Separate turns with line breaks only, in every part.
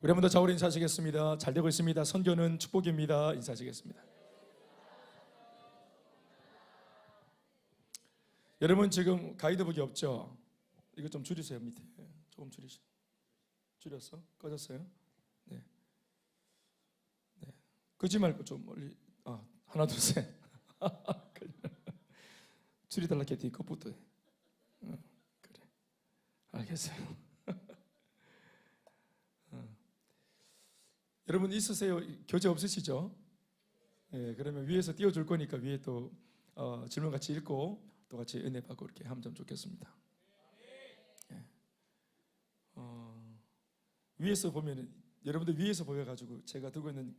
우리 한 번 더 좌우로 인사하시겠습니다. 잘 되고 있습니다. 선교는 축복입니다. 인사하시겠습니다. 여러분 지금 가이드북이 없죠? 이거 좀 줄이세요. 밑에 조금 줄였어? 꺼졌어요? 네. 끄지 말고 좀 멀리. 하나 둘 셋. 줄이달라 했더니 그것부터 해. 그래. 알겠어요. 여러분 있으세요? 교재 없으시죠? 네, 그러면 위에서 띄워줄 거니까 위에 또 질문 같이 읽고 또 같이 은혜 받고 이렇게 하면 좀 좋겠습니다. 네. 위에서 보면 여러분들 위에서 보여가지고 제가 들고 있는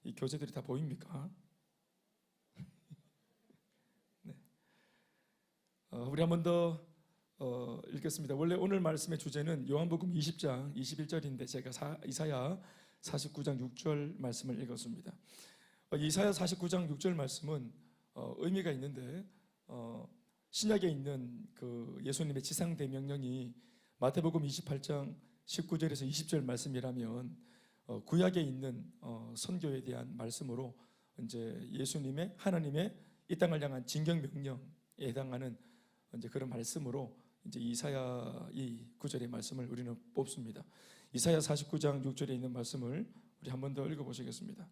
이 교재들이 다 보입니까? 네. 우리 한 번 더 읽겠습니다. 원래 오늘 말씀의 주제는 요한복음 20장 21절인데 제가 이사야 49장 6절 말씀을 읽었습니다. 이사야 49장 6절 말씀은 의미가 있는데 신약에 있는 그 예수님의 지상대명령이 마태복음 28장 19절에서 20절 말씀이라면 구약에 있는 선교에 대한 말씀으로 이제 예수님의 하나님의 이 땅을 향한 진경 명령에 해당하는 이제 그런 말씀으로 이제 이사야 이 구절의 말씀을 우리는 뽑습니다. 이사야 49장 6절에 있는 말씀을 우리 한 번 더 읽어보시겠습니다.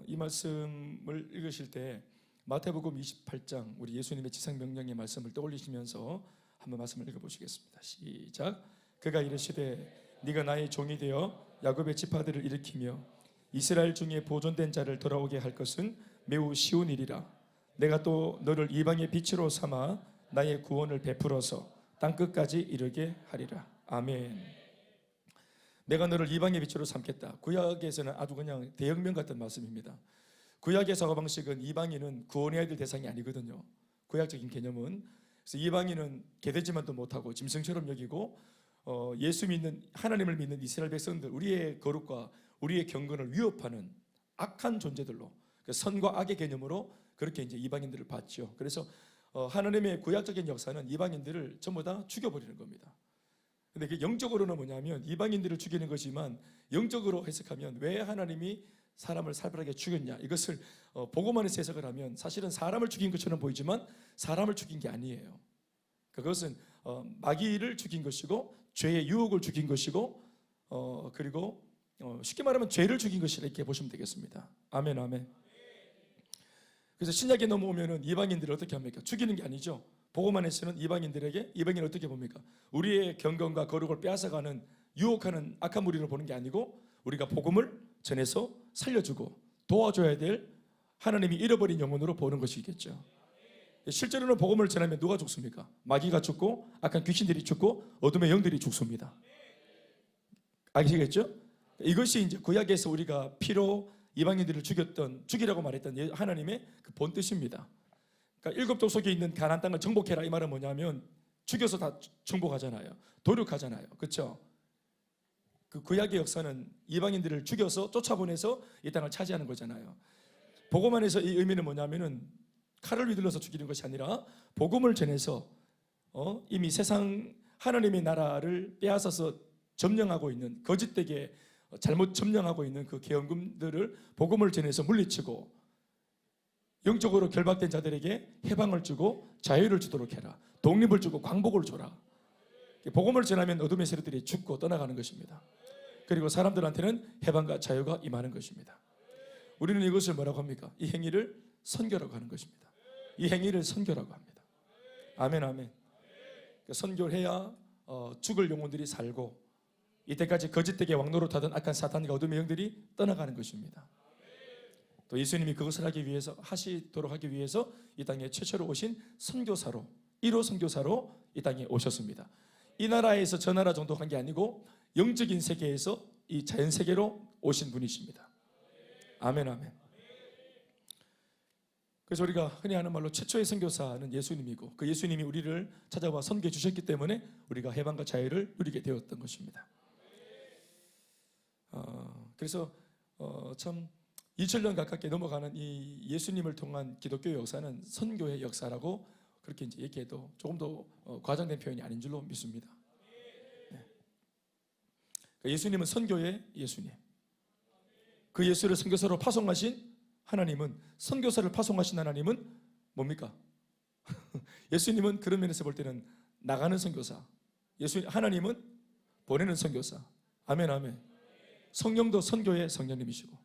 이 말씀을 읽으실 때 마태복음 28장 우리 예수님의 지상명령의 말씀을 떠올리시면서 한번 말씀을 읽어보시겠습니다. 시작. 그가 이르시되 네가 나의 종이 되어 야곱의 지파들을 일으키며 이스라엘 중에 보존된 자를 돌아오게 할 것은 매우 쉬운 일이라. 내가 또 너를 이방의 빛으로 삼아 나의 구원을 베풀어서 땅끝까지 이르게 하리라. 아멘. 내가 너를 이방의 빛으로 삼겠다. 구약에서는 아주 그냥 대혁명 같은 말씀입니다. 구약의 사고방식은 이방인은 구원해야 될 대상이 아니거든요. 구약적인 개념은. 그래서 이방인은 개되지만도 못하고 짐승처럼 여기고 예수 믿는 하나님을 믿는 이스라엘 백성들 우리의 거룩과 우리의 경건을 위협하는 악한 존재들로 선과 악의 개념으로 그렇게 이제 이방인들을 봤죠. 그래서 하나님의 구약적인 역사는 이방인들을 전부 다 죽여버리는 겁니다. 근데 그 영적으로는 뭐냐면 이방인들을 죽이는 것이지만 영적으로 해석하면 왜 하나님이 사람을 살벌하게 죽였냐 이것을 복음안에서 해석을 하면 사실은 사람을 죽인 것처럼 보이지만 사람을 죽인 게 아니에요. 그것은 마귀를 죽인 것이고 죄의 유혹을 죽인 것이고 그리고 쉽게 말하면 죄를 죽인 것이라 이렇게 보시면 되겠습니다. 아멘 아멘. 그래서 신약에 넘어오면은 이방인들을 어떻게 합니까? 죽이는 게 아니죠. 복음안에서는 이방인을 어떻게 봅니까? 우리의 경건과 거룩을 빼앗아가는 유혹하는 악한 무리로 보는 게 아니고 우리가 복음을 전해서 살려주고 도와줘야 될 하나님이 잃어버린 영혼으로 보는 것이겠죠. 실제로는 복음을 전하면 누가 죽습니까? 마귀가 죽고 악한 귀신들이 죽고 어둠의 영들이 죽습니다. 아시겠죠? 이것이 이제 구약에서 우리가 피로 이방인들을 죽이라고 말했던 하나님의 그 본뜻입니다. 그러니까 일곱 족속에 있는 가나안 땅을 정복해라 이 말은 뭐냐면 죽여서 다 정복하잖아요. 도륙하잖아요. 그렇죠? 그 구약의 역사는 이방인들을 죽여서 쫓아보내서 이 땅을 차지하는 거잖아요. 복음안에서 이 의미는 뭐냐면은 칼을 휘둘러서 죽이는 것이 아니라 복음을 전해서 이미 세상 하나님의 나라를 빼앗아서 점령하고 있는 거짓되게 잘못 점령하고 있는 그 계엄금들을 복음을 전해서 물리치고 영적으로 결박된 자들에게 해방을 주고 자유를 주도록 해라. 독립을 주고 광복을 줘라. 복음을 전하면 어둠의 세력들이 죽고 떠나가는 것입니다. 그리고 사람들한테는 해방과 자유가 임하는 것입니다. 우리는 이것을 뭐라고 합니까? 이 행위를 선교라고 하는 것입니다. 이 행위를 선교라고 합니다. 아멘 아멘. 선교를 해야 죽을 영혼들이 살고 이때까지 거짓되게 왕노릇하던 악한 사탄과 어둠의 영들이 떠나가는 것입니다. 또 예수님이 그것을 하시도록 하기 위해서 이 땅에 최초로 오신 선교사로 1호 선교사로 이 땅에 오셨습니다. 이 나라에서 저 나라 정도 한 게 아니고 영적인 세계에서 이 자연 세계로 오신 분이십니다. 아멘 아멘. 그래서 우리가 흔히 하는 말로 최초의 선교사는 예수님이고 그 예수님이 우리를 찾아와 선교해 주셨기 때문에 우리가 해방과 자유를 누리게 되었던 것입니다. 그래서 참 2000년 가깝게 넘어가는 이 예수님을 통한 기독교 역사는 선교의 역사라고 그렇게 이제 얘기해도 조금 더 과장된 표현이 아닌 줄로 믿습니다. 네. 예수님은 선교의 예수님. 그 예수를 선교사로 파송하신 하나님은, 선교사를 파송하신 하나님은 뭡니까? 예수님은 그런 면에서 볼 때는 나가는 선교사, 하나님은 보내는 선교사. 아멘, 아멘. 성령도 선교의 성령님이시고,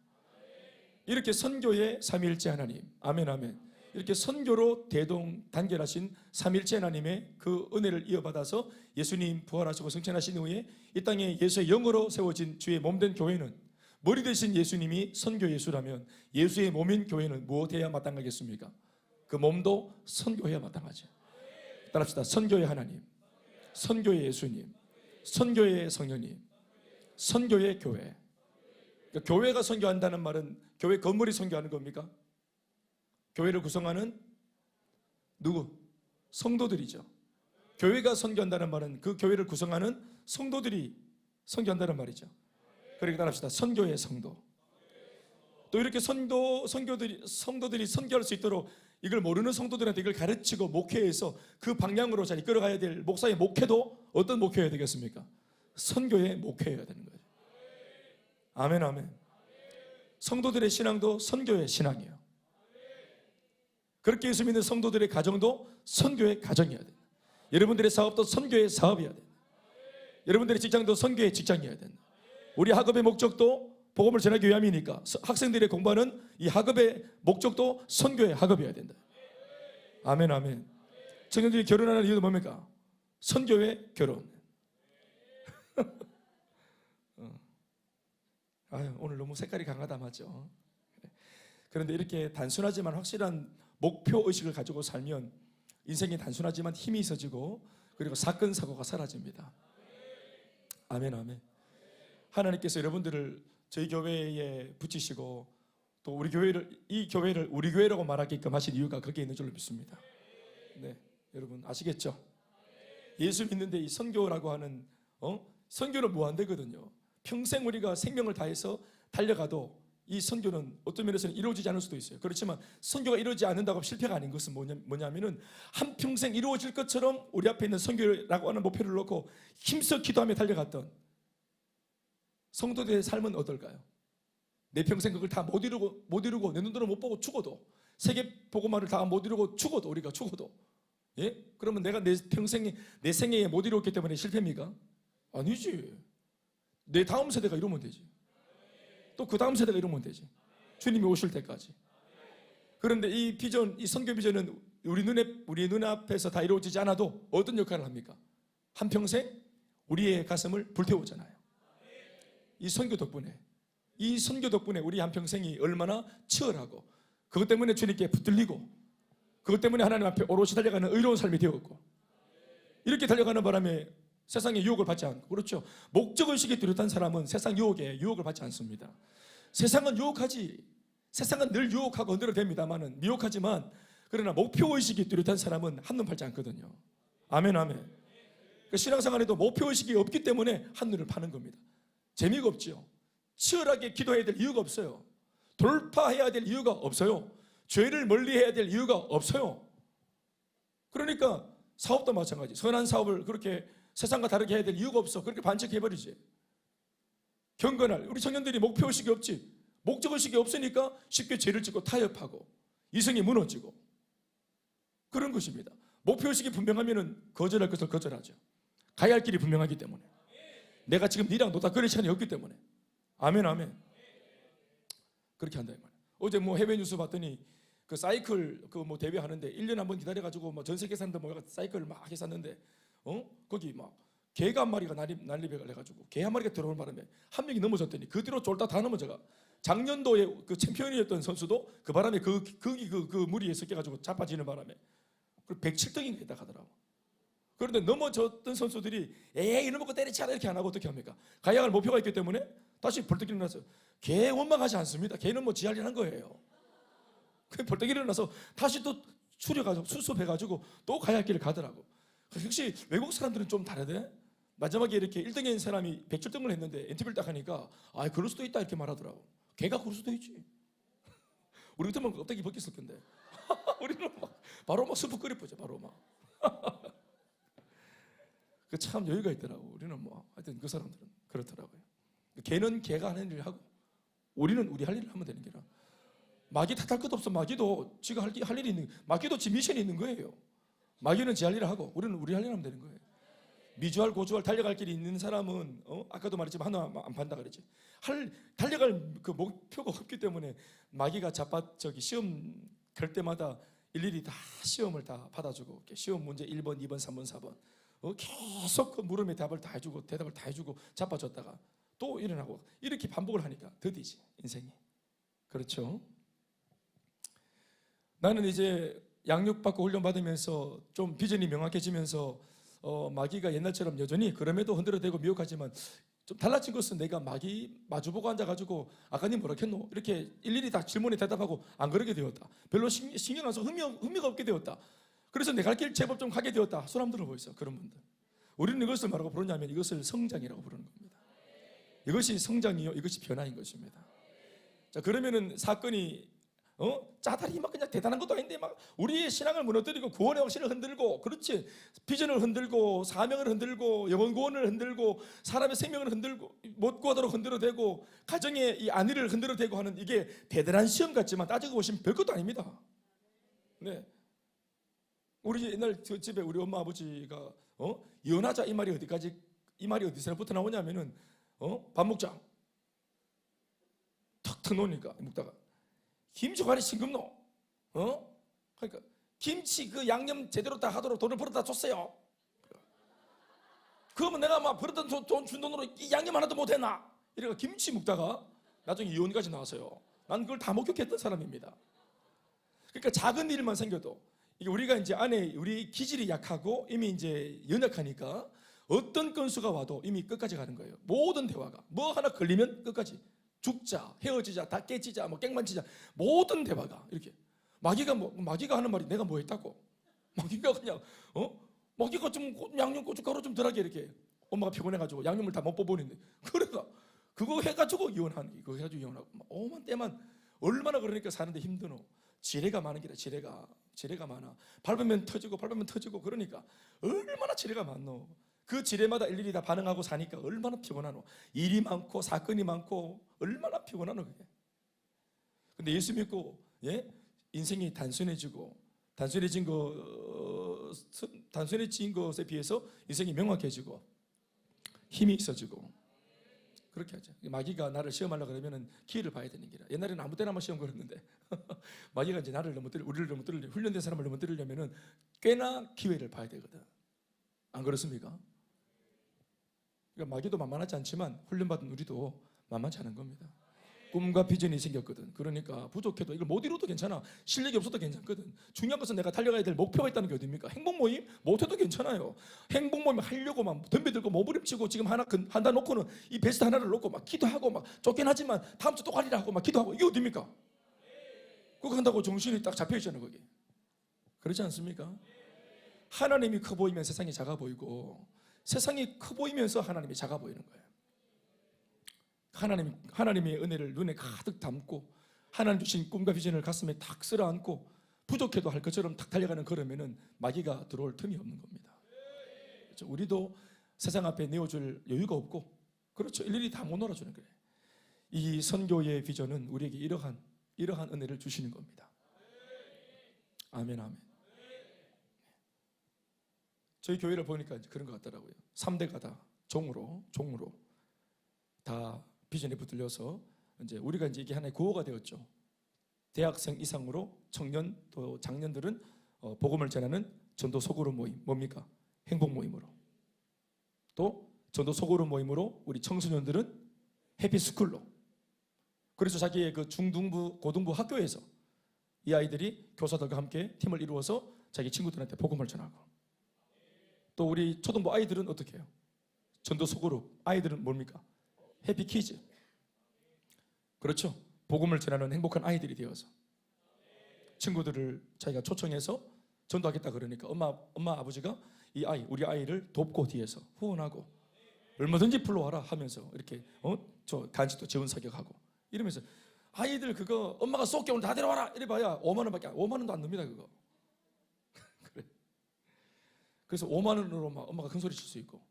이렇게 선교의 삼위일체 하나님, 아멘, 아멘. 이렇게 선교로 대동단결하신 삼위일체 하나님의 그 은혜를 이어받아서 예수님 부활하시고 승천하신 후에 이 땅에 예수의 영으로 세워진 주의 몸된 교회는, 머리 되신 예수님이 선교 예수라면 예수의 몸인 교회는 무엇해야 마땅하겠습니까? 그 몸도 선교해야 마땅하죠. 따라합시다. 선교의 하나님, 선교의 예수님, 선교의 성령님, 선교의 교회. 그러니까 교회가 선교한다는 말은 교회 건물이 선교하는 겁니까? 교회를 구성하는 누구? 성도들이죠. 교회가 선교한다는 말은 그 교회를 구성하는 성도들이 선교한다는 말이죠. 그러니까 따라합시다. 선교의 성도. 또 이렇게 성도들이 선교할 수 있도록 이걸 모르는 성도들한테 이걸 가르치고 목회해서 그 방향으로 잘 이끌어가야 될 목사의 목회도 어떤 목회여야 되겠습니까? 선교의 목회여야 되는 거예요. 아멘, 아멘. 성도들의 신앙도 선교의 신앙이에요. 그렇게 예수 믿는 성도들의 가정도 선교의 가정이어야 돼요. 여러분들의 사업도 선교의 사업이어야 돼요. 여러분들의 직장도 선교의 직장이어야 된다. 우리 학업의 목적도 복음을 전하기 위함이니까 학생들의 공부하는 이 학업의 목적도 선교의 학업이어야 된다. 아멘, 아멘. 청년들이 결혼하는 이유도 뭡니까? 선교의 결혼. 아유, 오늘 너무 색깔이 강하다 맞죠? 그런데 이렇게 단순하지만 확실한 목표 의식을 가지고 살면 인생이 단순하지만 힘이 있어지고, 그리고 사건 사고가 사라집니다. 아멘, 아멘. 하나님께서 여러분들을 저희 교회에 붙이시고 또 우리 교회를, 이 교회를 우리 교회라고 말하게끔 하신 이유가 거기에 있는 줄로 믿습니다. 네, 여러분 아시겠죠? 예수 믿는데 이 선교라고 하는 선교는 무한대거든요. 평생 우리가 생명을 다해서 달려가도 이 선교는 어떤 면에서는 이루어지지 않을 수도 있어요. 그렇지만 선교가 이루어지지 않는다고 실패가 아닌 것은 뭐냐면은 한평생 이루어질 것처럼 우리 앞에 있는 선교라고 하는 목표를 놓고 힘써 기도하며 달려갔던 성도들의 삶은 어떨까요? 내 평생 그걸 다 못 이루고 내 눈으로 못 보고 죽어도, 세계 복음화를 다 못 이루고 죽어도, 우리가 죽어도, 예? 그러면 내가 내 평생에, 내 생애에 못 이루었기 때문에 실패입니까? 아니지. 내 다음 세대가 이루면 되지. 또 그 다음 세대가 이루면 되지. 주님이 오실 때까지. 그런데 이 비전, 이 선교 비전은 우리 눈앞에서 다 이루어지지 않아도 어떤 역할을 합니까? 한평생 우리의 가슴을 불태우잖아요. 이 선교 덕분에 우리 한평생이 얼마나 치열하고, 그것 때문에 주님께 붙들리고, 그것 때문에 하나님 앞에 오롯이 달려가는 의로운 삶이 되었고, 이렇게 달려가는 바람에 세상의 유혹을 받지 않고, 그렇죠? 목적의식이 뚜렷한 사람은 세상 유혹을 받지 않습니다. 세상은 유혹하지. 세상은 늘 유혹하고 흔들어댑니다만은, 미혹하지만, 그러나 목표의식이 뚜렷한 사람은 한눈 팔지 않거든요. 아멘, 아멘. 그 신앙생활에도 목표의식이 없기 때문에 한눈을 파는 겁니다. 재미가 없죠. 치열하게 기도해야 될 이유가 없어요. 돌파해야 될 이유가 없어요. 죄를 멀리해야 될 이유가 없어요. 그러니까 사업도 마찬가지. 선한 사업을 그렇게 세상과 다르게 해야 될 이유가 없어. 그렇게 반칙해버리지. 경건할 우리 청년들이 목표의식이 없지. 목적의식이 없으니까 쉽게 죄를 짓고 타협하고 이성이 무너지고 그런 것입니다. 목표의식이 분명하면 거절할 것을 거절하죠. 가야 할 길이 분명하기 때문에. 내가 지금 니랑 노닥거릴 시간이 없기 때문에. 아멘, 아멘. 그렇게 한다 이 말이야. 어제 해외 뉴스 봤더니 그 사이클 대회 하는데 1년에 한 번 기다려가지고 전 세계 사람들 모여서 사이클을 막 했었는데 거기 막 개가 한 마리가 난리배가 해가지고 개 한 마리가 들어오는 바람에 한 명이 넘어졌더니 그 뒤로 쫄딱 다 넘어져가. 작년도에 그 챔피언이었던 선수도 그 바람에 그 무리에 섞여가지고 자빠지는 바람에 107등인가 했다 하더라고. 그런데 넘어졌던 선수들이 이런 거 때리지 않아 이렇게 안 하고 어떻게 합니까? 가야 할 목표가 있기 때문에 다시 벌떡 일어나서 개 원망하지 않습니다. 개는 지할 일 한 거예요. 그 벌떡 일어나서 다시 또 추려가지고 수습해가지고 또 가야 할 길을 가더라고. 역시 외국 사람들은 좀 다르대. 마지막에 이렇게 1등인 사람이 107등을 했는데 엔티비를 딱 하니까 그럴 수도 있다 이렇게 말하더라고. 개가 그럴 수도 있지. 우리 같으면 껍데기 벗겼을 건데. 우리는 바로 막 수프 끓여 보죠. 바로 막. 그 참 여유가 있더라고. 우리는 하여튼 그 사람들은 그렇더라고요. 개는 개가 하는 일을 하고 우리는 우리 할 일을 하면 되는 게라. 마귀 탓할 것도 없어. 마귀도 지가 할 일이 있는, 마귀도 지 미션이 있는 거예요. 마귀는 지 할 일을 하고 우리는 우리 할 일을 하면 되는 거예요. 미주알 고주알 달려갈 길이 있는 사람은 아까도 말했지만 하나 안 판다 그랬지. 달려갈 그 목표가 없기 때문에 마귀가 시험 갈 때마다 일일이 다 시험을 다 받아주고 시험 문제 1번, 2번, 3번, 4번 계속 그 물음에 답을 다 해주고 대답을 다 해주고 자빠졌다가 또 일어나고 이렇게 반복을 하니까 더디지 인생이. 그렇죠? 나는 이제 양육받고 훈련받으면서 좀 비전이 명확해지면서 마귀가 옛날처럼 여전히 그럼에도 흔들어대고 미혹하지만 좀 달라진 것은 내가 마귀 마주보고 앉아가지고 아까 니 뭐라 했노? 이렇게 일일이 다 질문에 대답하고 안 그러게 되었다. 별로 신경 안 써서 흥미가 없게 되었다. 그래서 내 갈 길 제법 좀 가게 되었다. 손 한번 들어보세요. 그런 분들. 우리는 이것을 뭐라고 부르냐면 이것을 성장이라고 부르는 겁니다. 이것이 성장이요, 이것이 변화인 것입니다. 자, 그러면은 사건이 짜다리 막 그냥 대단한 것도 아닌데 막 우리의 신앙을 무너뜨리고 구원의 확신을 흔들고, 그렇지, 비전을 흔들고 사명을 흔들고 영원 구원을 흔들고 사람의 생명을 흔들고 못 구하도록 흔들어대고 가정의 이 안위를 흔들어대고 하는 이게 대단한 시험 같지만 따지고 보시면 별것도 아닙니다. 네, 우리 옛날 그 집에 우리 엄마 아버지가 연하자 이 말이 어디까지, 이 말이 어디서부터 나오냐면은 밥 먹자 턱 놓으니까 먹다가 김치관이 싱겁노? 그러니까 김치 그 양념 제대로 다 하도록 돈을 벌어다 줬어요. 그러면 내가 막 벌었던 돈 준 돈으로 이 양념 하나도 못했나? 이래가 김치 먹다가 나중에 이혼까지 나왔어요. 난 그걸 다 목격했던 사람입니다. 그러니까 작은 일만 생겨도 이게 우리가 이제 안에 우리 기질이 약하고 이미 이제 연약하니까 어떤 건수가 와도 이미 끝까지 가는 거예요. 모든 대화가 뭐 하나 걸리면 끝까지. 죽자, 헤어지자, 다 깨지자, 깽만치자, 모든 대화가 이렇게. 마귀가 하는 말이 내가 뭐 했다고? 마귀가 그냥 마귀가 좀 양념 고춧가루 좀 덜하게 이렇게. 엄마가 피곤해가지고 양념을 다 못 뽑으는데 그래가 그거 해가지고 이혼하는 게, 그거 해가지고 이혼하고 오만 때만 얼마나 그러니까 사는데 힘드노. 지뢰가 많은 게라. 지뢰가 많아. 밟으면 터지고 그러니까 얼마나 지뢰가 많노. 그 지뢰마다 일일이 다 반응하고 사니까 얼마나 피곤하노. 일이 많고 사건이 많고 얼마나 피곤하노 그게. 근데 예수 믿고 인생이 단순해진 것에 비해서 인생이 명확해지고 힘이 있어지고 그렇게 하죠. 마귀가 나를 시험하려고 그러면 기회를 봐야 되는 게라. 옛날에는 아무 때나 시험 걸었는데 마귀가 이제 우리를 넘어뜨리려, 훈련된 사람을 넘어뜨리려면은 꽤나 기회를 봐야 되거든. 안 그렇습니까? 그러니까 마귀도 만만하지 않지만 훈련받은 우리도 만만치 않은 겁니다. 꿈과 비전이 생겼거든. 그러니까 부족해도 이걸 못 이뤄도 괜찮아. 실력이 없어도 괜찮거든. 중요한 것은 내가 달려가야 될 목표가 있다는 게 어딥니까? 행복 모임? 못해도 괜찮아요. 행복 모임 하려고 막 덤벼들고 몸부림치고 지금 한다 놓고는 이 베스트 하나를 놓고 막 기도하고 막 쫓겨나지만 다음 주 또 가리라 하고 막 기도하고 이게 어딥니까? 그거 한다고 정신이 딱 잡혀있잖아요 거기. 그렇지 않습니까? 하나님이 커 보이면 세상이 작아 보이고 세상이 커 보이면서 하나님이 작아 보이는 거예요. 하나님의 은혜를 눈에 가득 담고 하나님 주신 꿈과 비전을 가슴에 탁 쓸어 안고 부족해도 할 것처럼 탁 달려가는 걸으면은 마귀가 들어올 틈이 없는 겁니다. 그렇죠? 우리도 세상 앞에 내어줄 여유가 없고, 그렇죠, 일일이 다 못 놀아주는 거예요. 이 선교의 비전은 우리에게 이러한 은혜를 주시는 겁니다. 아멘, 아멘. 저희 교회를 보니까 그런 것 같더라고요. 3대가 다 종으로 다 비전에 붙들려서 이제 우리가 이제 이게 하나의 구호가 되었죠. 대학생 이상으로 청년 또 장년들은 복음을 전하는 전도 소그룹 모임, 뭡니까? 행복 모임으로. 또 전도 소그룹 모임으로 우리 청소년들은 해피스쿨로. 그래서 자기의 그 중등부, 고등부 학교에서 이 아이들이 교사들과 함께 팀을 이루어서 자기 친구들한테 복음을 전하고, 또 우리 초등부 아이들은 어떻게 해요? 전도 소그룹 아이들은 뭡니까? 해피키즈. 그렇죠, 복음을 전하는 행복한 아이들이 되어서 친구들을 자기가 초청해서 전도하겠다 그러니까 엄마 아버지가 우리 아이를 돕고 뒤에서 후원하고 얼마든지 불러와라 하면서 이렇게 저 간식도 재원 사격하고 이러면서 아이들 그거 엄마가 쏠게 오늘 다 데려와라 이래봐야 5만 원밖에 5만 원도 안 납니다 그거. 그래. 그래서 5만 원으로 막 엄마가 큰 소리 칠 수 있고,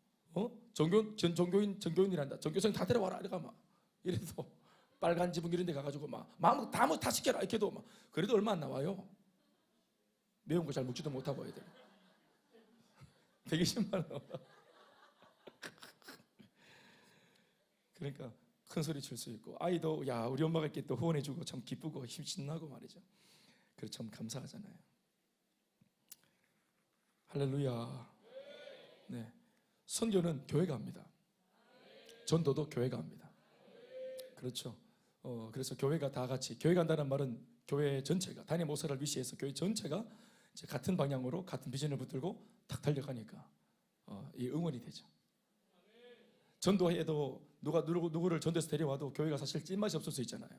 전교인이란다. 전교생 다 데려와라 이래가 막 이래도 빨간 지붕 이런 데 가가지고 막 마음 다 시켜라 이렇게 해도 막 그래도 얼마 안 나와요. 매운 거 잘 먹지도 못하고 애들 120만 원. 그러니까 큰 소리 칠 수 있고, 아이도 야 우리 엄마가 이렇게 또 후원해주고 참 기쁘고 힘 신나고 말이죠. 그래서 참 감사하잖아요. 할렐루야. 네, 선교는 교회가 합니다. 전도도 교회가 합니다. 그렇죠. 그래서 교회가 다 같이, 교회가 한다는 말은 교회 전체가, 단임 목사를 위시해서 교회 전체가 이제 같은 방향으로 같은 비전을 붙들고 탁 달려가니까 이 응원이 되죠. 전도해도 누구를 전도해서 데려와도 교회가 사실 찐맛이 없을 수 있잖아요.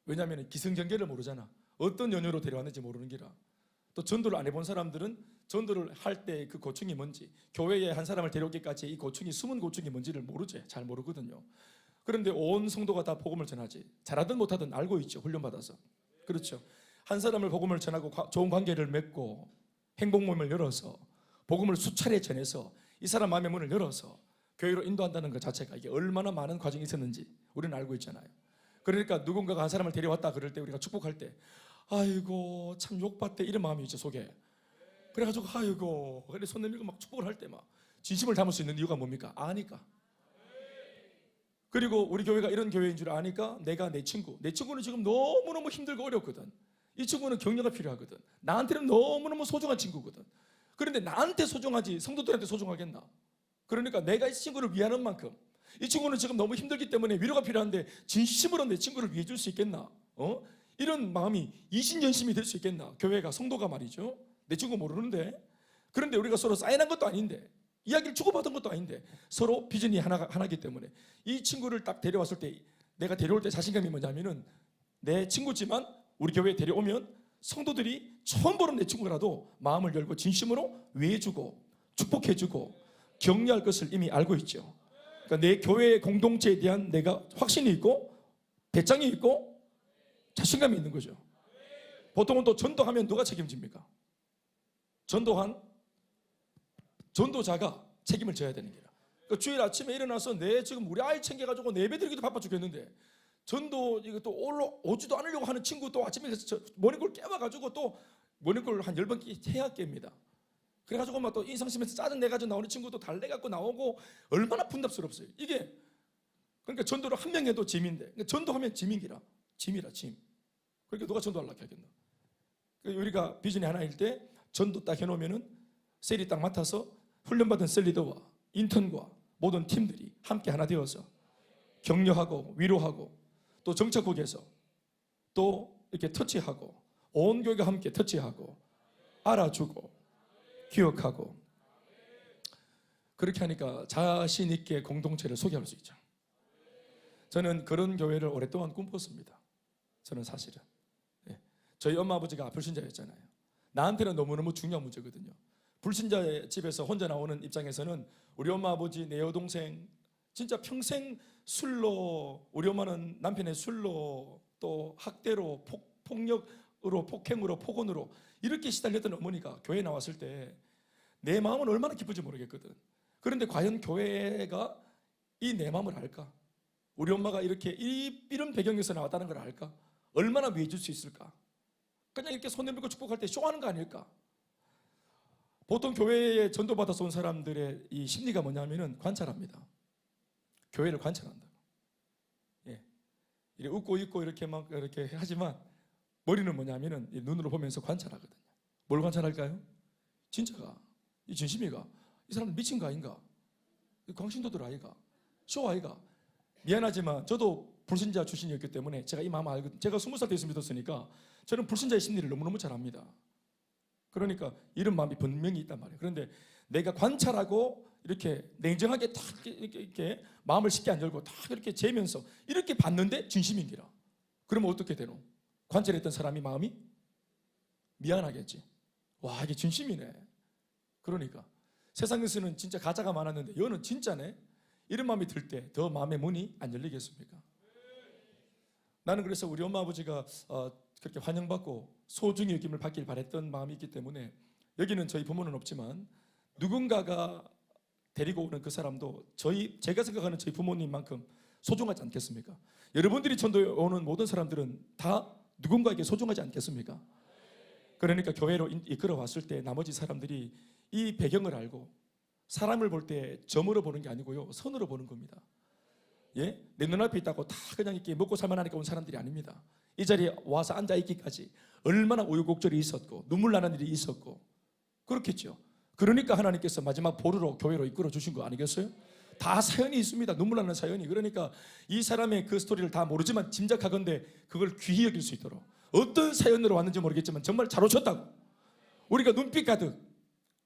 왜냐하면 기승전결을 모르잖아. 어떤 연유로 데려왔는지 모르는 기라. 또 전도를 안 해본 사람들은 전도를 할 때 그 고충이 뭔지, 교회에 한 사람을 데려오기까지 이 고충이, 숨은 고충이 뭔지를 모르지. 잘 모르거든요. 그런데 온 성도가 다 복음을 전하지. 잘하든 못하든 알고 있죠. 훈련받아서. 그렇죠. 한 사람을 복음을 전하고 좋은 관계를 맺고 행복 모임을 열어서 복음을 수차례 전해서 이 사람 마음의 문을 열어서 교회로 인도한다는 것 자체가 이게 얼마나 많은 과정이 있었는지 우리는 알고 있잖아요. 그러니까 누군가가 한 사람을 데려왔다 그럴 때 우리가 축복할 때 아이고 참 욕받대 이런 마음이 있죠 속에. 그래가지고 아이고 그래 손 내밀고 막 축복을 할 때 막 진심을 담을 수 있는 이유가 뭡니까? 아니까. 그리고 우리 교회가 이런 교회인 줄 아니까 내가 내 친구는 지금 너무너무 힘들고 어렵거든. 이 친구는 격려가 필요하거든. 나한테는 너무너무 소중한 친구거든. 그런데 나한테 소중하지 성도들한테 소중하겠나? 그러니까 내가 이 친구를 위하는 만큼, 이 친구는 지금 너무 힘들기 때문에 위로가 필요한데 진심으로 내 친구를 위해 줄 수 있겠나? 이런 마음이 이신연심이 될 수 있겠나? 교회가, 성도가 말이죠. 내 친구 모르는데. 그런데 우리가 서로 사인한 것도 아닌데, 이야기를 주고받은 것도 아닌데 서로 비전이 하나기 때문에 이 친구를 딱 데려왔을 때, 내가 데려올 때 자신감이 뭐냐면은 내 친구지만 우리 교회에 데려오면 성도들이 처음 보는 내 친구라도 마음을 열고 진심으로 위해주고 축복해주고 격려할 것을 이미 알고 있죠. 그러니까 내 교회 공동체에 대한 내가 확신이 있고 배짱이 있고 자신감이 있는 거죠. 보통은 또 전도하면 누가 책임집니까? 전도자가 책임을 져야 되는 거라. 그러니까 주일 아침에 일어나서 지금 우리 아이 챙겨가지고 예배드리기도 바빠 죽겠는데 전도 이거 또 오지도 않으려고 하는 친구 또 아침에 모닝콜 깨워가지고 또 모닝콜 한 10번 해야 깹니다. 그래가지고 막 또 인상심에서 짜증 내가지고 나오는 친구도 달래갖고 나오고 얼마나 분답스럽어요. 이게 그러니까 전도를 한 명 해도 짐인데, 그러니까 전도하면 짐이라. 그러니까 누가 전도하려고 하겠나? 그러니까 우리가 비전이 하나일 때 전도 딱 해놓으면은 셀이 딱 맡아서 훈련받은 셀리더와 인턴과 모든 팀들이 함께 하나 되어서 격려하고 위로하고 또 정착국에서 또 이렇게 터치하고 온 교회가 함께 터치하고 알아주고 기억하고 그렇게 하니까 자신 있게 공동체를 소개할 수 있죠. 저는 그런 교회를 오랫동안 꿈꿨습니다. 저는 사실은 저희 엄마 아버지가 불신자였잖아요. 나한테는 너무너무 중요한 문제거든요. 불신자의 집에서 혼자 나오는 입장에서는 우리 엄마 아버지 내 여동생 진짜 평생 술로, 우리 엄마는 남편의 술로 또 학대로 폭력으로 폭행으로 폭언으로 이렇게 시달렸던 어머니가 교회에 나왔을 때 내 마음은 얼마나 기쁜지 모르겠거든. 그런데 과연 교회가 이 내 마음을 알까? 우리 엄마가 이렇게 이런 배경에서 나왔다는 걸 알까? 얼마나 위해줄 수 있을까? 그냥 이렇게 손 내밀고 축복할 때 쇼하는 거 아닐까? 보통 교회에 전도받아서 온 사람들의 이 심리가 뭐냐면은 관찰합니다. 교회를 관찰한다. 이렇게 웃고 있고 이렇게 막 이렇게 하지만 머리는 뭐냐면은 눈으로 보면서 관찰하거든요. 뭘 관찰할까요? 진짜가, 이 진심이가, 이 사람은 미친 거 아닌가? 광신도들 아이가? 쇼 아이가? 미안하지만 저도 불신자 출신이었기 때문에 제가 이 마음 알거든요. 제가 20살 때 예수 믿었으니까 저는 불신자의 심리를 너무너무 잘 압니다. 그러니까 이런 마음이 분명히 있단 말이에요. 그런데 내가 관찰하고 이렇게 냉정하게 탁 이렇게 마음을 쉽게 안 열고 탁 이렇게 재면서 이렇게 봤는데 진심인기라. 그러면 어떻게 되노? 관찰했던 사람이 마음이 미안하겠지. 와, 이게 진심이네. 그러니까 세상에서는 진짜 가짜가 많았는데 여는 진짜네. 이런 마음이 들 때 더 마음의 문이 안 열리겠습니까? 나는 그래서 우리 엄마 아버지가 그렇게 환영받고 소중히 여김을 받길 바랬던 마음이 있기 때문에 여기는 저희 부모는 없지만 누군가가 데리고 오는 그 사람도 제가 생각하는 저희 부모님만큼 소중하지 않겠습니까? 여러분들이 전도에 오는 모든 사람들은 다 누군가에게 소중하지 않겠습니까? 그러니까 교회로 이끌어 왔을 때 나머지 사람들이 이 배경을 알고 사람을 볼 때 점으로 보는 게 아니고요, 선으로 보는 겁니다. 예? 내 눈앞에 있다고 다 그냥 이렇게 먹고 살만하니까 온 사람들이 아닙니다. 이 자리에 와서 앉아 있기까지 얼마나 우여곡절이 있었고 눈물 나는 일이 있었고 그렇겠죠. 그러니까 하나님께서 마지막 보루로 교회로 이끌어 주신 거 아니겠어요? 다 사연이 있습니다. 눈물 나는 사연이. 그러니까 이 사람의 그 스토리를 다 모르지만 짐작하건대 그걸 귀히 여길 수 있도록 어떤 사연으로 왔는지 모르겠지만 정말 잘 오셨다고, 우리가 눈빛 가득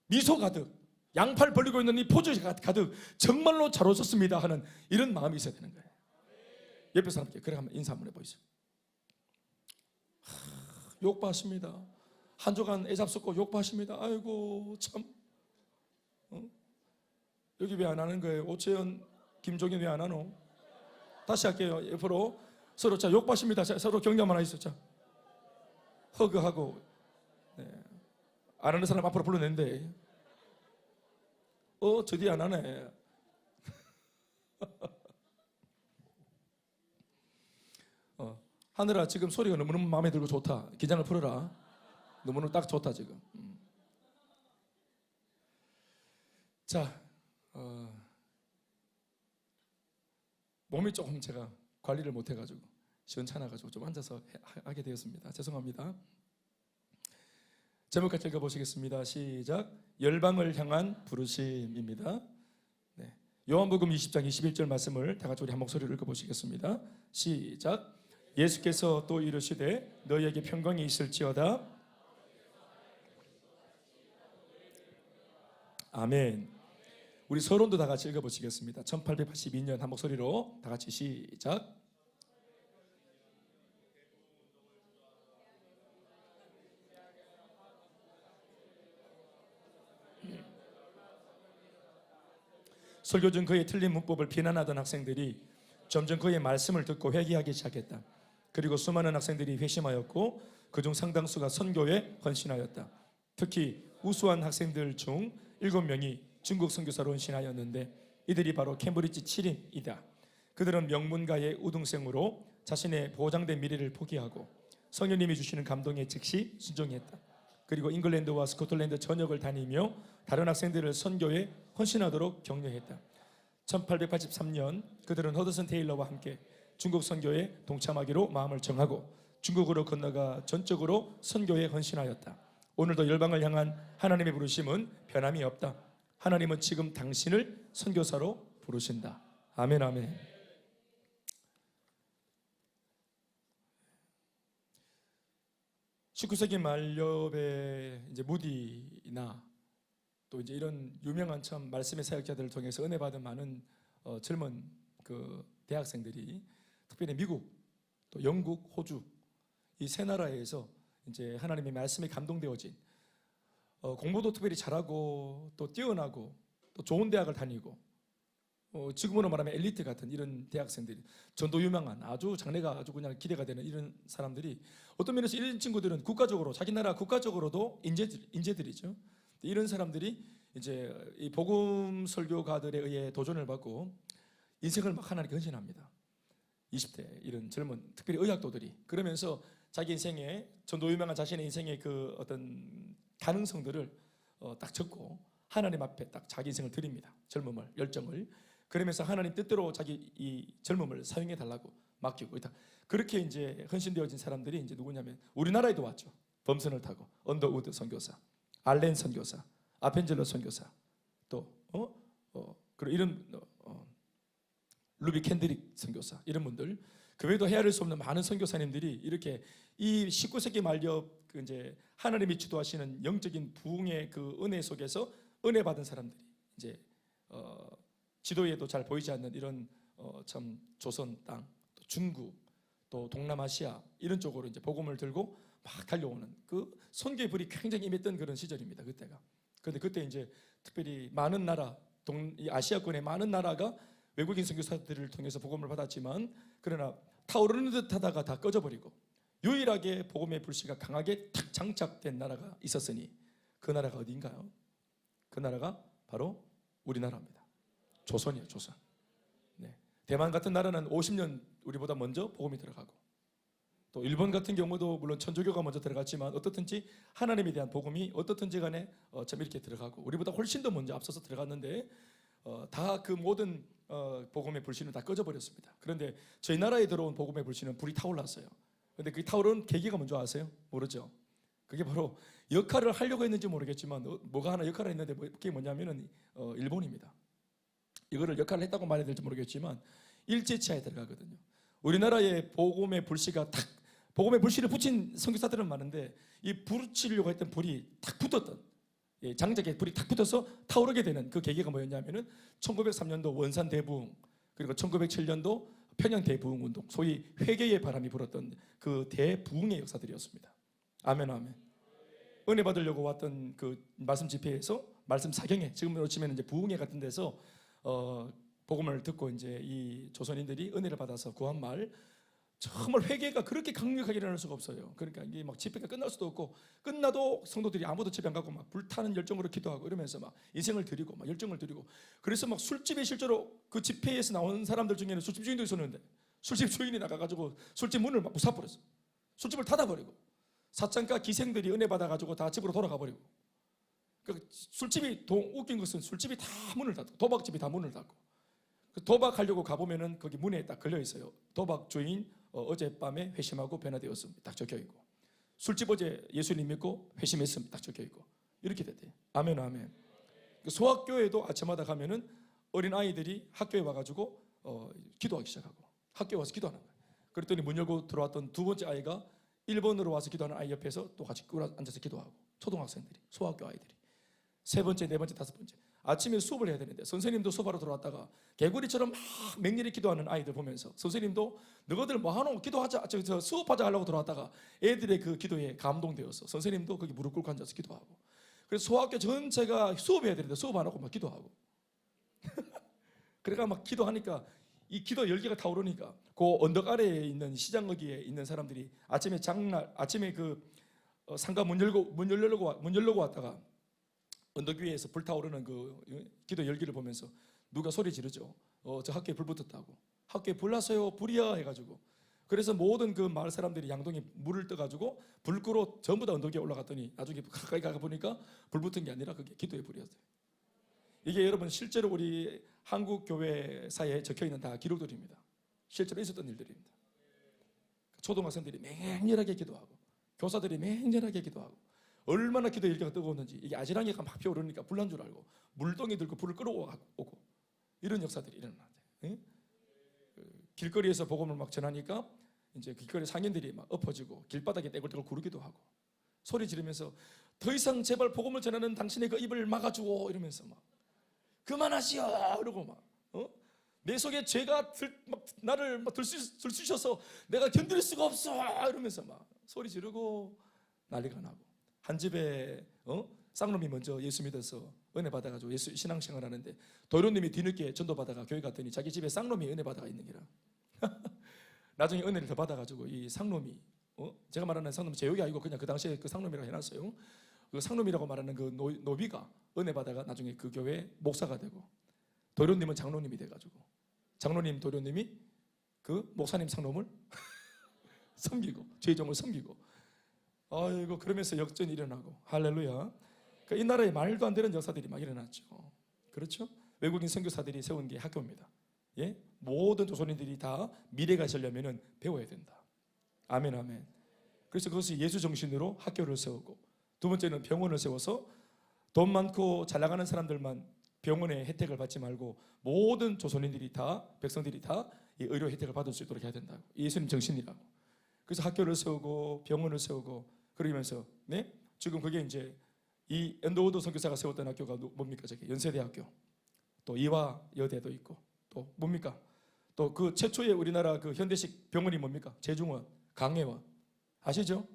미소 가득 양팔 벌리고 있는 이 포즈 가득 정말로 잘 오셨습니다 하는 이런 마음이 있어야 되는 거예요. 옆에 사람께 그래 한번 인사 한번 해보세요. 욕받습니다. 한 주간 애잡숫고 욕받습니다. 아이고 참. 여기 왜 안 하는 거예요? 오채연, 김종인 왜 안 하노? 다시 할게요. 옆으로 서로 자 욕받습니다. 자, 서로 격려 하나 있어. 자 허그하고. 네. 안 하는 사람 앞으로 불러낸대. 저 뒤에 안 하네. 하늘아 지금 소리가 너무너무 마음에 들고 좋다. 긴장을 풀어라. 너무너무 딱 좋다 지금. 자, 몸이 조금 제가 관리를 못해가지고 시원찮아가지고 좀 앉아서 하게 되었습니다. 죄송합니다. 제목 같이 읽어보시겠습니다. 시작. 열방을 향한 부르심입니다. 네. 요한복음 20장 21절 말씀을 다 같이 우리 한 목소리로 읽어보시겠습니다. 시작. 예수께서 또 이르시되 너희에게 평강이 있을지어다. 아멘. 우리 서론도 다 같이 읽어보시겠습니다. 1882년 한 목소리로 다 같이 시작. 설교 중 그의 틀린 문법을 비난하던 학생들이 점점 그의 말씀을 듣고 회개하기 시작했다. 그리고 수많은 학생들이 회심하였고 그중 상당수가 선교에 헌신하였다. 특히 우수한 학생들 중 7명이 중국 선교사로 헌신하였는데 이들이 바로 캠브리지 7인이다. 그들은 명문가의 우등생으로 자신의 보장된 미래를 포기하고 성령님이 주시는 감동에 즉시 순종했다. 그리고 잉글랜드와 스코틀랜드 전역을 다니며 다른 학생들을 선교에 헌신하도록 격려했다. 1883년 그들은 허드슨 테일러와 함께 중국 선교에 동참하기로 마음을 정하고 중국으로 건너가 전적으로 선교에 헌신하였다. 오늘도 열방을 향한 하나님의 부르심은 변함이 없다. 하나님은 지금 당신을 선교사로 부르신다. 아멘, 아멘. (19세기) 말엽에 이제 무디나 또 이제 이런 유명한 참 말씀의 사역자들을 통해서 은혜 받은 많은 젊은 그 대학생들이 특별히 미국, 또 영국, 호주 이 세 나라에서 이제 하나님의 말씀에 감동되어진 공부도 특별히 잘하고 또 뛰어나고 또 좋은 대학을 다니고 지금으로 말하면 엘리트 같은 이런 대학생들이 전도 유명한 아주 장래가 아주 그냥 기대가 되는 이런 사람들이 어떤 면에서 이런 친구들은 국가적으로 자기 나라 국가적으로도 인재들이죠. 이런 사람들이 이제 이 복음 설교가들에 의해 도전을 받고 인생을 막 하나님께 헌신합니다. 20대 이런 젊은 특별히 의학도들이 그러면서 자기 인생에 전도 유명한 자신의 인생의 그 어떤 가능성들을 딱 적고 하나님 앞에 딱 자기 인생을 드립니다. 젊음을, 열정을. 그러면서 하나님 뜻대로 자기 이 젊음을 사용해 달라고 맡기고 있다. 그렇게 이제 헌신되어진 사람들이 이제 누구냐면 우리나라에도 왔죠. 범선을 타고 언더우드 선교사, 알렌 선교사, 아펜젤러 선교사, 또 그리고 이런 루비 캔드릭 선교사 이런 분들 그 외에도 헤아릴 수 없는 많은 선교사님들이 이렇게 이 19세기 말엽 그 이제 하나님이 주도하시는 영적인 부흥의 그 은혜 속에서 은혜 받은 사람들이 이제 지도에도 잘 보이지 않는 이런 참 조선 땅, 또 중국, 또 동남아시아 이런 쪽으로 이제 복음을 들고 막 달려오는 그 선교의 불이 굉장히 임했던 그런 시절입니다. 그때가. 그런데 그때 이제 특별히 많은 나라, 이 아시아권의 많은 나라가 외국인 선교사들을 통해서 복음을 받았지만 그러나 타오르는 듯하다가 다 꺼져버리고 유일하게 복음의 불씨가 강하게 탁 장착된 나라가 있었으니 그 나라가 어디인가요? 그 나라가 바로 우리나라입니다. 조선이에요. 조선. 네. 대만 같은 나라는 50년 우리보다 먼저 복음이 들어가고, 또 일본 같은 경우도 물론 천주교가 먼저 들어갔지만 어떻든지 하나님에 대한 복음이 어떻든지 간에 좀 이렇게 들어가고 우리보다 훨씬 더 먼저 앞서서 들어갔는데 다 그 모든 복음의 불씨는 다 꺼져버렸습니다. 그런데 저희 나라에 들어온 복음의 불씨는 불이 타올랐어요. 그런데 그 타오르는 계기가 뭔지 아세요? 모르죠? 그게 바로 역할을 하려고 했는지 모르겠지만 뭐가 하나 역할을 했는데 그게 뭐냐면은 일본입니다. 이거를 역할을 했다고 말해야 될지 모르겠지만 일제치하에 들어가거든요. 우리나라의 복음의 불씨가 탁, 복음의 불씨를 붙인 선교사들은 많은데 이 붙이려고 했던 불이 탁 붙었던, 장작에 불이 탁 붙어서 타오르게 되는 그 계기가 뭐였냐면은 1903년도 원산 대부흥, 그리고 1907년도 평양 대부흥 운동, 소위 회개의 바람이 불었던 그 대부흥의 역사들이었습니다. 아멘, 아멘. 은혜 받으려고 왔던 그 말씀 집회에서, 말씀 사경회, 지금으로 치면 이제 부흥회 같은 데서 복음을 듣고 이제 이 조선인들이 은혜를 받아서 구한 말, 정말 회개가 그렇게 강력하게 일어날 수가 없어요. 그러니까 이게 막 집회가 끝날 수도 없고, 끝나도 성도들이 아무도 집에 안 가고 막 불타는 열정으로 기도하고 이러면서 막 인생을 드리고 막 열정을 드리고, 그래서 막 술집에 실제로 그 집회에서 나온 사람들 중에는 술집 주인도 있었는데 술집 주인이 나가가지고 술집 문을 막 부숴버렸어. 술집을 닫아버리고 사창가 기생들이 은혜 받아가지고 다 집으로 돌아가 버리고. 그러니까 술집이 웃긴 것은 술집이 다 문을 닫고 도박집이 다 문을 닫고, 도박하려고 가보면은 거기 문에 딱 걸려 있어요. 도박 주인 어젯밤에 회심하고 변화되었습니다. 딱 적혀 있고, 술집 어제 예수님 믿고 회심했습니다. 딱 적혀 있고, 이렇게 됐대요. 아멘, 아멘. 소학교에도 아침마다 가면은 어린 아이들이 학교에 와가지고 기도하기 시작하고, 학교에 와서 기도하는 거예요. 그랬더니 문 열고 들어왔던 두 번째 아이가 1번으로 와서 기도하는 아이 옆에서 또 같이 앉아서 기도하고, 초등학생들이, 소학교 아이들이. 세 번째, 네 번째, 다섯 번째. 아침에 수업을 해야 되는데 선생님도 수업하러 들어왔다가 개구리처럼 막 맹렬히 기도하는 아이들 보면서 선생님도 너희들 뭐하노? 기도하자, 수업하자 하려고 들어왔다가 애들의 그 기도에 감동되어서 선생님도 거기 무릎 꿇고 앉아서 기도하고, 그래서 소학교 전체가 수업해야 되는데 수업 안 하고 막 기도하고 그러니까 막 기도하니까 이 기도 열기가 타오르니까 그 언덕 아래에 있는 시장 거기에 있는 사람들이 아침에 아침에 그 상가 문 열려고 왔다가 언덕 위에서 불타오르는 그 기도 열기를 보면서 누가 소리 지르죠. 저 학교에 불 붙었다고. 학교에 불 났어요. 불이야 해가지고. 그래서 모든 그 마을 사람들이 양동이 물을 떠가지고 불 끄러 전부 다 언덕 위에 올라갔더니 나중에 가까이 가가 보니까 불 붙은 게 아니라 그게 기도의 불이었어요. 이게 여러분 실제로 우리 한국 교회사에 적혀 있는 다 기록들입니다. 실제로 있었던 일들입니다. 초등학생들이 맹렬하게 기도하고, 교사들이 맹렬하게 기도하고, 얼마나 기도 열기가 뜨거웠는지. 이게 아지랑이가 막 피어오르니까 불난 줄 알고 물동이 들고 불을 끌어오고, 이런 역사들이 일어나요. 길거리에서 복음을 막 전하니까 이제 길거리 상인들이 막 엎어지고 길바닥에 떼굴떼굴 구르기도 하고 소리 지르면서 더 이상 제발 복음을 전하는 당신의 그 입을 막아주고 이러면서 막 그만하시오 이러고 막 내 속에 죄가 나를 막 들쑤셔서 내가 견딜 수가 없어 이러면서 막 소리 지르고 난리가 나고, 한 집에 쌍놈이 먼저 예수 믿어서 은혜 받아가지고 예수 신앙생활 하는데 도련님이 뒤늦게 전도 받아가 교회 갔더니 자기 집에 쌍놈이 은혜 받아가 있는 게라. 나중에 은혜를 더 받아가지고 이 쌍놈이 제가 말하는 쌍놈 제욕이 아니고 그냥 그 당시에 그 쌍놈이라고 해놨어요. 그 쌍놈이라고 말하는 그 노비가 은혜 받아가 나중에 그 교회 목사가 되고, 도련님은 장로님이 돼가지고 장로님 도련님이 그 목사님 쌍놈을 섬기고 죄종을 섬기고, 아이고 그러면서 역전이 일어나고, 할렐루야. 그러니까 이 나라에 말도 안 되는 역사들이 막 일어났죠. 그렇죠? 외국인 선교사들이 세운 게 학교입니다. 예? 모든 조선인들이 다 미래가 되려면 배워야 된다. 아멘, 아멘. 그래서 그것이 예수 정신으로 학교를 세우고, 두 번째는 병원을 세워서 돈 많고 잘 나가는 사람들만 병원의 혜택을 받지 말고 모든 조선인들이 다, 백성들이 다 이 의료 혜택을 받을 수 있도록 해야 된다고. 예수님 정신이라고. 그래서 학교를 세우고 병원을 세우고 그러면서, 네? 지금 그게 이제 이 엔더우드 선교사가 세웠던 학교가 뭡니까? 저기 연세대학교, 또 이화여대도 있고, 또 뭡니까? 또 그 최초의 우리나라 그 현대식 병원이 뭡니까? 제중원, 강혜원 아시죠?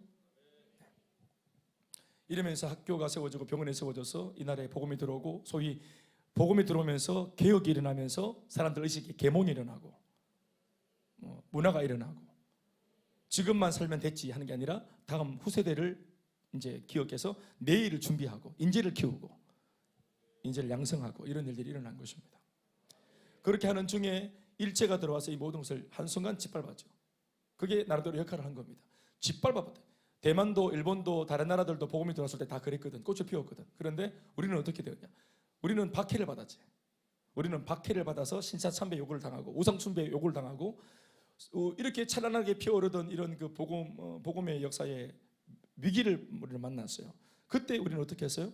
이러면서 학교가 세워지고 병원이 세워져서 이 나라에 복음이 들어오고, 소위 복음이 들어오면서 개혁이 일어나면서 사람들 의식이 계몽이 일어나고 문화가 일어나고 지금만 살면 됐지 하는 게 아니라 다음 후세대를 이제 기억해서 내일을 준비하고 인재를 키우고 인재를 양성하고 이런 일들이 일어난 것입니다. 그렇게 하는 중에 일제가 들어와서 이 모든 것을 한순간 짓밟았죠. 그게 나라대로 역할을 한 겁니다. 짓밟았대. 대만도 일본도 다른 나라들도 복음이 들어왔을 때 다 그랬거든. 꽃을 피웠거든. 그런데 우리는 어떻게 되었냐? 우리는 박해를 받았지. 우리는 박해를 받아서 신사참배 요구를 당하고 우상숭배 요구를 당하고 이렇게 찬란하게 피어오르던 이런 그 복음의 역사에 위기를 우리는 만났어요. 그때 우리는 어떻게 했어요?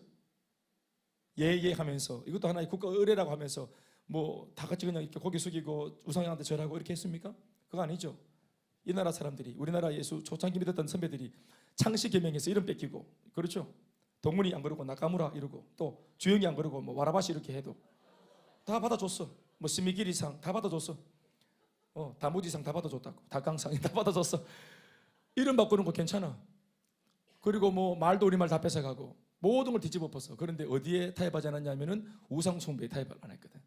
예예 하면서 이것도 하나의 국가 의례라고 하면서 뭐 다 같이 그냥 이렇게 고개 숙이고 우상한테 절하고 이렇게 했습니까? 그거 아니죠. 이 나라 사람들이 우리나라 예수 초창기 믿었던 선배들이 창시 계명에서 이름 뺏기고 그렇죠. 동문이 안 그러고 나카무라 이러고 또 주영이 안 그러고 뭐 와라바시 이렇게 해도 다 받아줬어. 뭐 스미기리상 다 받아줬어. 다무지상 다 받아줬다고. 닭강상 다 받아줬어. 이름 바꾸는 거 괜찮아. 그리고 뭐 말도 우리말 다 뺏어가고 모든 걸 뒤집어 엎었어. 그런데 어디에 타협하지 않았냐면은 우상 숭배에 타협을 안 했거든.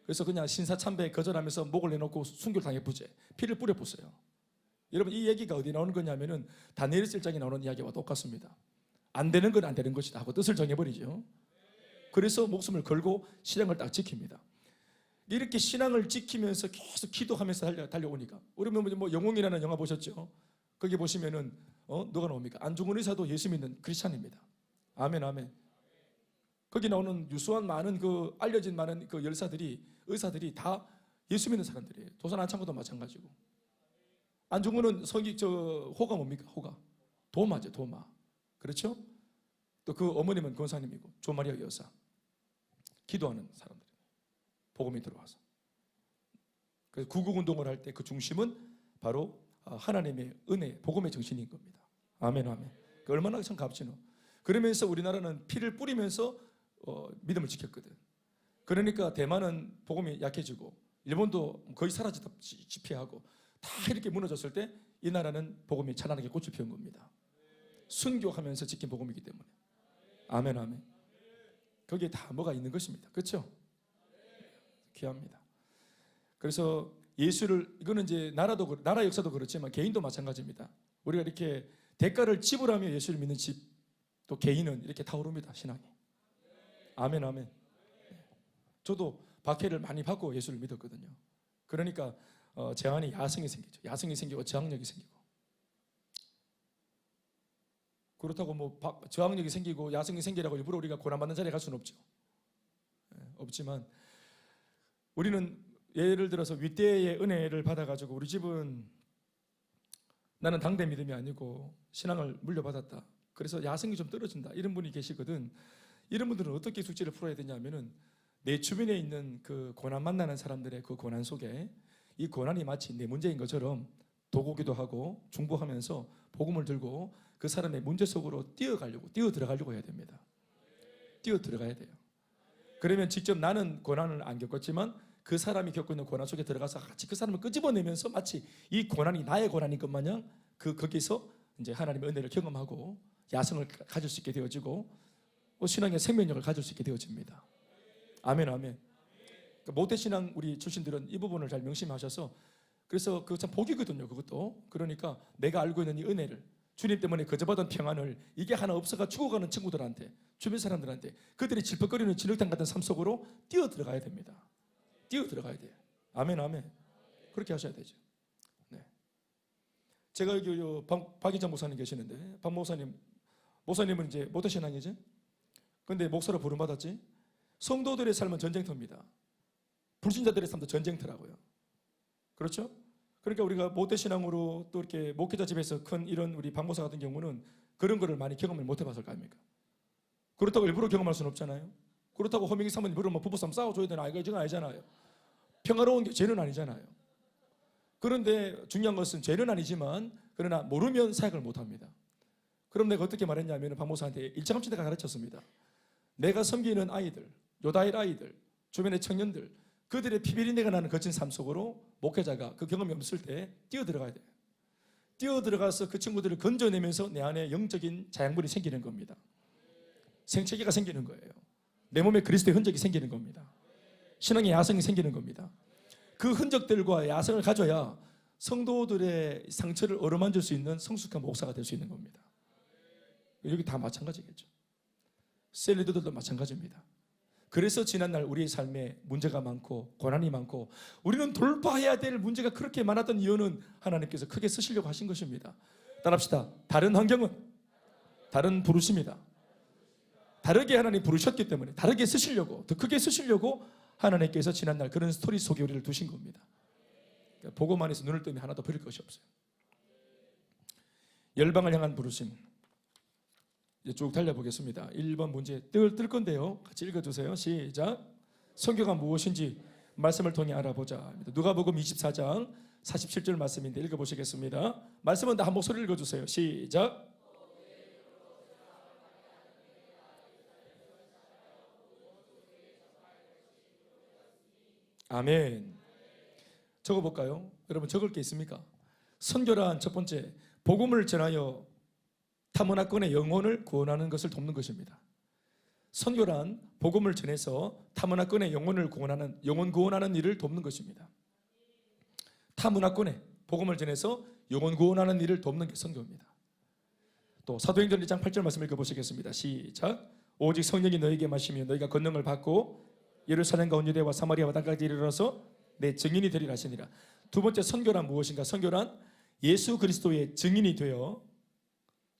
그래서 그냥 신사참배에 거절하면서 목을 내놓고 순교를 당해부재 피를 뿌려붓어요. 여러분 이 얘기가 어디 나오는 거냐면은 다니엘 1장에 나오는 이야기와 똑같습니다. 안 되는 건 안 되는 것이다 하고 뜻을 정해버리죠. 그래서 목숨을 걸고 신앙을 딱 지킵니다. 이렇게 신앙을 지키면서 계속 기도하면서 달려오니까 우리 뭐 영웅이라는 영화 보셨죠? 거기 보시면은 누가 나옵니까? 안중근 의사도 예수 믿는 크리스찬입니다. 아멘 아멘. 거기 나오는 유수한 많은 그 알려진 많은 그 의사들이 다 예수 믿는 사람들이에요. 도산 안창호도 마찬가지고. 안중근은 호가 뭡니까? 호가 도마죠. 도마. 그렇죠? 또 그 어머님은 권사님이고 조마리아 여사. 기도하는 사람들. 복음이 들어와서. 그래서 구국운동을 할 때 그 중심은 바로 하나님의 은혜, 복음의 정신인 겁니다. 아멘, 아멘. 얼마나 참 값지노. 그러면서 우리나라는 피를 뿌리면서 믿음을 지켰거든. 그러니까 대만은 복음이 약해지고 일본도 거의 사라지다시피 하고 다 이렇게 무너졌을 때 이 나라는 복음이 찬란하게 꽃을 피운 겁니다. 순교하면서 지킨 복음이기 때문에. 아멘, 아멘. 거기에 다 뭐가 있는 것입니다. 그렇죠? 귀합니다. 그래서 예수를 이거는 이제 나라 역사도 그렇지만 개인도 마찬가지입니다. 우리가 이렇게 대가를 지불하며 예수를 믿는 집 또 개인은 이렇게 타오릅니다. 신앙이. 아멘 아멘. 저도 박해를 많이 받고 예수를 믿었거든요. 그러니까 제 안에 야성이 생기죠. 야성이 생기고 저항력이 생기고. 그렇다고 뭐 저항력이 생기고 야성이 생기라고 일부러 우리가 고난받는 자리에 갈 수는 없죠. 없지만 우리는 예를 들어서 윗대의 은혜를 받아가지고 우리 집은 나는 당대 믿음이 아니고 신앙을 물려받았다. 그래서 야성이 좀 떨어진다. 이런 분이 계시거든. 이런 분들은 어떻게 숙제를 풀어야 되냐면은 내 주변에 있는 그 고난 만나는 사람들의 그 고난 속에 이 고난이 마치 내 문제인 것처럼 도구기도 하고 중보하면서 복음을 들고 그 사람의 문제 속으로 뛰어 들어가려고 해야 됩니다. 뛰어 들어가야 돼요. 그러면 직접 나는 고난을 안 겪었지만 그 사람이 겪고 있는 고난 속에 들어가서 같이 그 사람을 끄집어내면서 마치 이 고난이 나의 고난인 것 마냥 거기서 이제 하나님의 은혜를 경험하고 야성을 가질 수 있게 되어지고 신앙의 생명력을 가질 수 있게 되어집니다. 아멘 아멘. 그러니까 모태신앙 우리 출신들은 이 부분을 잘 명심하셔서 그래서 그거 참 복이거든요. 그것도. 그러니까 내가 알고 있는 이 은혜를 주님 때문에 거저받은 평안을 이게 하나 없어가 죽어가는 친구들한테 주변 사람들한테 그들이 질퍽거리는 진흙탕 같은 삶 속으로 뛰어 들어가야 됩니다. 뛰어 들어가야 돼요. 아멘 아멘. 그렇게 하셔야 되죠. 네. 제가 여기 박인장 목사님 계시는데 박 목사님은 이제 모태신앙이지. 근데 목사로 부름받았지. 성도들의 삶은 전쟁터입니다. 불신자들의 삶도 전쟁터라고요. 그렇죠? 그러니까 우리가 모태신앙으로 또 이렇게 목회자 집에서 큰 이런 우리 박 목사 같은 경우는 그런 거를 많이 경험을 못 해봤을 거 아닙니까? 그렇다고 일부러 경험할 수는 없잖아요. 그렇다고 허밍이 사모님 일부러 뭐 부부싸움 싸워줘야 되나 이건 아니잖아요. 평화로운 게 죄는 아니잖아요. 그런데 중요한 것은 죄는 아니지만 그러나 모르면 사역을 못합니다. 그럼 내가 어떻게 말했냐면 박 목사한테 일차감치 내가 가르쳤습니다. 내가 섬기는 아이들, 요다일 아이들, 주변의 청년들 그들의 피비린내가 나는 거친 삶 속으로 목회자가 그 경험이 없을 때 뛰어들어가야 돼요. 뛰어들어가서 그 친구들을 건져내면서 내 안에 영적인 자양분이 생기는 겁니다. 생체계가 생기는 거예요. 내 몸에 그리스도의 흔적이 생기는 겁니다. 신앙의 야성이 생기는 겁니다. 그 흔적들과 야성을 가져야 성도들의 상처를 어루만질 수 있는 성숙한 목사가 될 수 있는 겁니다. 여기 다 마찬가지겠죠. 셀리더들도 마찬가지입니다. 그래서 지난날 우리의 삶에 문제가 많고 고난이 많고 우리는 돌파해야 될 문제가 그렇게 많았던 이유는 하나님께서 크게 쓰시려고 하신 것입니다. 따라합시다. 다른 환경은 다른 부르심이다. 다르게 하나님 부르셨기 때문에 다르게 쓰시려고, 더 크게 쓰시려고 하나님께서 지난날 그런 스토리 속에 우리를 두신 겁니다. 보고만 해서 눈을 뜨면 하나도 버릴 것이 없어요. 열방을 향한 부르심, 이제 쭉 달려보겠습니다. 1번 문제 뜰 건데요. 같이 읽어주세요. 시작. 선교가 무엇인지 말씀을 통해 알아보자. 누가복음 24장 47절 말씀인데 읽어보시겠습니다. 말씀은 다 한 목소리 읽어주세요. 시작. 아멘. 적어볼까요? 여러분 적을 게 있습니까? 선교란 첫 번째, 복음을 전하여 타문화권의 영혼을 구원하는 것을 돕는 것입니다. 선교란 복음을 전해서 타문화권의 영혼을 구원하는, 영혼 구원하는 일을 돕는 것입니다. 타문화권에 복음을 전해서 영혼 구원하는 일을 돕는 게 선교입니다. 또 사도행전 1장 8절 말씀 읽어보시겠습니다. 시작. 오직 성령이 너에게 마시며 너희가 권능을 받고 예루살렘과 온 유대와 사마리아와 땅까지 이르러서 내 증인이 되리라 하시니라. 두 번째, 선교란 무엇인가? 선교란 예수 그리스도의 증인이 되어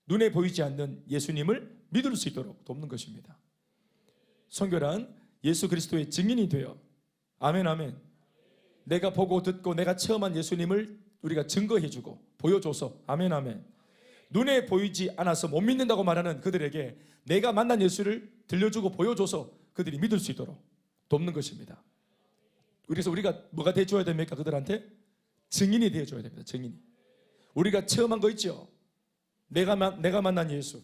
눈에 보이지 않는 예수님을 믿을 수 있도록 돕는 것입니다. 선교란 예수 그리스도의 증인이 되어, 아멘 아멘, 내가 보고 듣고 내가 체험한 예수님을 우리가 증거해주고 보여줘서, 아멘 아멘, 눈에 보이지 않아서 못 믿는다고 말하는 그들에게 내가 만난 예수를 들려주고 보여줘서 그들이 믿을 수 있도록 돕는 것입니다. 그래서 우리가 뭐가 되어줘야 됩니까? 그들한테 증인이 되어줘야 됩니다. 증인이. 우리가 체험한 거 있죠? 내가 만난 예수,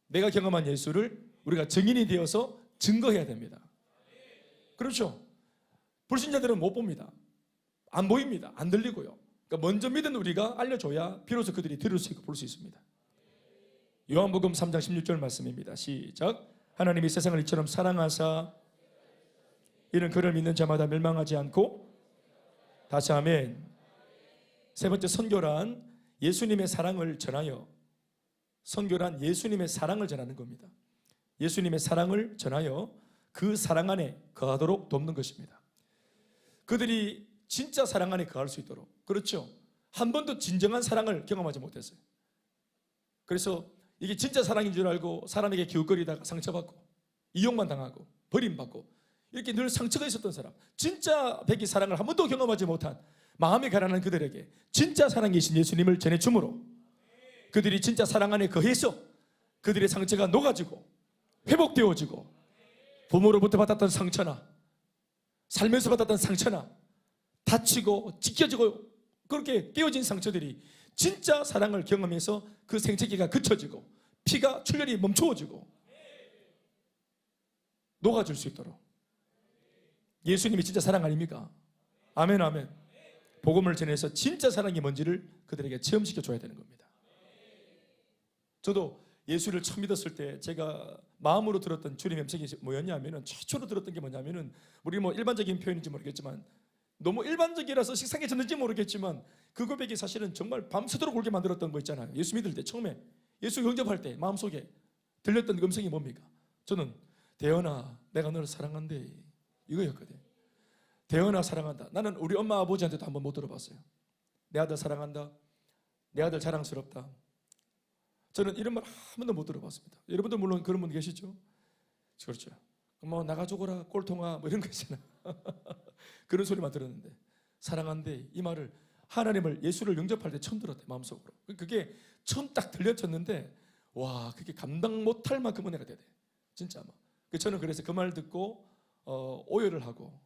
내가 경험한 예수를 우리가 증인이 되어서 증거해야 됩니다. 그렇죠? 불신자들은 못 봅니다. 안 보입니다. 안 들리고요. 그러니까 먼저 믿은 우리가 알려줘야 비로소 그들이 들을 수 있고 볼 수 있습니다. 요한복음 3장 16절 말씀입니다. 시작. 하나님이 세상을 이처럼 사랑하사 이는 그를 믿는 자마다 멸망하지 않고, 다시 아멘. 세 번째, 선교란 예수님의 사랑을 전하여, 선교란 예수님의 사랑을 전하는 겁니다. 예수님의 사랑을 전하여 그 사랑 안에 거하도록 돕는 것입니다. 그들이 진짜 사랑 안에 거할 수 있도록. 그렇죠? 한 번도 진정한 사랑을 경험하지 못했어요. 그래서 이게 진짜 사랑인 줄 알고 사람에게 기웃거리다가 상처받고 이용만 당하고 버림받고 이렇게 늘 상처가 있었던 사람, 진짜 백이 사랑을 한 번도 경험하지 못한 마음이 가난한 그들에게 진짜 사랑이신 예수님을 전해주므로 그들이 진짜 사랑 안에 거해서 그들의 상처가 녹아지고 회복되어지고, 부모로부터 받았던 상처나 살면서 받았던 상처나 다치고 찢겨지고 그렇게 깨어진 상처들이 진짜 사랑을 경험해서 그 생체기가 그쳐지고 피가 출혈이 멈추어지고 녹아질 수 있도록 예수님이 진짜 사랑 아닙니까? 아멘 아멘. 복음을 전해서 진짜 사랑이 뭔지를 그들에게 체험시켜 줘야 되는 겁니다. 저도 예수를 처음 믿었을 때 제가 마음으로 들었던 주님의 음성이 뭐였냐면은, 최초로 들었던 게 뭐냐면은, 우리 뭐 일반적인 표현인지 모르겠지만 너무 일반적이라서 식상해졌는지 모르겠지만 그 고백이 사실은 정말 밤새도록 울게 만들었던 거 있잖아요. 예수 믿을 때 처음에 예수 영접할 때 마음속에 들렸던 음성이 뭡니까? 저는 대연아 내가 너를 사랑한대 이거였거든. 대연아 사랑한다. 나는 우리 엄마 아버지한테도 한번 못 들어봤어요. 내 아들 사랑한다, 내 아들 자랑스럽다. 저는 이런 말 한 번도 못 들어봤습니다. 여러분들 물론 그런 분 계시죠? 그렇죠. 뭐 나가 죽어라 꼴통아 뭐 이런 거 있잖아요. 그런 소리만 들었는데 사랑한대 이 말을 하나님을, 예수를 영접할 때 처음 들었대. 마음속으로. 그게 처음 딱 들려졌는데 와, 그게 감당 못할 만큼 은혜가 되대. 진짜 아마. 저는 그래서 그 말 듣고 오열을 하고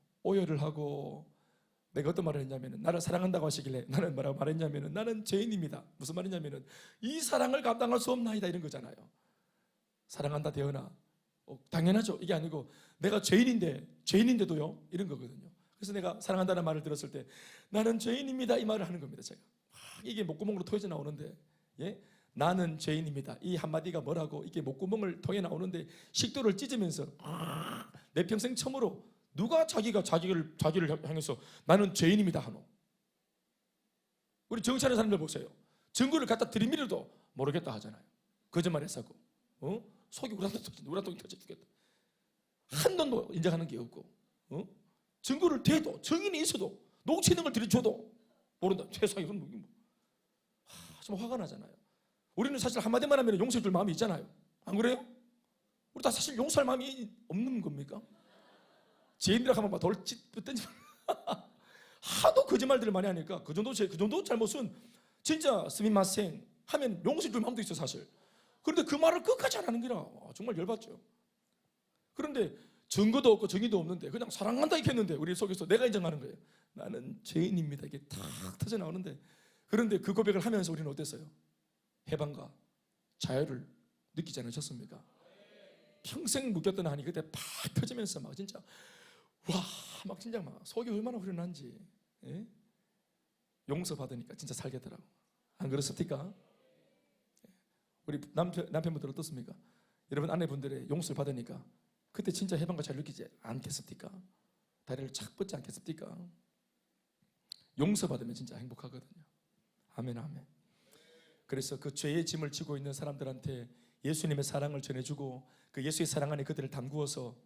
내가 어떤 말을 했냐면은, 나를 사랑한다고 하시길래 나는 뭐라고 말했냐면은, 나는 죄인입니다. 무슨 말이냐면은 이 사랑을 감당할 수 없나이다 이런 거잖아요. 사랑한다 대연아. 당연하죠. 이게 아니고 내가 죄인인데도요 이런 거거든요. 그래서 내가 사랑한다는 말을 들었을 때 나는 죄인입니다 이 말을 하는 겁니다. 제가 이게 목구멍으로 터져 나오는데, 예? 나는 죄인입니다 이 한마디가 뭐라고 이게 목구멍을 통해 나오는데 식도를 찢으면서 내 평생 처음으로 누가 자기를 향해서 나는 죄인입니다 하노. 우리 정치하는 사람들 보세요. 증거를 갖다 들이밀어도 모르겠다 하잖아요. 거짓말 했었고, 속이 우라통이 터져 죽겠다. 한 놈도 인정하는 게 없고, 증거를 대도 증인이 있어도 녹취 있는 걸 들이줘도 모른다. 세상에 이건 뭐. 좀 화가 나잖아요. 우리는 사실 한마디만 하면 용서해 줄 마음이 있잖아요. 안 그래요? 우리 다 사실 용서할 마음이 없는 겁니까? 죄인들 하면 막 돌짓 던지 하도 거짓말들을 많이 하니까 그 정도 잘못은 진짜 스미마생 하면 용서해 줄 마음도 있어 사실. 그런데 그 말을 끝까지 안 하는 게라 정말 열받죠. 그런데 증거도 없고 정의도 없는데 그냥 사랑한다 이렇게 했는데 우리 속에서 내가 인정하는 거예요. 나는 죄인입니다. 이게 탁 터져 나오는데, 그런데 그 고백을 하면서 우리는 어땠어요? 해방과 자유를 느끼지 않으셨습니까? 평생 묶였던 한이 그때 팍 펴지면서 막 진짜 막 진짜 막 속이 얼마나 후련한지, 예? 용서받으니까 진짜 살겠더라고. 안 그렇습니까? 우리 남편분들 어떻습니까? 여러분 아내분들의 용서를 받으니까 그때 진짜 해방과 자유를 느끼지 않겠습니까? 다리를 착 뻗지 않겠습니까? 용서받으면 진짜 행복하거든요. 아멘, 아멘. 그래서 그 죄의 짐을 지고 있는 사람들한테 예수님의 사랑을 전해주고 그 예수의 사랑 안에 그들을 담구어서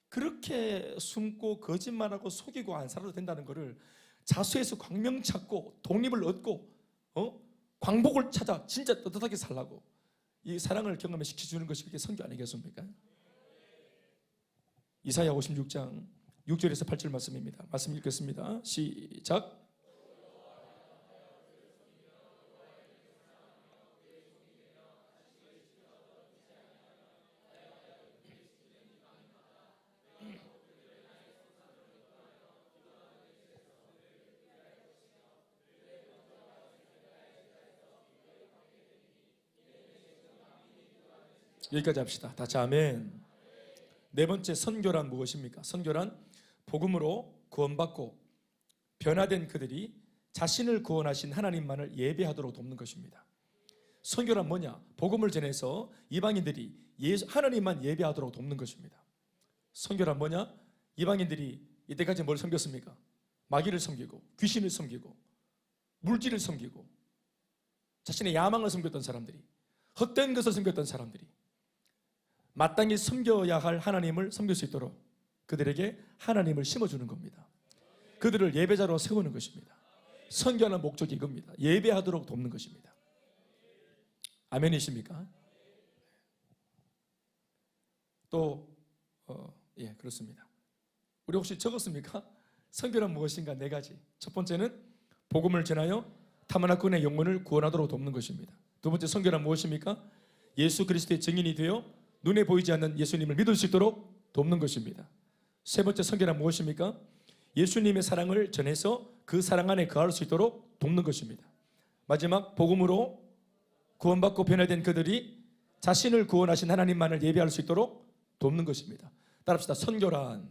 그렇게 숨고 거짓말하고 속이고 안 살아도 된다는 것을 자수해서 광명 찾고 독립을 얻고 광복을 찾아 진짜 떳떳하게 살라고 이 사랑을 경험해 시켜주는 것이 그게 선교 아니겠습니까? 이사야 56장 6절에서 8절 말씀입니다. 말씀 읽겠습니다. 시작. 여기까지 합시다. 다시 아멘. 네 번째, 선교란 무엇입니까? 선교란 복음으로 구원받고 변화된 그들이 자신을 구원하신 하나님만을 예배하도록 돕는 것입니다. 선교란 뭐냐? 복음을 전해서 이방인들이 하나님만 예배하도록 돕는 것입니다. 선교란 뭐냐? 이방인들이 이때까지 뭘 섬겼습니까? 마귀를 섬기고 귀신을 섬기고 물질을 섬기고 자신의 야망을 섬겼던 사람들이, 헛된 것을 섬겼던 사람들이 마땅히 섬겨야 할 하나님을 섬길 수 있도록 그들에게 하나님을 심어주는 겁니다. 그들을 예배자로 세우는 것입니다. 선교하는 목적이 이겁니다. 예배하도록 돕는 것입니다. 아멘이십니까? 또 그렇습니다. 우리 혹시 적었습니까? 선교란 무엇인가? 네 가지. 첫 번째는 복음을 전하여 타만아군의 영혼을 구원하도록 돕는 것입니다. 두 번째, 선교란 무엇입니까? 예수 그리스도의 증인이 되어 눈에 보이지 않는 예수님을 믿을 수 있도록 돕는 것입니다. 세 번째, 선교란 무엇입니까? 예수님의 사랑을 전해서 그 사랑 안에 거할 수 있도록 돕는 것입니다. 마지막, 복음으로 구원받고 변화된 그들이 자신을 구원하신 하나님만을 예배할 수 있도록 돕는 것입니다. 따라합시다. 선교란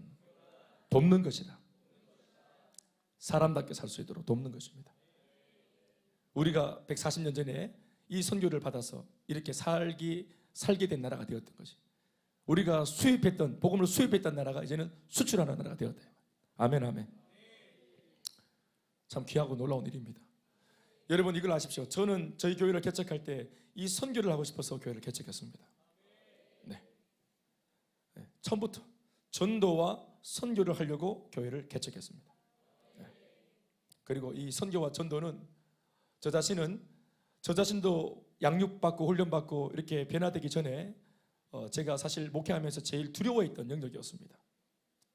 돕는 것이다. 사람답게 살 수 있도록 돕는 것입니다. 우리가 140년 전에 이 선교를 받아서 이렇게 살게 된 나라가 되었던 것이, 우리가 복음을 수입했던 나라가 이제는 수출하는 나라가 되었다. 아멘, 아멘. 참 귀하고 놀라운 일입니다. 여러분 이걸 아십시오. 저는 저희 교회를 개척할 때 이 선교를 하고 싶어서 교회를 개척했습니다. 네. 처음부터 전도와 선교를 하려고 교회를 개척했습니다. 네. 그리고 이 선교와 전도는 저 자신도 양육받고 훈련받고 이렇게 변화되기 전에 제가 사실 목회하면서 제일 두려워했던 영역이었습니다.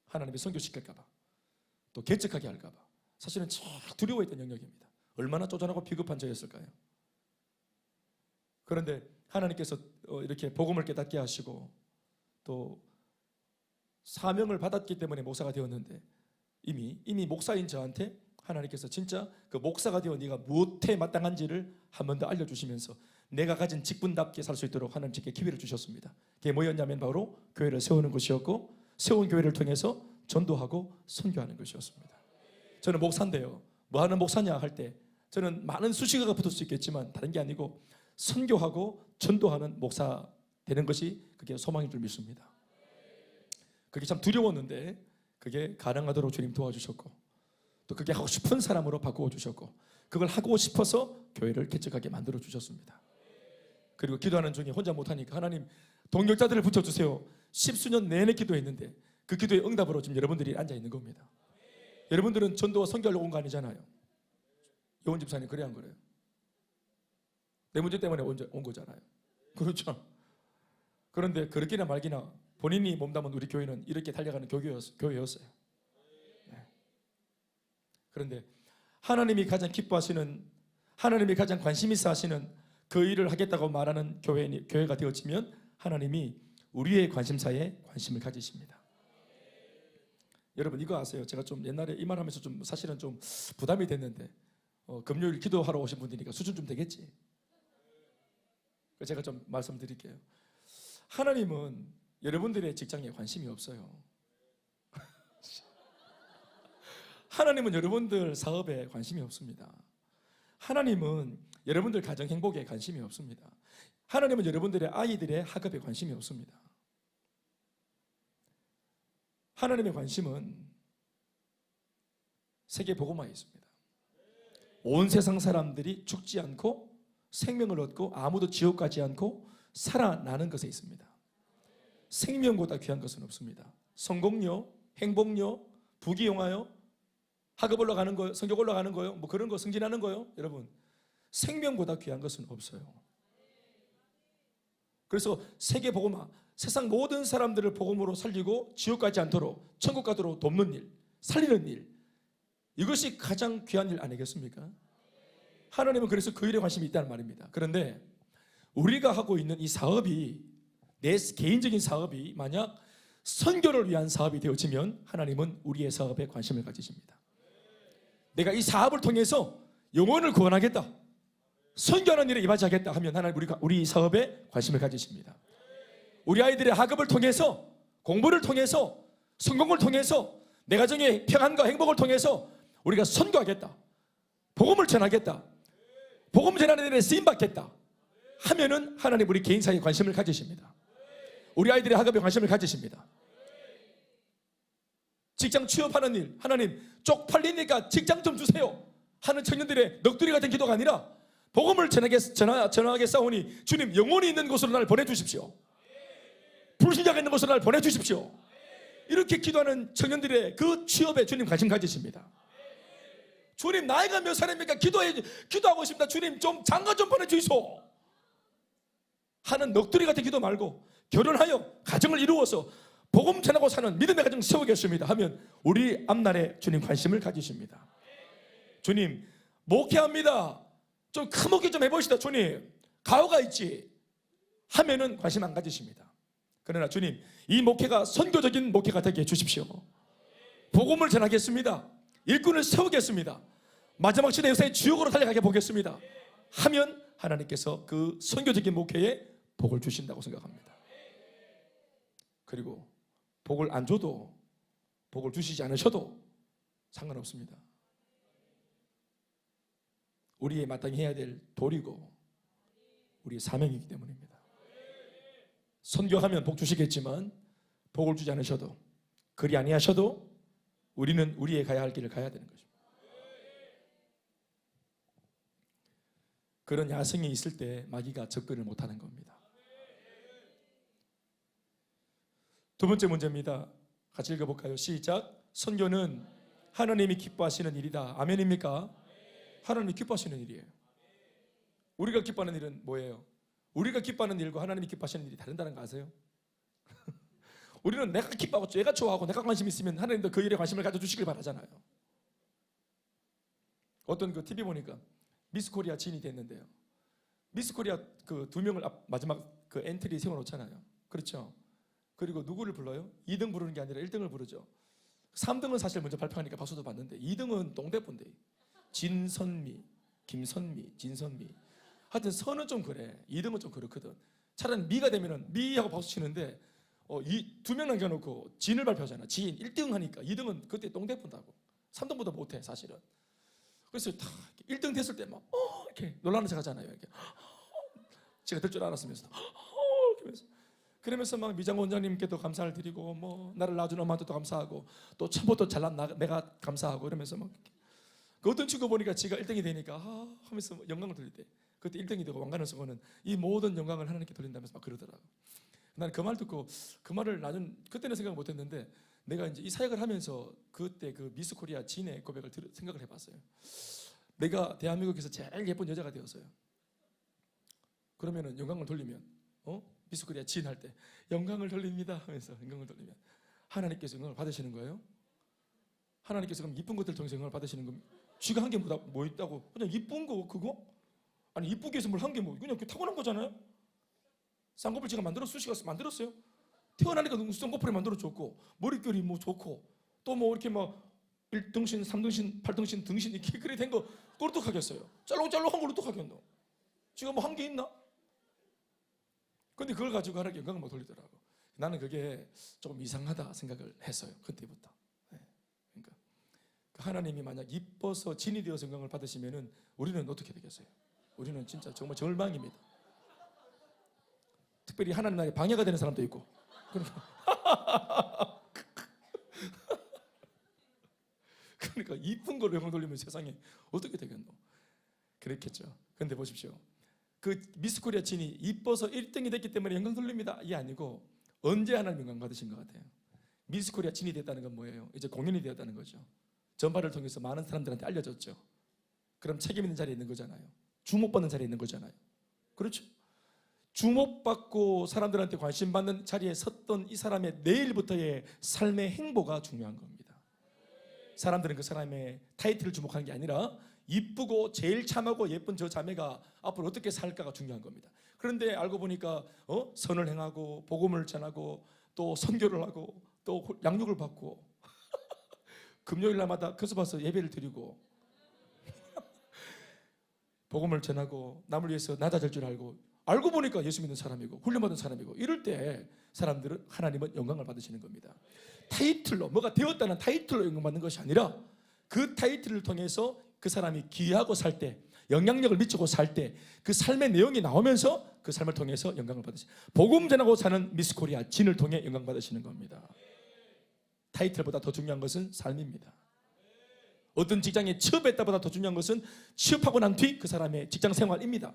하나님이 선교시킬까 봐, 또 개척하게 할까 봐 사실은 제일 두려워했던 영역입니다. 얼마나 쪼잔하고 비겁한 저였을까요? 그런데 하나님께서 이렇게 복음을 깨닫게 하시고 또 사명을 받았기 때문에 목사가 되었는데, 이미 목사인 저한테 하나님께서 진짜 그 목사가 되어 네가 무엇에 마땅한지를 한 번 더 알려주시면서 내가 가진 직분답게 살 수 있도록 하나님께 기회를 주셨습니다. 그게 뭐였냐면 바로 교회를 세우는 것이었고, 세운 교회를 통해서 전도하고 선교하는 것이었습니다. 저는 목사인데요, 뭐 하는 목사냐 할 때 저는 많은 수식어가 붙을 수 있겠지만 다른 게 아니고 선교하고 전도하는 목사 되는 것이 그게 소망인 줄 믿습니다. 그게 참 두려웠는데 그게 가능하도록 주님 도와주셨고, 또 그게 하고 싶은 사람으로 바꾸어 주셨고, 그걸 하고 싶어서 교회를 개척하게 만들어 주셨습니다. 그리고 기도하는 중에 혼자 못하니까 하나님 동역자들을 붙여주세요. 10수년 내내 기도했는데 그 기도의 응답으로 지금 여러분들이 앉아있는 겁니다. 여러분들은 전도와 선교하려고 온 거 아니잖아요. 여원 집사님 그래 안 그래요? 내 문제 때문에 온 거잖아요. 그렇죠? 그런데 그렇기나 말기나 본인이 몸담은 우리 교회는 이렇게 달려가는 교회였어요. 네. 그런데 하나님이 가장 기뻐하시는, 하나님이 가장 관심 있어 하시는 그 일을 하겠다고 말하는 교회가 되어지면 하나님이 우리의 관심사에 관심을 가지십니다. 여러분 이거 아세요? 제가 좀 옛날에 이 말하면서 좀 사실은 좀 부담이 됐는데 금요일 기도하러 오신 분이니까 수준 좀 되겠지. 제가 좀 말씀드릴게요. 하나님은 여러분들의 직장에 관심이 없어요. 하나님은 여러분들 사업에 관심이 없습니다. 하나님은 여러분들 가정 행복에 관심이 없습니다. 하나님은 여러분들의 아이들의 학업에 관심이 없습니다. 하나님의 관심은 세계 복음화에 있습니다. 온 세상 사람들이 죽지 않고 생명을 얻고 아무도 지옥 가지 않고 살아나는 것에 있습니다. 생명보다 귀한 것은 없습니다. 성공요, 행복요, 부귀영화요, 학업 올라가는 거요, 성적 올라가는 거요, 뭐 그런 거 승진하는 거요. 여러분 생명보다 귀한 것은 없어요. 그래서 세계 복음화, 세상 모든 사람들을 복음으로 살리고 지옥 가지 않도록 천국 가도록 돕는 일, 살리는 일, 이것이 가장 귀한 일 아니겠습니까? 하나님은 그래서 그 일에 관심이 있다는 말입니다. 그런데 우리가 하고 있는 이 사업이, 내 개인적인 사업이 만약 선교를 위한 사업이 되어지면 하나님은 우리의 사업에 관심을 가지십니다. 내가 이 사업을 통해서 영혼을 구원하겠다, 선교하는 일에 임하자겠다 하면 하나님 우리 사업에 관심을 가지십니다. 우리 아이들의 학업을 통해서, 공부를 통해서, 성공을 통해서, 내 가정의 평안과 행복을 통해서 우리가 선교하겠다, 복음을 전하겠다, 복음 전하는 일에 쓰임받겠다 하면은 하나님 우리 개인 사이에 관심을 가지십니다. 우리 아이들의 학업에 관심을 가지십니다. 직장 취업하는 일, 하나님 쪽팔리니까 직장 좀 주세요 하는 청년들의 넋두리 같은 기도가 아니라 복음을 전하게 싸우니 주님 영혼이 있는 곳으로 날 보내주십시오. 불신자가 있는 곳으로 날 보내주십시오. 이렇게 기도하는 청년들의 그 취업에 주님 관심 가지십니다. 주님 나이가 몇 살입니까? 기도하고 싶다. 주님 좀 장가 좀 보내주이소 하는 넋두리 같은 기도 말고 결혼하여 가정을 이루어서 복음 전하고 사는 믿음의 가정 세우겠습니다 하면 우리 앞날에 주님 관심을 가지십니다. 주님 목회합니다. 좀 큰 목회 좀 해보시다. 주님 가오가 있지 하면은 관심 안 가지십니다. 그러나 주님 이 목회가 선교적인 목회가 되게 해주십시오. 복음을 전하겠습니다. 일꾼을 세우겠습니다. 마지막 시대 역사의 주역으로 달려가게 보겠습니다 하면 하나님께서 그 선교적인 목회에 복을 주신다고 생각합니다. 그리고 복을 안 줘도, 복을 주시지 않으셔도 상관없습니다. 우리의 마땅히 해야 될 도리고 우리의 사명이기 때문입니다. 선교하면 복 주시겠지만 복을 주지 않으셔도, 그리 아니하셔도 우리는 우리의 가야 할 길을 가야 되는 것입니다. 그런 야성이 있을 때 마귀가 접근을 못하는 겁니다. 두 번째 문제입니다. 같이 읽어볼까요? 시작. 선교는 하나님이 기뻐하시는 일이다. 아멘입니까? 하나님이 기뻐하시는 일이에요. 우리가 기뻐하는 일은 뭐예요? 우리가 기뻐하는 일과 하나님이 기뻐하시는 일이 다른다는 거 아세요? 우리는 내가 기뻐하고 내가 좋아하고 내가 관심 있으면 하나님도 그 일에 관심을 가져주시길 바라잖아요. 어떤 그 TV 보니까 미스 코리아 진이 됐는데요. 미스 코리아 그 두 명을 마지막 그 엔트리 세워놓잖아요. 그렇죠? 그리고 누구를 불러요? 2등 부르는 게 아니라 1등을 부르죠. 3등은 사실 먼저 발표하니까 박수도 받는데 2등은 똥대뿐데 진선미, 김선미, 진선미. 하여튼 선은 좀 그래. 2등은 좀 그렇거든. 차라리 미가 되면은 미하고 박수 치는데 이 두 명 남겨놓고 진을 발표하잖아. 진 1등 하니까 2등은 그때 똥대뿐다고. 3등보다 못해 사실은. 그래서 다 1등 됐을 때 막 이렇게 놀라는 척 하잖아요. 이렇게 제가 될 줄 알았으면서 그러면서 막 미장 원장님께도 감사를 드리고 뭐 나를 낳아준 엄마한테도 감사하고 또 처음부터 잘난 내가 감사하고 이러면서 막 그 어떤 친구 보니까 지가 1등이 되니까 하면서 영광을 돌릴 때, 그때 1등이 되고 왕관을 쓰고는 이 모든 영광을 하나님께 돌린다면서 막 그러더라고. 나는 그 말 듣고 그 말을 나는 그때는 생각 못했는데 내가 이제 이 사역을 하면서 그때 그 미스 코리아 진의 고백을 생각을 해봤어요. 내가 대한민국에서 제일 예쁜 여자가 되었어요. 그러면은 영광을 돌리면 미스 코리아 진 할 때 영광을 돌립니다 하면서 영광을 돌리면 하나님께서 영광을 받으시는 거예요. 하나님께서 그럼 이쁜 것들 통해서 영광을 받으시는 겁니다. 쥐가 한 게 뭐 있다고? 그냥 이쁜 거 그거? 아니 이쁘게 해서 뭘 한 게 뭐 그냥 타고난 거잖아요. 쌍꺼풀 제가 만들었어요. 만들었어요. 태어나니까 쌍꺼풀이 만들어줬고 머릿결이 뭐 좋고 또 뭐 이렇게 막 1등신, 3등신, 8등신, 등신 이렇게 그래 된 거 그걸 어떡하겠어요? 짤록짤록한 걸 어떡하겠노? 지가 뭐 한 게 있나? 근데 그걸 가지고 하나님께 영광을 막 돌리더라고. 나는 그게 조금 이상하다 생각을 했어요. 그때부터. 그러니까 하나님이 만약 이뻐서 진이 되어서 영광을 받으시면은 우리는 어떻게 되겠어요? 우리는 진짜 정말 절망입니다. 특별히 하나님 나라에 방해가 되는 사람도 있고. 그러니까 이쁜 걸로 영광 돌리면 세상에 어떻게 되겠노? 그렇겠죠. 그런데 보십시오. 그 미스 코리아 진이 이뻐서 1등이 됐기 때문에 영광 돌립니다. 이게 아니고 언제 하나님 영광 받으신 것 같아요? 미스 코리아 진이 됐다는 건 뭐예요? 이제 공연이 되었다는 거죠. 전파를 통해서 많은 사람들한테 알려졌죠. 그럼 책임 있는 자리에 있는 거잖아요. 주목받는 자리에 있는 거잖아요. 그렇죠? 주목받고 사람들한테 관심받는 자리에 섰던 이 사람의 내일부터의 삶의 행보가 중요한 겁니다. 사람들은 그 사람의 타이틀을 주목하는 게 아니라 이쁘고 제일 참하고 예쁜 저 자매가 앞으로 어떻게 살까가 중요한 겁니다. 그런데 알고 보니까 선을 행하고 복음을 전하고 또 선교를 하고 또 양육을 받고 금요일 날마다 교습와서 예배를 드리고 복음을 전하고 남을 위해서 낮아질 줄 알고 보니까 예수 믿는 사람이고 훈련받은 사람이고 이럴 때 사람들은 하나님은 영광을 받으시는 겁니다. 타이틀로 뭐가 되었다는 타이틀로 영광받는 것이 아니라 그 타이틀을 통해서 그 사람이 기여하고 살 때 영향력을 미치고 살 때 그 삶의 내용이 나오면서 그 삶을 통해서 영광을 받으시는 복음 전하고 사는 미스 코리아 진을 통해 영광 받으시는 겁니다. 타이틀보다 더 중요한 것은 삶입니다. 어떤 직장에 취업했다보다 더 중요한 것은 취업하고 난 뒤 그 사람의 직장 생활입니다.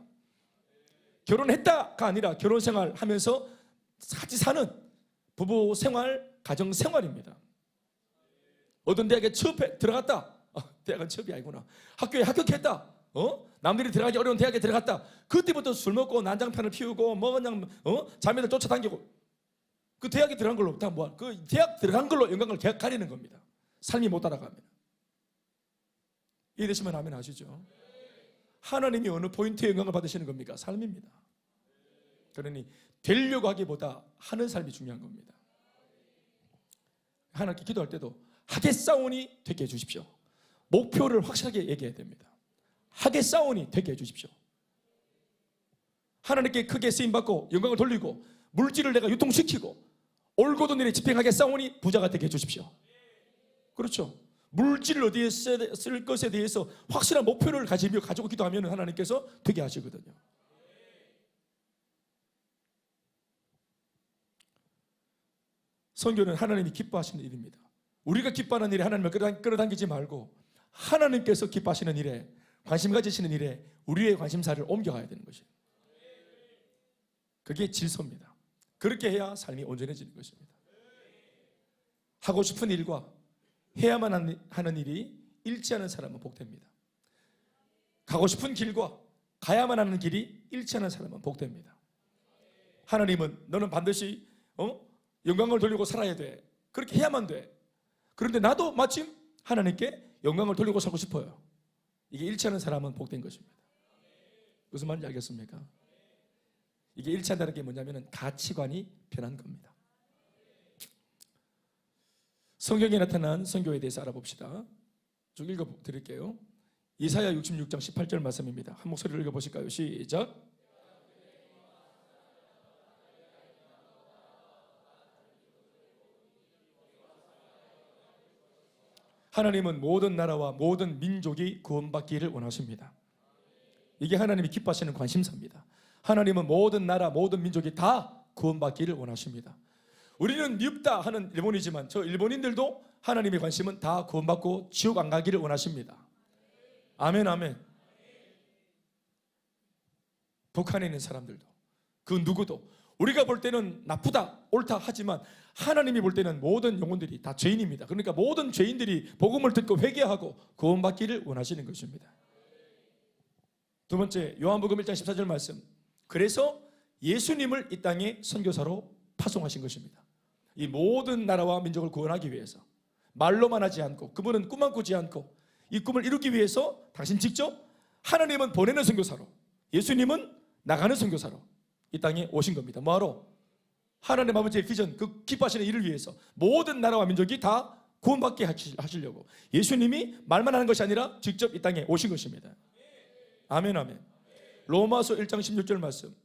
결혼했다가 아니라 결혼 생활하면서 같이 사는 부부 생활, 가정 생활입니다. 어떤 대학에 취업해 들어갔다. 대학은 취업이 아니구나. 학교에 합격했다. 남들이 들어가기 어려운 대학에 들어갔다. 그때부터 술 먹고 난장판을 피우고 뭐 그냥 자매들 쫓아다니고 그 대학에 들어간 걸로 다 뭐 그 대학 들어간 걸로 영광을 가리는 겁니다. 삶이 못 따라갑니다. 이해되시면 아멘 하시죠? 하나님이 어느 포인트에 영광을 받으시는 겁니까? 삶입니다. 그러니 되려고 하기보다 하는 삶이 중요한 겁니다. 하나님께 기도할 때도 하겠사오니 되게 해주십시오. 목표를 확실하게 얘기해야 됩니다. 하겠사오니 되게 해주십시오. 하나님께 크게 쓰임받고 영광을 돌리고 물질을 내가 유통시키고 올고도 내리 집행하겠사오니 부자가 되게 해주십시오. 그렇죠? 물질을 어디에 쓸 것에 대해서 확실한 목표를 가지고 기도하면 하나님께서 되게 하시거든요. 선교는 하나님이 기뻐하시는 일입니다. 우리가 기뻐하는 일에 하나님을 끌어당기지 말고 하나님께서 기뻐하시는 일에 관심 가지시는 일에 우리의 관심사를 옮겨가야 되는 것이에요. 그게 질서입니다. 그렇게 해야 삶이 온전해지는 것입니다. 하고 싶은 일과 해야만 하는 일이 일치하는 사람은 복됩니다. 가고 싶은 길과 가야만 하는 길이 일치하는 사람은 복됩니다. 하나님은 너는 반드시 영광을 돌리고 살아야 돼. 그렇게 해야만 돼. 그런데 나도 마침 하나님께 영광을 돌리고 살고 싶어요. 이게 일치하는 사람은 복된 것입니다. 무슨 말인지 알겠습니까? 이게 일치한다는 게 뭐냐면 가치관이 변한 겁니다. 성경에 나타난 선교에 대해서 알아봅시다. 쭉 읽어드릴게요. 이사야 66장 18절 말씀입니다. 한 목소리로 읽어보실까요? 시작. 하나님은 모든 나라와 모든 민족이 구원받기를 원하십니다. 이게 하나님이 기뻐하시는 관심사입니다. 하나님은 모든 나라, 모든 민족이 다 구원받기를 원하십니다. 우리는 미흡다 하는 일본이지만 저 일본인들도 하나님의 관심은 다 구원받고 지옥 안 가기를 원하십니다. 아멘, 아멘. 북한에 있는 사람들도, 그 누구도 우리가 볼 때는 나쁘다, 옳다 하지만 하나님이 볼 때는 모든 영혼들이 다 죄인입니다. 그러니까 모든 죄인들이 복음을 듣고 회개하고 구원받기를 원하시는 것입니다. 두 번째, 요한복음 1장 14절 말씀. 그래서 예수님을 이 땅에 선교사로 파송하신 것입니다. 이 모든 나라와 민족을 구원하기 위해서, 말로만 하지 않고, 그분은 꿈만 꾸지 않고 이 꿈을 이루기 위해서 당신 직접, 하나님은 보내는 선교사로, 예수님은 나가는 선교사로 이 땅에 오신 겁니다. 뭐하러? 하나님 아버지의 비전, 그 기뻐하시는 일을 위해서 모든 나라와 민족이 다 구원받게 하시려고 예수님이 말만 하는 것이 아니라 직접 이 땅에 오신 것입니다. 아멘, 아멘. 로마서 1장 16절 말씀.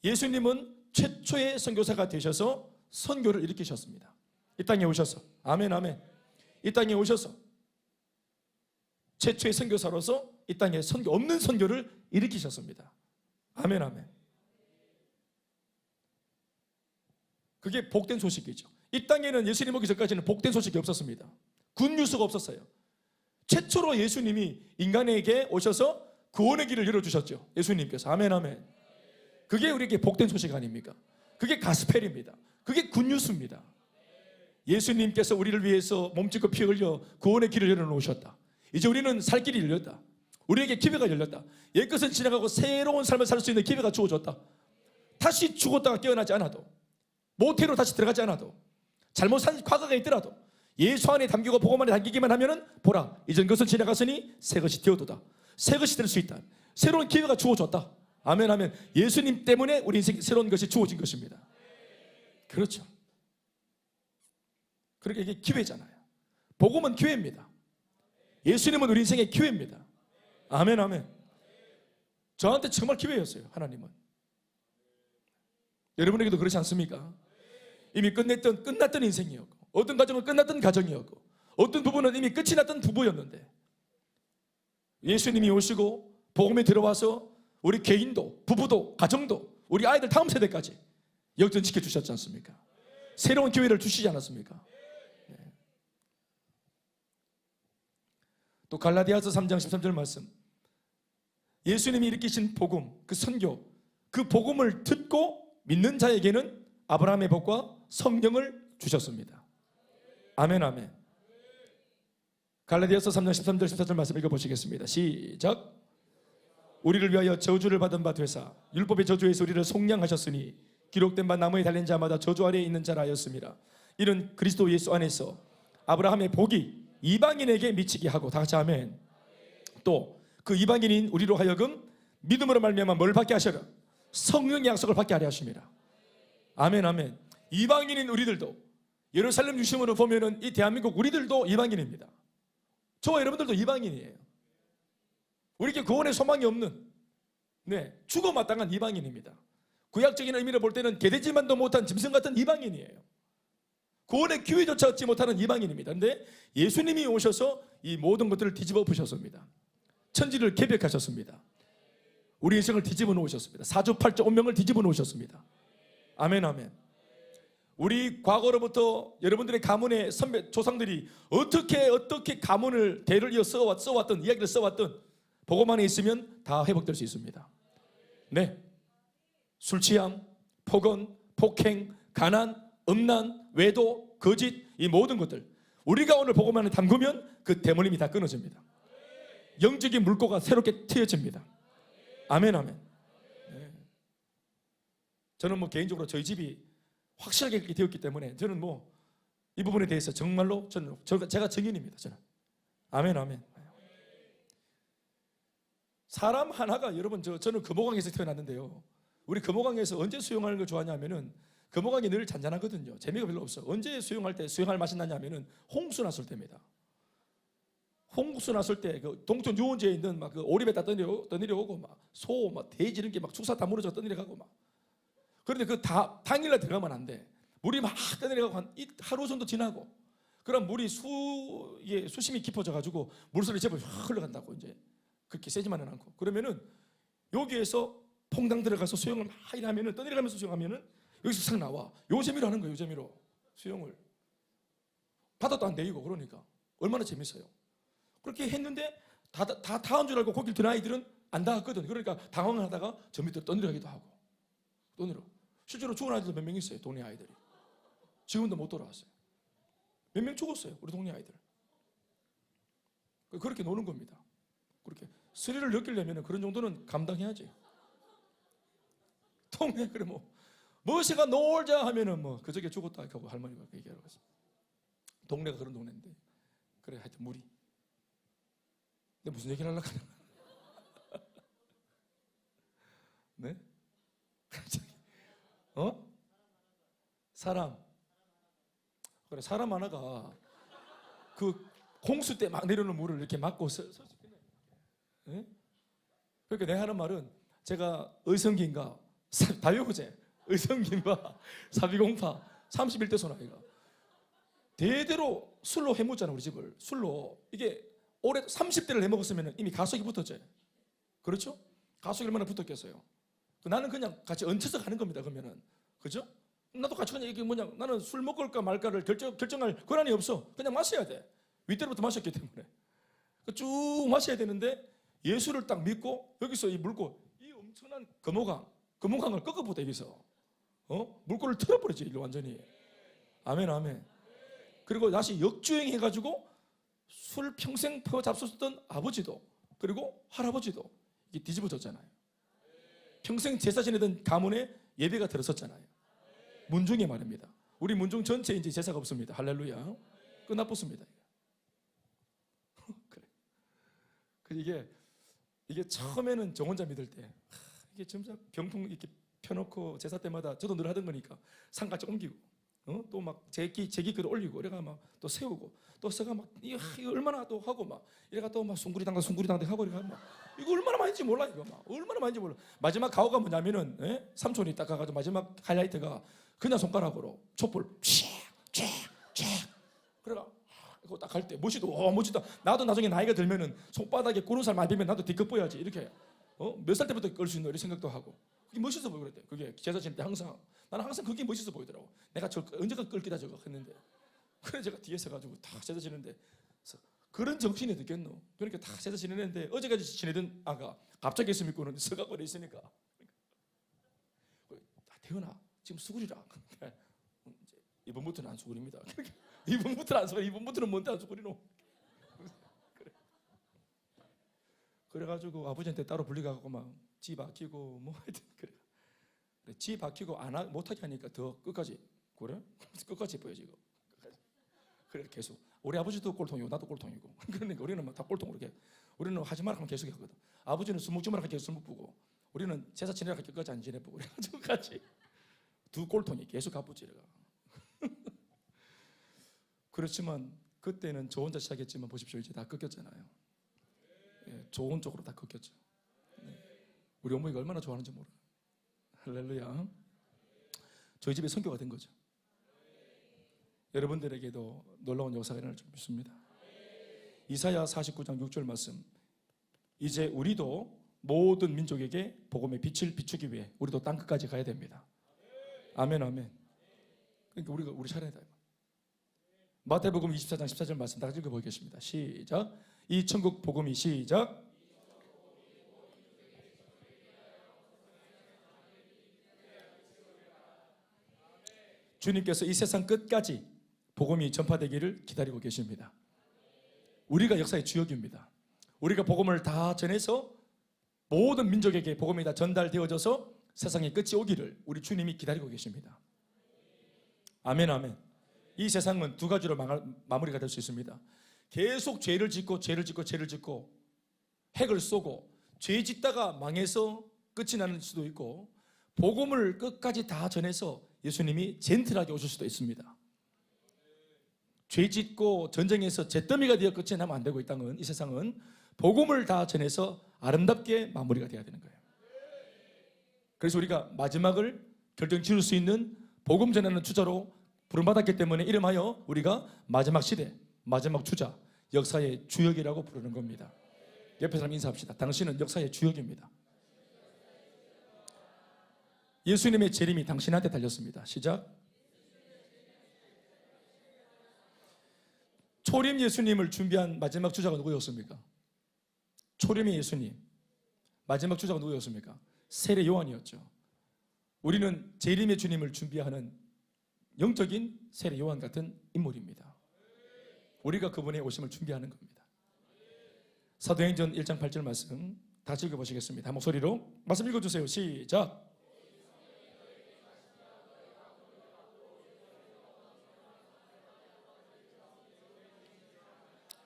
예수님은 최초의 선교사가 되셔서 선교를 일으키셨습니다. 이 땅에 오셔서. 아멘, 아멘. 이 땅에 오셔서 최초의 선교사로서 이 땅에 선교, 없는 선교를 일으키셨습니다. 아멘, 아멘. 그게 복된 소식이죠. 이 땅에는 예수님 오기 전까지는 복된 소식이 없었습니다. 굿뉴스가 없었어요. 최초로 예수님이 인간에게 오셔서 구원의 길을 열어주셨죠. 예수님께서. 아멘, 아멘. 그게 우리에게 복된 소식 아닙니까? 그게 가스펠입니다. 그게 굿뉴스입니다. 예수님께서 우리를 위해서 몸짓고 피 흘려 구원의 길을 열어놓으셨다. 이제 우리는 살 길이 열렸다. 우리에게 기회가 열렸다. 옛것은 지나가고 새로운 삶을 살 수 있는 기회가 주어졌다. 다시 죽었다가 깨어나지 않아도, 모태로 다시 들어가지 않아도, 잘못 산 과거가 있더라도 예수 안에 담기고 복음 안에 담기기만 하면은 보라, 이전 것은 지나갔으니 새 것이 되어도다. 새 것이 될 수 있다. 새로운 기회가 주어졌다. 아멘, 아멘. 예수님 때문에 우리 인생 새로운 것이 주어진 것입니다. 그렇죠. 그러니까 이게 기회잖아요. 복음은 기회입니다. 예수님은 우리 인생의 기회입니다. 아멘, 아멘. 저한테 정말 기회였어요. 하나님은. 여러분에게도 그렇지 않습니까? 이미 끝났던 인생이었고, 어떤 가정은 끝났던 가정이었고, 어떤 부부는 이미 끝이 났던 부부였는데 예수님이 오시고 복음에 들어와서 우리 개인도, 부부도, 가정도, 우리 아이들 다음 세대까지 역전시켜 주셨지 않습니까? 새로운 기회를 주시지 않았습니까? 네. 또 갈라디아서 3장 13절 말씀. 예수님이 일으키신 복음, 그 선교, 그 복음을 듣고 믿는 자에게는 아브라함의 복과 성령을 주셨습니다. 아멘, 아멘. 갈라디아서 3장 13절 14절 말씀 읽어보시겠습니다. 시작. 우리를 위하여 저주를 받은 바 되사 율법의 저주에서 우리를 속량하셨으니 기록된 바 나무에 달린 자마다 저주 아래에 있는 자라 하였습니다. 이는 그리스도 예수 안에서 아브라함의 복이 이방인에게 미치게 하고, 다 같이 아멘. 또 그 이방인인 우리로 하여금 믿음으로 말미암아 뭘 받게 하셔라? 성령의 약속을 받게 하려 하십니다. 아멘, 아멘. 이방인인 우리들도, 예루살렘 중심으로 보면은 이 대한민국 우리들도 이방인입니다. 저와 여러분들도 이방인이에요. 우리에게 구원의 소망이 없는, 죽어 마땅한 이방인입니다. 구약적인 의미로 볼 때는 개되지만도 못한 짐승 같은 이방인이에요. 구원의 기회조차 얻지 못하는 이방인입니다. 그런데 예수님이 오셔서 이 모든 것들을 뒤집어 엎으셨습니다. 천지를 개벽하셨습니다. 우리 인생을 뒤집어 놓으셨습니다. 사주팔자 운명을 뒤집어 놓으셨습니다. 아멘, 아멘. 우리 과거로부터 여러분들의 가문의 선배 조상들이 어떻게 가문을 대를 이어 써왔던 이야기를 써왔던 복음 안에 있으면 다 회복될 수 있습니다. 네, 술 취함, 폭언, 폭행, 가난, 음란, 외도, 거짓, 이 모든 것들 우리가 오늘 복음 안에 담그면 그 대물림이 다 끊어집니다. 영적인 물꼬가 새롭게 트여집니다. 아멘, 아멘. 네. 저는 개인적으로 저희 집이 확실하게 그렇게 되었기 때문에 저는 이 부분에 대해서 정말로 제가 증인입니다. 저는. 아멘, 아멘. 사람 하나가, 여러분, 저는 금호강에서 태어났는데요. 우리 금호강에서 언제 수영하는 걸 좋아하냐면은 금호강이 늘 잔잔하거든요. 재미가 별로 없어. 언제 수영할 때 수영할 맛이 나냐면은 홍수 났을 때입니다. 홍수 났을 때 그 동천 유원지에 있는 그 오리배 다 떠내려오고 소, 돼지 이런 게 축사 다 무너져 떠내려가고 그런데 그 당일날 들어가면 안 돼. 물이 막 떠내려가고 하루 정도 지나고, 그럼 물이 수심이 깊어져 가지고 물소리 제법 확 흘러간다고. 이제 그렇게 세지만은 않고, 그러면은 여기에서 퐁당 들어가서 수영을 막 하면은, 떠내려가면서 수영하면은 여기서 싹 나와. 요 재미로 하는 거예요. 요 재미로 수영을. 바다도 안 데이고. 그러니까 얼마나 재밌어요. 그렇게 했는데 다 타온 줄 알고 거길 든 아이들은 안 닿았거든. 그러니까 당황을 하다가 저 밑으로 떠내려가기도 하고. 떠내려. 실제로 죽은 아이들도 몇 명 있어요. 동네 아이들이. 지금도 못 돌아왔어요. 몇 명 죽었어요. 우리 동네 아이들. 그렇게 노는 겁니다. 그렇게 스릴을 느끼려면 그런 정도는 감당해야지. 동네 그래 뭐시가 놀자 하면은 그저께 죽었다 하고 할머니가 얘기하러 갔어. 동네가 그런 동네인데 그래 하여튼 무리. 근데 무슨 얘기를 하려고 하나? 네? 사람. 그래 사람 하나가 그 홍수 때 막 내려오는 물을 이렇게 막고 네? 그러니까 내가 하는 말은 제가 의성기인가 다효제 의성기인가 사비공파 31대 소나이가 대대로 술로 해먹잖아. 우리 집을 술로 이게 올해 30대를 해먹었으면 이미 가속이 붙었죠. 그렇죠? 가속이 얼마나 붙었겠어요. 나는 그냥 같이 얹혀서 가는 겁니다. 그러면은 그죠? 나도 같이 그냥 이게 나는 술 먹을까 말까를 결정할 권한이 없어. 그냥 마셔야 돼. 윗대로부터 마셨기 때문에 쭉 마셔야 되는데 예수를 딱 믿고 여기서 이 물고 이 엄청난 금호강을 꺾어보다 여기서 물꼬를 틀어버리지 이거 완전히. 아멘 아멘. 그리고 다시 역주행해가지고 술 평생 펴 잡수셨던 아버지도 그리고 할아버지도 이게 뒤집어졌잖아요. 평생 제사 지내던 가문에 예배가 들어섰잖아요. 문중에 말입니다. 우리 문중 전체에 이제 제사가 없습니다. 할렐루야. 끝나붙습니다. 그래. 이게 처음에는 저 혼자 믿을 때 이게 점점 병통 이렇게 펴놓고 제사 때마다 저도 늘 하던 거니까 상같이 옮기고 또 막 제기글을 올리고 이래가 막 또 세우고 또 새가 막 이거 얼마나 또 하고 막 이래가 또 막 숭구리당당 하고 이래가 막 이거 얼마나 많은지 몰라. 이거 막 얼마나 많은지 몰라. 마지막 가오가 뭐냐면은 삼촌이 딱 가가지고 마지막 하이라이트가 그냥 손가락으로 촛불 쫙쫙쫙 그래가 그거 딱 할 때 멋지다. 나도 나중에 나이가 들면은 손바닥에 구름살 많이 비면 나도 뒤끝 보여야지 이렇게 몇 살 때부터 끌 수 있는 이런 생각도 하고 그게 멋있어 보여. 그랬대. 그게 제사 지낼 때 항상 나는 항상 그게 멋있어 보이더라고. 내가 언제가 끌기다 저거 했는데 그래 제가 뒤에 서가지고 다 제사 지내는데 그런 정신이 느꼈노. 그러니까 다 제사 지내는데 어제까지 지내던 아가 갑자기 예수 믿고는 서가고 있으니까 태연아 지금 수구리라. 이번부터는 안 수구립니다. 이번부터는 안 수구리. 이번부터는 뭔데 안 수구리노. 그래가지고 아버지한테 따로 불리가고 막 지 박히고 뭐 하여튼 그래. 지 박히고 못하게 하니까 더 끝까지 그래? 끝까지 보여 지금. 그래 계속 우리 아버지도 꼴통이고 나도 꼴통이고 그러니까 우리는 막 다 꼴통으로 이렇게 우리는 하지 마라 하면 계속 하거든. 아버지는 술 먹지 마라 하면 계속 술 먹고 우리는 제사 지내라 하면 끝까지 안 지내보고 그래가지고 같이 두 꼴통이 계속 가부지래가. 그렇지만 그때는 저 혼자 시작했지만 보십시오 이제 다 꺾였잖아요. 좋은 쪽으로 다 꺾였죠. 우리 어머니가 얼마나 좋아하는지 몰라요. 할렐루야. 저희 집에 선교가 된 거죠. 여러분들에게도 놀라운 역사가 일어날 줄 믿습니다. 이사야 49장 6절 말씀. 이제 우리도 모든 민족에게 복음의 빛을 비추기 위해 우리도 땅 끝까지 가야 됩니다. 아멘 아멘. 그러니까 우리 차례다. 마태복음 24장 14절 말씀 다 읽어보겠습니다. 시작. 이 천국 복음이 시작. 주님께서 이 세상 끝까지 복음이 전파되기를 기다리고 계십니다. 우리가 역사의 주역입니다. 우리가 복음을 다 전해서 모든 민족에게 복음이 다 전달되어져서 세상의 끝이 오기를 우리 주님이 기다리고 계십니다. 아멘 아멘. 이 세상은 두 가지로 마무리가 될 수 있습니다. 계속 죄를 짓고 핵을 쏘고 죄 짓다가 망해서 끝이 나는 수도 있고 복음을 끝까지 다 전해서 예수님이 젠틀하게 오실 수도 있습니다. 죄 짓고 전쟁에서 잿더미가 되어 끝이 나면 안 되고 이 땅은 이 세상은 복음을 다 전해서 아름답게 마무리가 돼야 되는 거예요. 그래서 우리가 마지막을 결정지을 수 있는 복음 전하는 주자로 부름받았기 때문에 이름하여 우리가 마지막 시대, 마지막 주자, 역사의 주역이라고 부르는 겁니다. 옆에 사람 인사합시다. 당신은 역사의 주역입니다. 예수님의 재림이 당신한테 달렸습니다. 시작. 초림 예수님을 준비한 마지막 주자가 누구였습니까? 초림의 예수님, 마지막 주자가 누구였습니까? 세례 요한이었죠. 우리는 재림의 주님을 준비하는 영적인 세례 요한 같은 인물입니다. 우리가 그분의 오심을 준비하는 겁니다. 사도행전 1장 8절 말씀 다시 읽어보시겠습니다. 한 목소리로 말씀 읽어주세요. 시작.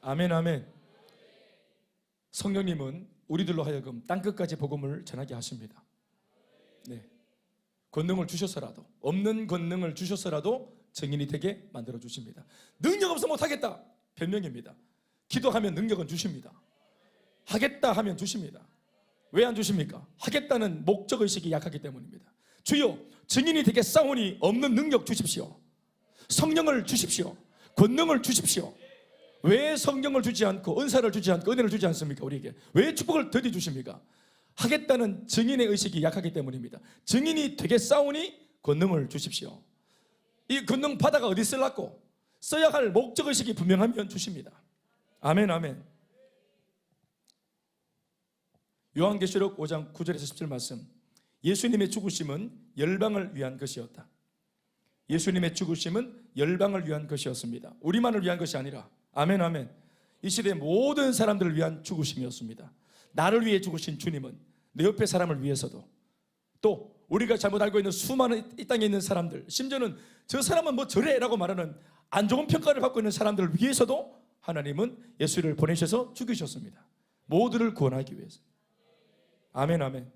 아멘, 아멘. 성령님은 우리들로 하여금 땅끝까지 복음을 전하게 하십니다. 네. 권능을 주셔서라도, 없는 권능을 주셔서라도 증인이 되게 만들어 주십니다. 능력 없어 못하겠다, 변명입니다. 기도하면 능력은 주십니다. 하겠다 하면 주십니다. 왜 안 주십니까? 하겠다는 목적의식이 약하기 때문입니다. 주여, 증인이 되게 싸우니 없는 능력 주십시오. 성령을 주십시오. 권능을 주십시오. 왜 성령을 주지 않고 은사를 주지 않고 은혜를 주지 않습니까? 우리에게 왜 축복을 더디 주십니까? 하겠다는 증인의 의식이 약하기 때문입니다. 증인이 되게 싸우니 권능을 주십시오. 이 권능 바다가 어디 쓰려고? 써야 할 목적의식이 분명하면 주십니다. 아멘, 아멘. 요한계시록 5장 9절에서 10절 말씀, 예수님의 죽으심은 열방을 위한 것이었다. 예수님의 죽으심은 열방을 위한 것이었습니다. 우리만을 위한 것이 아니라, 아멘, 아멘, 이 시대의 모든 사람들을 위한 죽으심이었습니다. 나를 위해 죽으신 주님은 내 옆에 사람을 위해서도, 또 우리가 잘못 알고 있는 수많은 이 땅에 있는 사람들, 심지어는 저 사람은 뭐 저래 라고 말하는 안 좋은 평가를 받고 있는 사람들을 위해서도 하나님은 예수를 보내셔서 죽이셨습니다. 모두를 구원하기 위해서. 아멘, 아멘.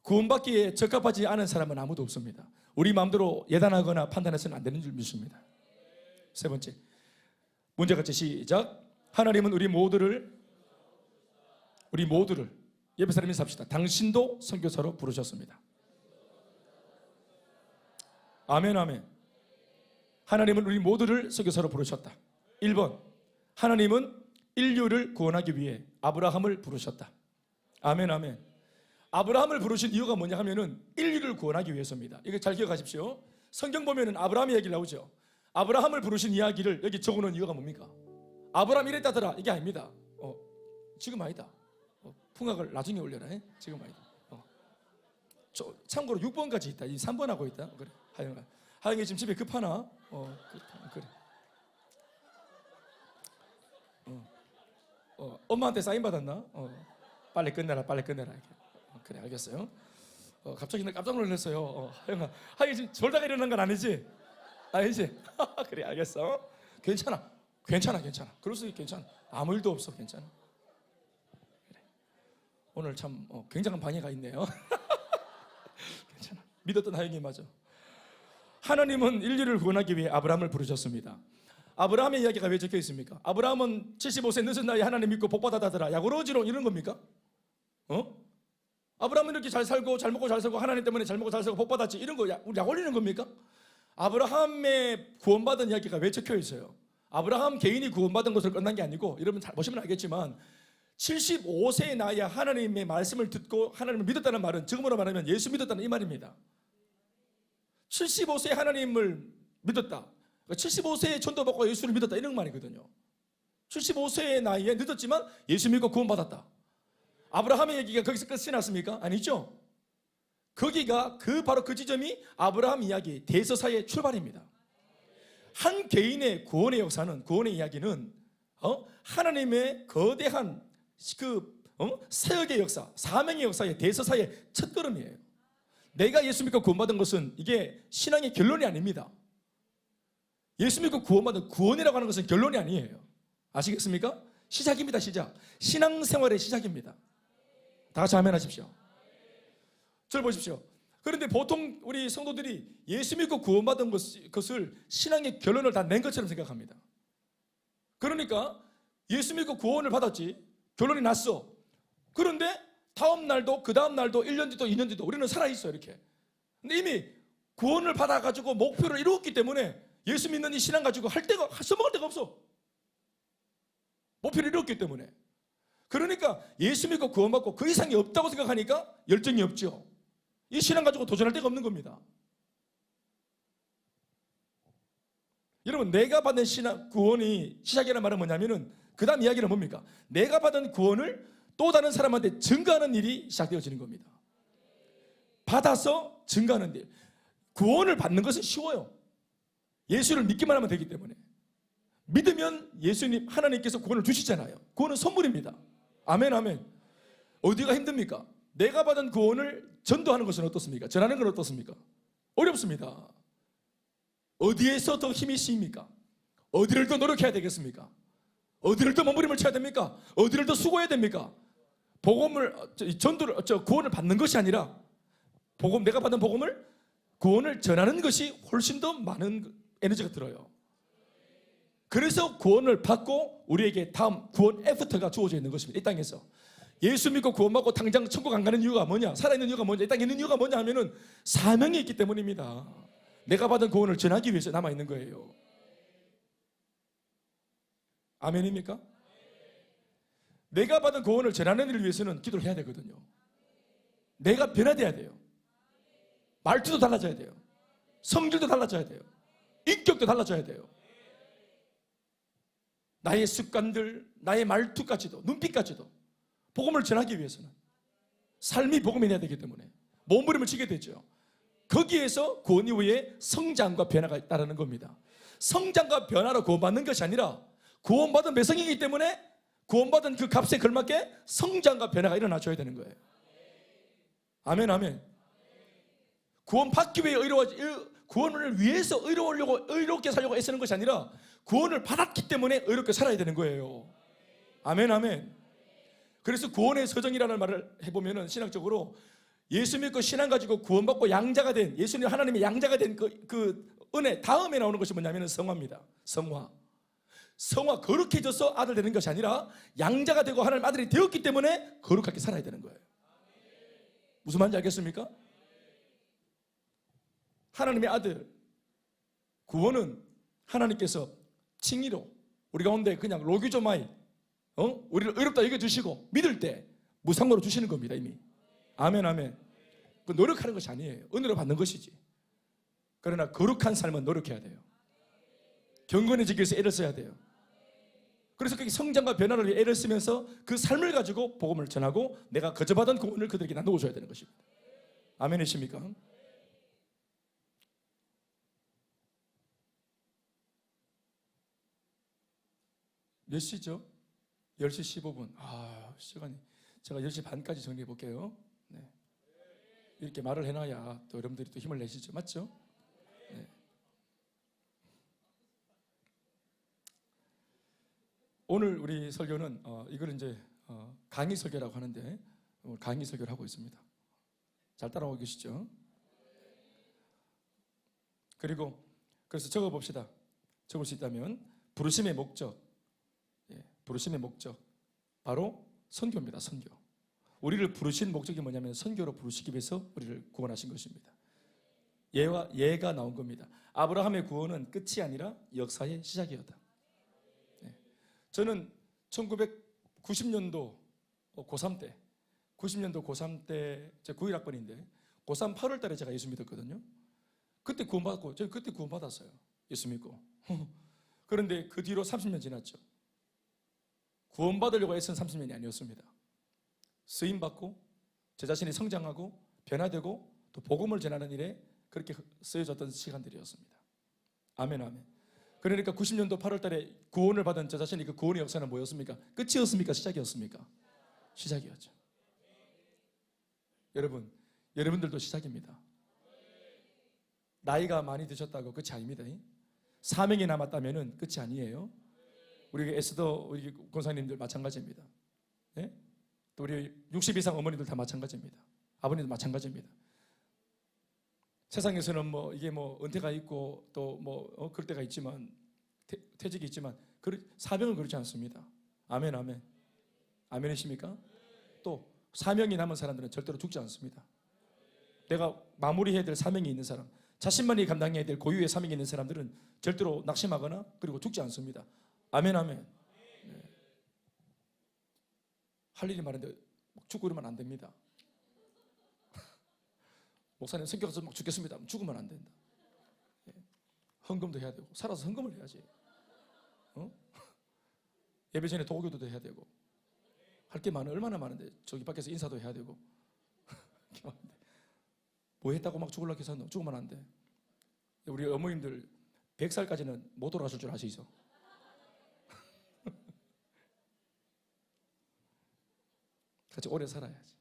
구원받기에 적합하지 않은 사람은 아무도 없습니다. 우리 마음대로 예단하거나 판단해서는 안 되는 줄 믿습니다. 세 번째, 문제같이 시작. 하나님은 우리 모두를 옆에 사람 인사합시다. 당신도 선교사로 부르셨습니다. 아멘, 아멘. 하나님은 우리 모두를 선교사로 부르셨다. 1번, 하나님은 인류를 구원하기 위해 아브라함을 부르셨다. 아멘, 아멘. 아브라함을 부르신 이유가 뭐냐 하면은 인류를 구원하기 위해서입니다. 이거 잘 기억하십시오. 성경 보면은 아브라함 이야기를 나오죠. 아브라함을 부르신 이야기를 여기 적어놓은 이유가 뭡니까? 아브라함 이랬다더라, 이게 아닙니다. 지금 아니다. 풍악을 나중에 올려라. 지금 아니다. 참고로 6번까지 있다. 이 3번 하고 있다. 그래. 하영이 지금 집에 급하나? 그래. 엄마한테 사인 받았나? 빨리 끝내라. 이렇게. 그래, 알겠어요. 갑자기 나 깜짝 놀랐어요. 하영이 지금 졸다가 일어난 건 아니지? 아니지? 그래, 알겠어. 괜찮아. 그럴 수 있어. 괜찮아. 아무 일도 없어. 괜찮아. 그래. 오늘 참 굉장한 방해가 있네요. 괜찮아. 믿었던 하영이 맞아. 하나님은 인류를 구원하기 위해 아브라함을 부르셨습니다. 아브라함의 이야기가 왜 적혀 있습니까? 아브라함은 75세 늦은 나이에 하나님 믿고 복받았다더라. 야구로지롱 이런 겁니까? 아브라함은 이렇게 잘 살고 잘 먹고 잘 살고 하나님 때문에 잘 먹고 잘 살고 복받았지, 이런 거 약 올리는 겁니까? 아브라함의 구원받은 이야기가 왜 적혀 있어요? 아브라함 개인이 구원받은 것으로 끝난 게 아니고, 여러분 잘 보시면 알겠지만 75세의 나이에 하나님의 말씀을 듣고 하나님을 믿었다는 말은 지금으로 말하면 예수 믿었다는 이 말입니다. 75세에 하나님을 믿었다, 75세에 전도받고 예수를 믿었다, 이런 말이거든요. 75세의 나이에 늦었지만 예수 믿고 구원받았다. 아브라함의 얘기가 거기서 끝이 났습니까? 아니죠. 거기가 바로 그 지점이 아브라함 이야기 대서사의 출발입니다. 한 개인의 구원의 역사는, 구원의 이야기는 하나님의 거대한 세역의 역사, 사명의 역사의 대서사의 첫걸음이에요. 내가 예수 믿고 구원받은 것은 이게 신앙의 결론이 아닙니다. 예수 믿고 구원받은 구원이라고 하는 것은 결론이 아니에요. 아시겠습니까? 시작입니다. 시작. 신앙생활의 시작입니다. 다 같이 아멘 하십시오. 저를 보십시오. 그런데 보통 우리 성도들이 예수 믿고 구원받은 것을 신앙의 결론을 다 낸 것처럼 생각합니다. 그러니까 예수 믿고 구원을 받았지, 결론이 났어. 그런데 다음 날도 그 다음 날도 1년 뒤도 2년 뒤도 우리는 살아있어요. 이렇게. 근데 이미 구원을 받아가지고 목표를 이루었기 때문에 예수 믿는 이 신앙 가지고 써먹을 데가 없어. 목표를 이뤘기 때문에. 그러니까 예수 믿고 구원받고 그 이상이 없다고 생각하니까 열정이 없죠. 이 신앙 가지고 도전할 데가 없는 겁니다. 여러분, 내가 받는 신앙 구원이 시작이라는 말은 뭐냐면은 그 다음 이야기는 뭡니까? 내가 받은 구원을 또 다른 사람한테 증거하는 일이 시작되어지는 겁니다. 받아서 증거하는 일. 구원을 받는 것은 쉬워요. 예수를 믿기만 하면 되기 때문에. 믿으면 예수님, 하나님께서 구원을 주시잖아요. 구원은 선물입니다. 아멘, 아멘. 어디가 힘듭니까? 내가 받은 구원을 전도하는 것은 어떻습니까? 전하는 건 어떻습니까? 어렵습니다. 어디에서 더 힘이 쓰입니까? 어디를 더 노력해야 되겠습니까? 어디를 더 몸부림을 쳐야 됩니까? 어디를 더 수고해야 됩니까? 복음을, 전도를, 구원을 받는 것이 아니라 복음, 내가 받은 복음을, 구원을 전하는 것이 훨씬 더 많은 에너지가 들어요. 그래서 구원을 받고 우리에게 다음 구원 애프터가 주어져 있는 것입니다. 이 땅에서 예수 믿고 구원받고 당장 천국 안 가는 이유가 뭐냐? 살아있는 이유가 뭐냐? 이 땅에 있는 이유가 뭐냐 하면은 사명이 있기 때문입니다. 내가 받은 구원을 전하기 위해서 남아있는 거예요. 아멘입니까? 내가 받은 구원을 전하는 일을 위해서는 기도를 해야 되거든요. 내가 변화돼야 돼요. 말투도 달라져야 돼요. 성질도 달라져야 돼요. 인격도 달라져야 돼요. 나의 습관들, 나의 말투까지도, 눈빛까지도 복음을 전하기 위해서는 삶이 복음이 돼야 되기 때문에 몸부림을 치게 되죠. 거기에서 구원 이후에 성장과 변화가 있다는 겁니다. 성장과 변화로 구원받는 것이 아니라 구원받은 배성이기 때문에 구원받은 그 값에 걸맞게 성장과 변화가 일어나줘야 되는 거예요. 아멘, 아멘. 구원받기 위해 구원을 위해서 의롭게 살려고 애쓰는 것이 아니라 구원을 받았기 때문에 의롭게 살아야 되는 거예요. 아멘, 아멘. 그래서 구원의 서정이라는 말을 해보면은 신학적으로 예수 믿고 신앙 가지고 구원받고 양자가 된, 예수님 하나님의 양자가 된 그 은혜 다음에 나오는 것이 뭐냐면 성화입니다. 성화. 성화, 거룩해져서 아들 되는 것이 아니라 양자가 되고 하나님 아들이 되었기 때문에 거룩하게 살아야 되는 거예요. 무슨 말인지 알겠습니까? 하나님의 아들 구원은 하나님께서 칭의로 우리 가운데 그냥 로기조마이 우리를 의롭다 여겨주시고 믿을 때 무상으로 주시는 겁니다. 이미. 아멘, 아멘. 그 노력하는 것이 아니에요. 은혜로 받는 것이지. 그러나 거룩한 삶은 노력해야 돼요. 경건해지기 위해서 애를 써야 돼요. 그래서 그게 성장과 변화를 위해 애를 쓰면서 그 삶을 가지고 복음을 전하고 내가 거저받은 구원을 그들에게 나누어줘야 되는 것입니다. 아멘이십니까? 몇 시죠? 10시 15분. 시간이. 제가 10시 반까지 정리해 볼게요. 네. 이렇게 말을 해놔야 또 여러분들이 또 힘을 내시죠. 맞죠? 네. 오늘 우리 설교는 이걸 이제 강의 설교라고 하는데 오늘 강의 설교를 하고 있습니다. 잘 따라오고 계시죠? 그리고 그래서 적어봅시다. 적을 수 있다면 부르심의 목적, 부르심의 목적 바로 선교입니다. 선교. 우리를 부르신 목적이 뭐냐면 선교로 부르시기 위해서 우리를 구원하신 것입니다. 예가 나온 겁니다. 아브라함의 구원은 끝이 아니라 역사의 시작이었다. 저는 1990년도 고3 때 90년도 고3 때 제가 91학번인데 고3 8월 달에 제가 예수 믿었거든요. 그때 구원받았고 저는 그때 구원받았어요. 예수 믿고. 그런데 그 뒤로 30년 지났죠. 구원받으려고 애쓴 30년이 아니었습니다. 쓰임받고 제 자신이 성장하고 변화되고 또 복음을 전하는 일에 그렇게 쓰여졌던 시간들이었습니다. 아멘, 아멘. 그러니까 90년도 8월 달에 구원을 받은 저 자신이 그 구원의 역사는 뭐였습니까? 끝이었습니까? 시작이었습니까? 시작이었죠. 여러분들도 시작입니다. 나이가 많이 드셨다고 끝이 아닙니다. 사명이 남았다면 끝이 아니에요. 우리 에스더 우리 권사님들 마찬가지입니다. 네? 또 우리 60 이상 어머니들 다 마찬가지입니다. 아버님들 마찬가지입니다. 세상에서는 뭐 이게 뭐 은퇴가 있고 또 뭐 그럴 때가 있지만 퇴직이 있지만 사명은 그렇지 않습니다. 아멘, 아멘. 아멘이십니까? 또 사명이 남은 사람들은 절대로 죽지 않습니다. 내가 마무리해야 될 사명이 있는 사람, 자신만이 감당해야 될 고유의 사명이 있는 사람들은 절대로 낙심하거나 그리고 죽지 않습니다. 아멘, 아멘. 네. 할 일이 많은데 죽고 이러면 안 됩니다. 목사님 성격에서 막 죽겠습니다. 죽으면 안 된다. 헌금도 해야 되고 살아서 헌금을 해야지. 예배 전에 도교도 해야 되고 할 게 많아. 얼마나 많은데 저기 밖에서 인사도 해야 되고 뭐 했다고 막 죽으려고 해서 죽으면 안 돼. 우리 어머님들 100살까지는 못 돌아가실 줄 아시죠? 같이 오래 살아야지.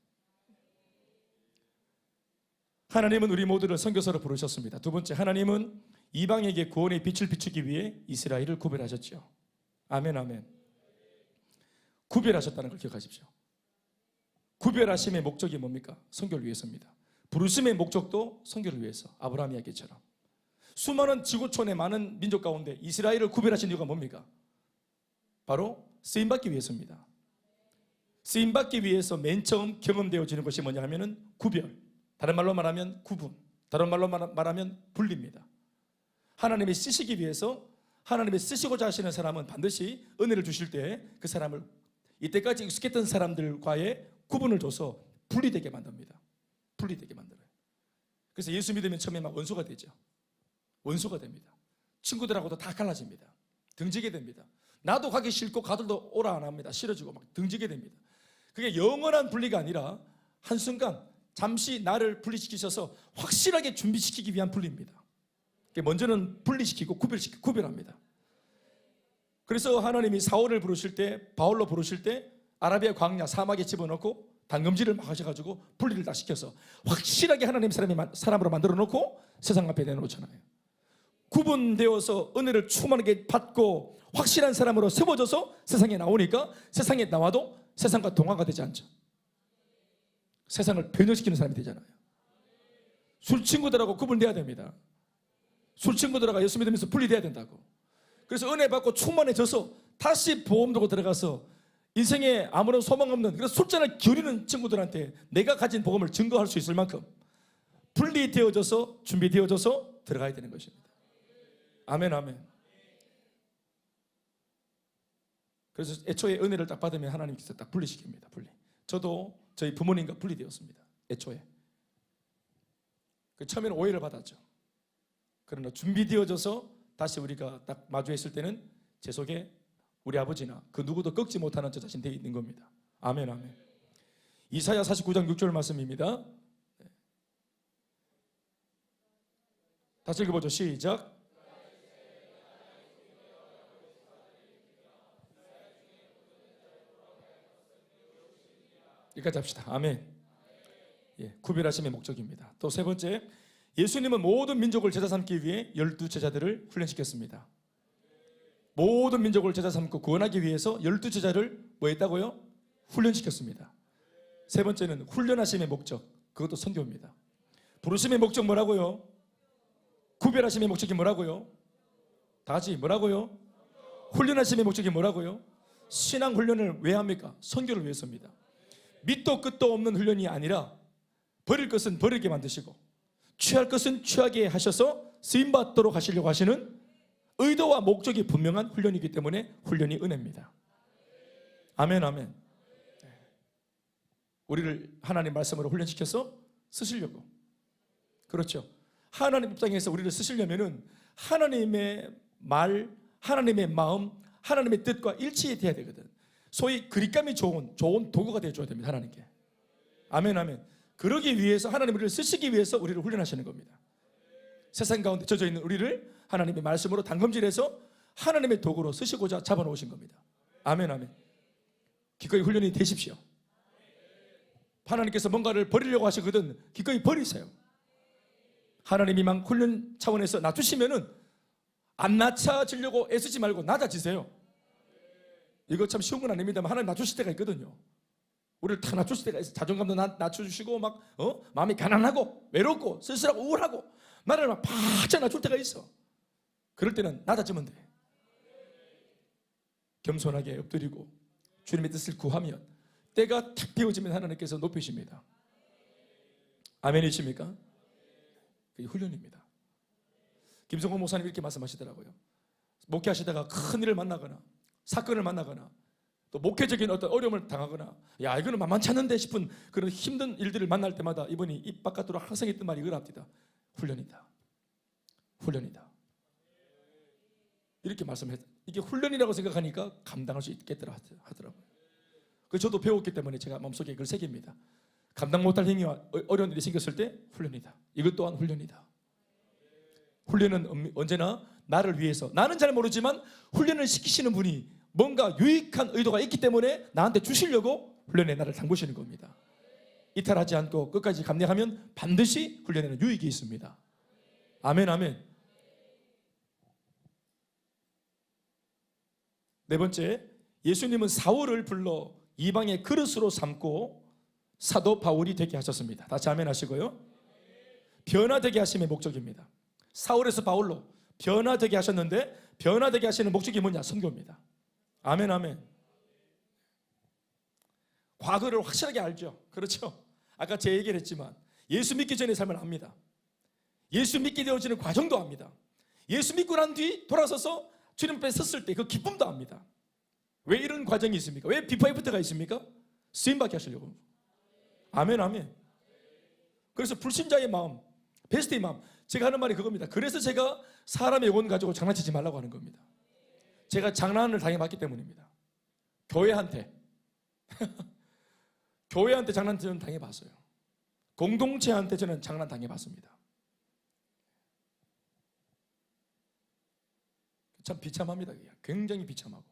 하나님은 우리 모두를 선교사로 부르셨습니다. 두 번째, 하나님은 이방에게 구원의 빛을 비추기 위해 이스라엘을 구별하셨죠. 아멘, 아멘. 구별하셨다는 걸 기억하십시오. 구별하심의 목적이 뭡니까? 선교를 위해서입니다. 부르심의 목적도 선교를 위해서. 아브라함 이야기처럼 수많은 지구촌의 많은 민족 가운데 이스라엘을 구별하신 이유가 뭡니까? 바로 쓰임받기 위해서입니다. 쓰임받기 위해서 맨 처음 경험되어지는 것이 뭐냐 하면은 구별, 다른 말로 말하면 구분, 다른 말로 말하면 분리입니다. 하나님이 쓰시기 위해서, 하나님이 쓰시고자 하시는 사람은 반드시 은혜를 주실 때 그 사람을 이때까지 익숙했던 사람들과의 구분을 줘서 분리되게 만듭니다. 분리되게 만들어요. 그래서 예수 믿으면 처음에 막 원수가 되죠. 원수가 됩니다. 친구들하고도 다 갈라집니다. 등지게 됩니다. 나도 가기 싫고 가들도 오라 안 합니다. 싫어지고 막 등지게 됩니다. 그게 영원한 분리가 아니라 한순간 잠시 나를 분리시키셔서 확실하게 준비시키기 위한 분리입니다. 먼저는 분리시키고 구별합니다. 그래서 하나님이 사울을 부르실 때, 바울로 부르실 때 아라비아 광야 사막에 집어넣고 당금질을 막 하셔가지고 분리를 다 시켜서 확실하게 하나님 사람으로 만들어 놓고 세상 앞에 내놓잖아요. 구분되어서 은혜를 충만하게 받고 확실한 사람으로 세워져서 세상에 나오니까 세상에 나와도 세상과 동화가 되지 않죠. 세상을 변형시키는 사람이 되잖아요. 술 친구들하고 구분돼야 됩니다. 술 친구들하고 예수 믿으면서 분리돼야 된다고. 그래서 은혜 받고 충만해져서 다시 보험 들고 들어가서 인생에 아무런 소망 없는, 그래서 술잔을 기울이는 친구들한테 내가 가진 복음을 증거할 수 있을 만큼 분리되어져서 준비되어져서 들어가야 되는 것입니다. 아멘, 아멘. 그래서 애초에 은혜를 딱 받으면 하나님께서 딱 분리시킵니다. 분리. 저도 저희 부모님과 분리되었습니다. 애초에. 처음에는 오해를 받았죠. 그러나 준비되어져서 다시 우리가 딱 마주했을 때는 제 속에 우리 아버지나 그 누구도 꺾지 못하는 저 자신 되어 있는 겁니다. 아멘, 아멘. 이사야 49장 6절 말씀입니다. 다시 읽어보죠. 시작. 여기까지 합시다. 아멘. 예, 구별하심의 목적입니다. 또 세 번째, 예수님은 모든 민족을 제자 삼기 위해 12제자들을 훈련시켰습니다. 모든 민족을 제자 삼고 구원하기 위해서 12제자를 뭐 했다고요? 훈련시켰습니다. 세 번째는 훈련하심의 목적, 그것도 선교입니다. 부르심의 목적 뭐라고요? 구별하심의 목적이 뭐라고요? 다 같이 뭐라고요? 훈련하심의 목적이 뭐라고요? 신앙 훈련을 왜 합니까? 선교를 위해서입니다. 밑도 끝도 없는 훈련이 아니라 버릴 것은 버리게 만드시고 취할 것은 취하게 하셔서 쓰임받도록 하시려고 하시는 의도와 목적이 분명한 훈련이기 때문에 훈련이 은혜입니다. 아멘, 아멘. 우리를 하나님 말씀으로 훈련시켜서 쓰시려고. 그렇죠. 하나님 입장에서 우리를 쓰시려면은 하나님의 말, 하나님의 마음, 하나님의 뜻과 일치해야 되거든. 소위 그립감이 좋은 도구가 되어줘야 됩니다. 하나님께. 아멘, 아멘. 그러기 위해서 하나님 우리를 쓰시기 위해서 우리를 훈련하시는 겁니다. 세상 가운데 젖어 있는 우리를 하나님의 말씀으로 당금질해서 하나님의 도구로 쓰시고자 잡아놓으신 겁니다. 아멘, 아멘. 기꺼이 훈련이 되십시오. 하나님께서 뭔가를 버리려고 하시거든 기꺼이 버리세요. 하나님이 막 훈련 차원에서 낮추시면은 안 낮아지려고 애쓰지 말고 낮아지세요. 이거 참 쉬운 건 아닙니다만 하나님 낮추실 때가 있거든요. 우리를 다 낮추실 때가 있어요. 자존감도 낮춰주시고 막 마음이 가난하고 외롭고 쓸쓸하고 우울하고 나를 막 바짝 낮출 때가 있어. 그럴 때는 낮아지면 돼. 겸손하게 엎드리고 주님의 뜻을 구하면 때가 탁 되어지면 하나님께서 높이십니다. 아멘이십니까? 그게 훈련입니다. 김성호 목사님 이렇게 말씀하시더라고요. 목회하시다가 큰 일을 만나거나 사건을 만나거나 또 목회적인 어떤 어려움을 당하거나 야 이거는 만만치 않은데 싶은 그런 힘든 일들을 만날 때마다 이분이 입 바깥으로 항상 했던 말이 이거랍니다. 훈련이다. 훈련이다. 이렇게 이게 훈련이라고 생각하니까 감당할 수 있겠더라 하더라고요. 그래서 저도 배웠기 때문에 제가 마음속에 그걸 새깁니다. 감당 못할 행위와 어려운 일이 생겼을 때 훈련이다. 이것 또한 훈련이다. 훈련은 언제나 나를 위해서, 나는 잘 모르지만 훈련을 시키시는 분이 뭔가 유익한 의도가 있기 때문에 나한테 주시려고 훈련에 나를 담그시는 겁니다. 이탈하지 않고 끝까지 감내하면 반드시 훈련에는 유익이 있습니다. 아멘, 아멘. 네 번째, 예수님은 사울을 불러 이방의 그릇으로 삼고 사도 바울이 되게 하셨습니다. 다시 아멘 하시고요. 변화되게 하심의 목적입니다. 사울에서 바울로 변화되게 하셨는데, 변화되게 하시는 목적이 뭐냐? 선교입니다. 아멘, 아멘. 과거를 확실하게 알죠. 그렇죠? 아까 제 얘기를 했지만 예수 믿기 전의 삶을 압니다. 예수 믿게 되어지는 과정도 압니다. 예수 믿고 난 뒤 돌아서서 주님 앞에 섰을 때 그 기쁨도 압니다. 왜 이런 과정이 있습니까? 왜 비포 애프터가 있습니까? 쓰임받게 하시려고. 아멘, 아멘. 그래서 불신자의 마음, 베스트의 마음, 제가 하는 말이 그겁니다. 그래서 제가 사람의 영혼 가지고 장난치지 말라고 하는 겁니다. 제가 장난을 당해봤기 때문입니다. 교회한테 교회한테 장난 저는 당해봤어요. 공동체한테 저는 장난 당해봤습니다. 참 비참합니다. 굉장히 비참하고,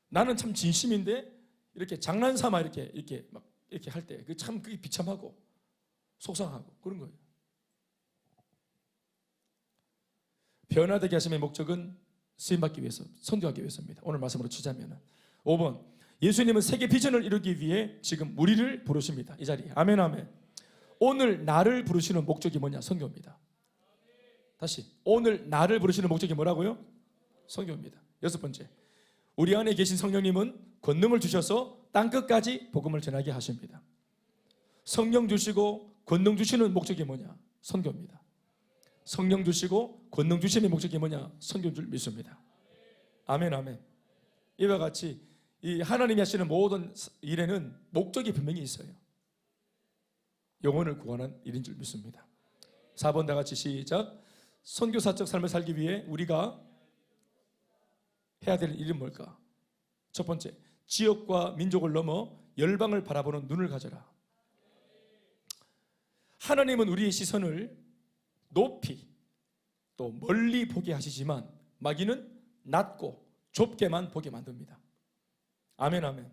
나는 참 진심인데 이렇게 장난삼아 이렇게 막 이렇게 할 때 참 그게 비참하고 속상하고 그런 거예요. 변화되게 하심의 목적은 쓰임받기 위해서, 선교하기 위해서입니다. 오늘 말씀으로 치자면 5번, 예수님은 세계 비전을 이루기 위해 지금 우리를 부르십니다. 이 자리에. 아멘, 아멘. 오늘 나를 부르시는 목적이 뭐냐? 선교입니다. 다시, 오늘 나를 부르시는 목적이 뭐라고요? 선교입니다. 여섯 번째, 우리 안에 계신 성령님은 권능을 주셔서 땅끝까지 복음을 전하게 하십니다. 성령 주시고 권능 주시는 목적이 뭐냐? 선교입니다. 성령 주시고 권능 주시는 목적이 뭐냐? 선교인 줄 믿습니다. 아멘, 아멘. 이와 같이 이 하나님이 하시는 모든 일에는 목적이 분명히 있어요. 영혼을 구하는 일인 줄 믿습니다. 4번 다 같이 시작. 선교사적 삶을 살기 위해 우리가 해야 될 일은 뭘까? 첫 번째, 지역과 민족을 넘어 열방을 바라보는 눈을 가져라. 하나님은 우리의 시선을 높이 또 멀리 보게 하시지만 마귀는 낮고 좁게만 보게 만듭니다. 아멘, 아멘.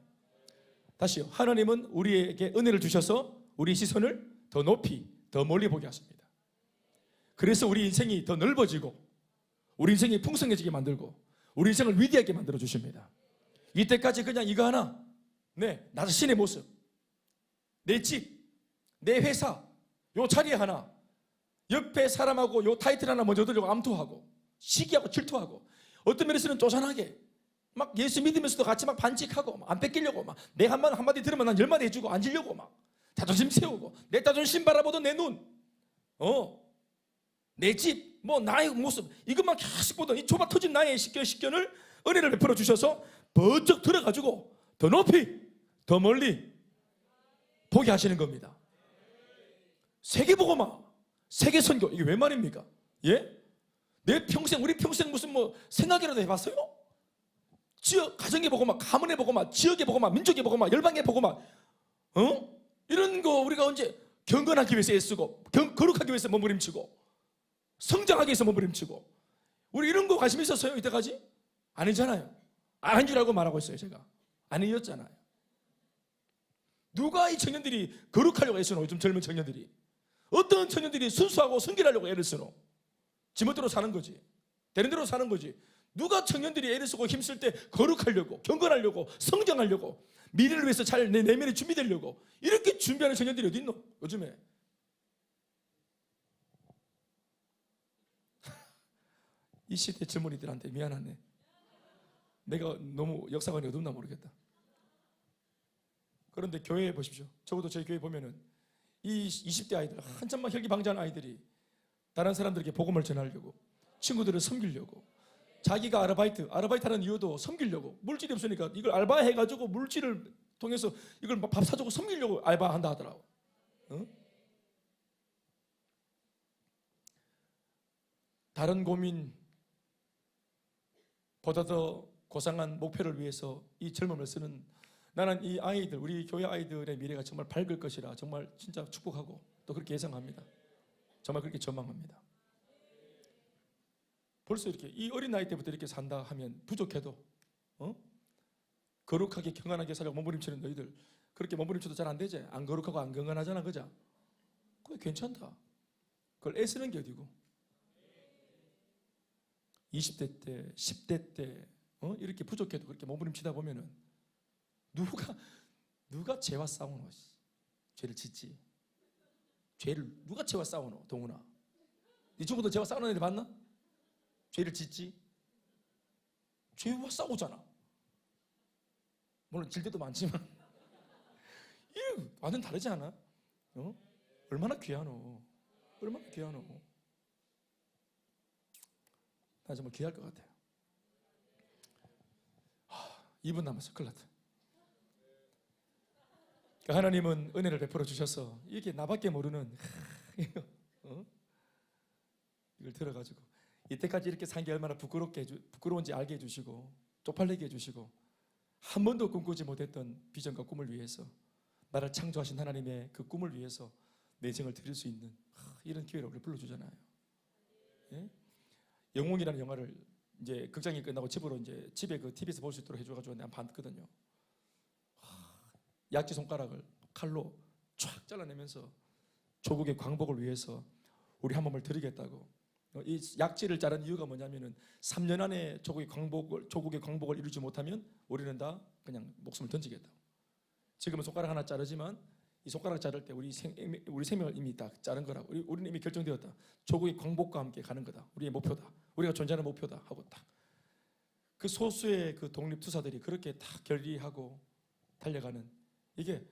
다시요. 하나님은 우리에게 은혜를 주셔서 우리 시선을 더 높이 더 멀리 보게 하십니다. 그래서 우리 인생이 더 넓어지고 우리 인생이 풍성해지게 만들고 우리 인생을 위대하게 만들어 주십니다. 이때까지 그냥 이거 하나, 나 자신의 모습, 내 집, 내 회사, 요 자리에 하나, 옆에 사람하고 요 타이틀 하나 먼저 들려고 암투하고 시기하고 질투하고, 어떤 면에서는 쪼잔하게 막 예수 믿으면서도 같이 막 반칙하고 안 뺏기려고 막 내 한마디 들으면 난 10마디 해주고 앉으려고 막 자존심 세우고 내 자존심 바라보던 내 눈, 내 집, 뭐 나의 모습, 이것만 계속 보던 이 좁아 터진 나의 식견을 은혜를 베풀어 주셔서 번쩍 들어가지고 더 높이 더 멀리 보게 하시는 겁니다. 세계복음화, 세계선교, 이게 왜 말입니까? 예? 내 평생, 우리 평생 무슨 뭐 생각이라도 해봤어요? 지역, 가정의 복음화, 가문의 복음화, 지역의 복음화, 민족의 복음화, 열방의 복음화, 이런 거 우리가 언제 경건하기 위해서 애쓰고 거룩하기 위해서 몸부림치고 성장하기 위해서 몸부림치고, 우리 이런 거 관심 있었어요? 이때까지? 아니잖아요. 안 줄 알고 말하고 있어요. 제가 아니었잖아요. 누가 이 청년들이 거룩하려고 애쓰노? 요즘 젊은 청년들이, 어떤 청년들이 순수하고 성결하려고 애를 쓰노? 지멋대로 사는 거지, 되는 대로 사는 거지. 누가 청년들이 애를 쓰고 힘쓸 때 거룩하려고, 경건하려고, 성장하려고, 미래를 위해서 잘 내 내면에 준비되려고 이렇게 준비하는 청년들이 어디 있노? 요즘에 이 시대 젊은이들한테 미안하네. 내가 너무 역사관이 어둡나 모르겠다. 그런데 교회에 보십시오. 적어도 저희 교회 보면은 이 20대 아이들, 한참 막 혈기방자한 아이들이 다른 사람들에게 복음을 전하려고, 친구들을 섬기려고, 자기가 아르바이트 하는 이유도 섬기려고, 물질이 없으니까 이걸 알바해가지고 물질을 통해서 이걸 밥 사주고 섬기려고 알바한다 하더라고. 다른 고민, 보다 더 고상한 목표를 위해서 이 젊음을 쓰는, 나는 이 아이들, 우리 교회 아이들의 미래가 정말 밝을 것이라 정말 진짜 축복하고 또 그렇게 예상합니다. 정말 그렇게 전망합니다. 벌써 이렇게 이 어린 나이 때부터 이렇게 산다 하면 부족해도 거룩하게 경건하게 살려고 몸부림치는 너희들, 그렇게 몸부림쳐도 잘 안 되지? 안 거룩하고 안 경건하잖아, 그죠? 그게 괜찮다. 그걸 애쓰는 게 어디고? 20대 때, 10대 때 이렇게 부족해도 그렇게 몸부림치다 보면은 누가 죄와 싸우노? 죄를 짓지. 죄를 누가 죄와 싸우노? 동훈아, 네 친구도 죄와 싸우는 애들 봤나? 죄를 짓지. 죄와 싸우잖아. 물론 질 때도 많지만 이게 완전 다르지 않아? 얼마나 귀하노? 얼마나 귀하노? 나 정말 귀할 것 같아요. 2분 남았어. 큰일 났다. 하나님은 은혜를 베풀어 주셔서 이렇게 나밖에 모르는 이걸 들어가지고 이때까지 이렇게 산 게 얼마나 부끄러운지 알게 해주시고 쪽팔리게 해주시고 한 번도 꿈꾸지 못했던 비전과 꿈을 위해서, 나를 창조하신 하나님의 그 꿈을 위해서 내 생을 드릴 수 있는 이런 기회를 우리 불러주잖아요. 예? 영웅이라는 영화를 이제 극장이 끝나고 집에 그 TV에서 볼 수 있도록 해줘가지고 내가 봤거든요. 약지 손가락을 칼로 촥 잘라내면서 조국의 광복을 위해서 우리 한 몸을 드리겠다고. 이 약지를 자른 이유가 뭐냐면은 3년 안에 조국의 광복을 이루지 못하면 우리는 다 그냥 목숨을 던지겠다고. 지금은 손가락 하나 자르지만 이 손가락 자를 때 우리 생명을 이미 다 자른 거라고. 우리는 이미 결정되었다. 조국의 광복과 함께 가는 거다. 우리의 목표다. 우리가 존재하는 목표다 하고 딱. 그 소수의 그 독립투사들이 그렇게 다 결의하고 달려가는, 이게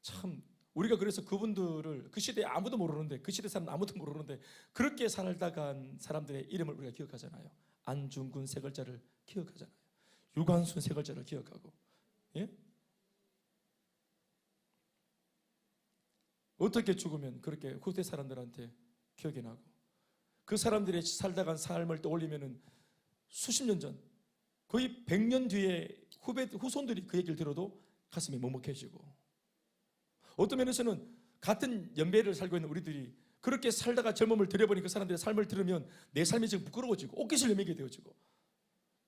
참 우리가 그래서 그분들을 그 시대에 아무도 모르는데, 그 시대 사람 아무도 모르는데 그렇게 살다간 사람들의 이름을 우리가 기억하잖아요. 안중근 세 글자를 기억하잖아요. 유관순 세 글자를 기억하고. 예? 어떻게 죽으면 그렇게 후대 사람들한테 기억이 나고, 그 사람들이 살다간 삶을 떠올리면은 수십 년 전, 거의 100년 뒤에 후손들이 그 얘기를 들어도 가슴이 먹먹해지고, 어떤 면에서는 같은 연배를 살고 있는 우리들이 그렇게 살다가 젊음을 들여버린 그 사람들의 삶을 들으면 내 삶이 지금 부끄러워지고 옷깃을 내미게 되어지고,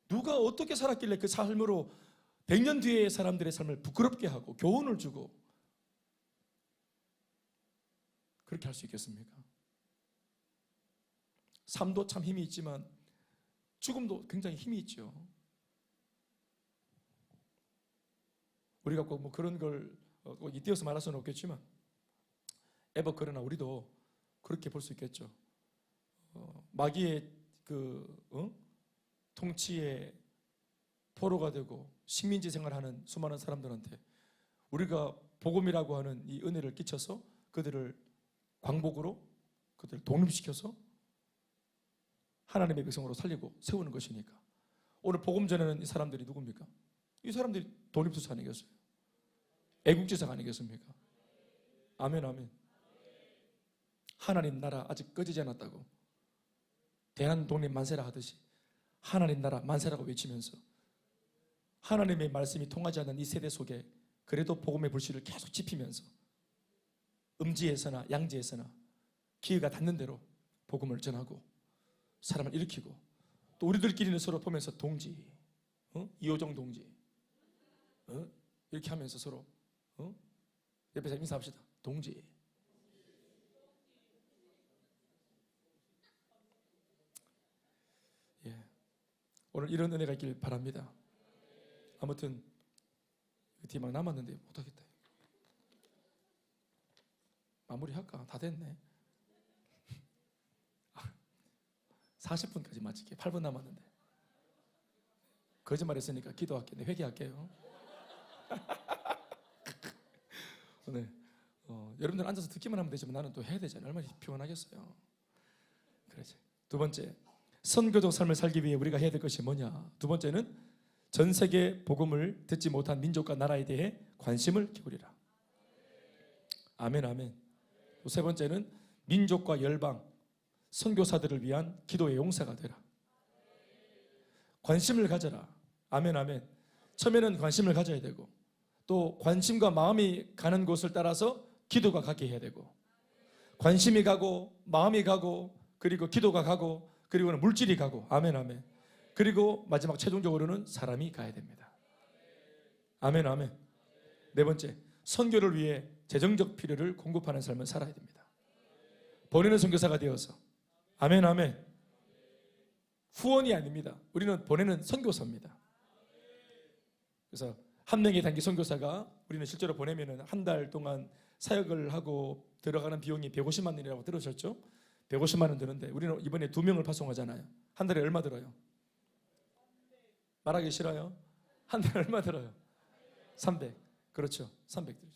누가 어떻게 살았길래 그 삶으로 100년 뒤의 사람들의 삶을 부끄럽게 하고 교훈을 주고 그렇게 할 수 있겠습니까? 삶도 참 힘이 있지만 죽음도 굉장히 힘이 있죠. 우리가 꼭 뭐 그런 걸 이띄어서 말할 수는 없겠지만 그러나 우리도 그렇게 볼 수 있겠죠. 마귀의 통치에 포로가 되고 식민지 생활하는 수많은 사람들한테 우리가 복음이라고 하는 이 은혜를 끼쳐서 그들을 광복으로, 그들을 독립시켜서 하나님의 백성으로 살리고 세우는 것이니까. 오늘 복음 전하는 이 사람들이 누굽니까? 이 사람들이 독립투사 아니겠어요? 애국지사가 아니겠습니까? 아멘, 아멘. 하나님 나라 아직 꺼지지 않았다고 대한 독립 만세라 하듯이 하나님 나라 만세라고 외치면서 하나님의 말씀이 통하지 않는 이 세대 속에 그래도 복음의 불씨를 계속 지피면서 음지에서나 양지에서나 기회가 닿는 대로 복음을 전하고 사람을 일으키고, 또 우리들끼리는 서로 보면서 동지, 이호정 동지, 이렇게 하면서 서로 옆에서 인사합시다. 동지. 예. 오늘 이런 은혜가 있길 바랍니다. 아무튼 뒤에 막 남았는데 못하겠다. 마무리할까? 다 됐네. 40분까지 마칠게. 8분 남았는데. 거짓말 했으니까 기도할게요. 회개할게요. 네. 여러분들 앉아서 듣기만 하면 되지만 나는 또 해야 되잖아요. 얼마나 피곤하겠어요. 그렇지. 두 번째, 선교적 삶을 살기 위해 우리가 해야 될 것이 뭐냐? 두 번째는 전 세계 복음을 듣지 못한 민족과 나라에 대해 관심을 기울이라. 아멘, 아멘. 또 세 번째는 민족과 열방, 선교사들을 위한 기도의 용사가 되라. 관심을 가져라. 아멘, 아멘. 처음에는 관심을 가져야 되고, 또 관심과 마음이 가는 곳을 따라서 기도가 가게 해야 되고, 관심이 가고 마음이 가고 그리고 기도가 가고 그리고는 물질이 가고, 아멘, 아멘. 그리고 마지막 최종적으로는 사람이 가야 됩니다. 아멘, 아멘. 네 번째, 선교를 위해 재정적 필요를 공급하는 삶을 살아야 됩니다. 보내는 선교사가 되어서, 아멘, 아멘. 후원이 아닙니다. 우리는 보내는 선교사입니다. 그래서 한 명의 단기 선교사가 우리는 실제로 보내면 한 달 동안 사역을 하고 들어가는 비용이 150만 원이라고 들으셨죠? 150만 원 드는데 우리는 이번에 2명을 파송하잖아요. 한 달에 얼마 들어요? 말하기 싫어요? 한 달에 얼마 들어요? 300. 그렇죠. 300 들죠.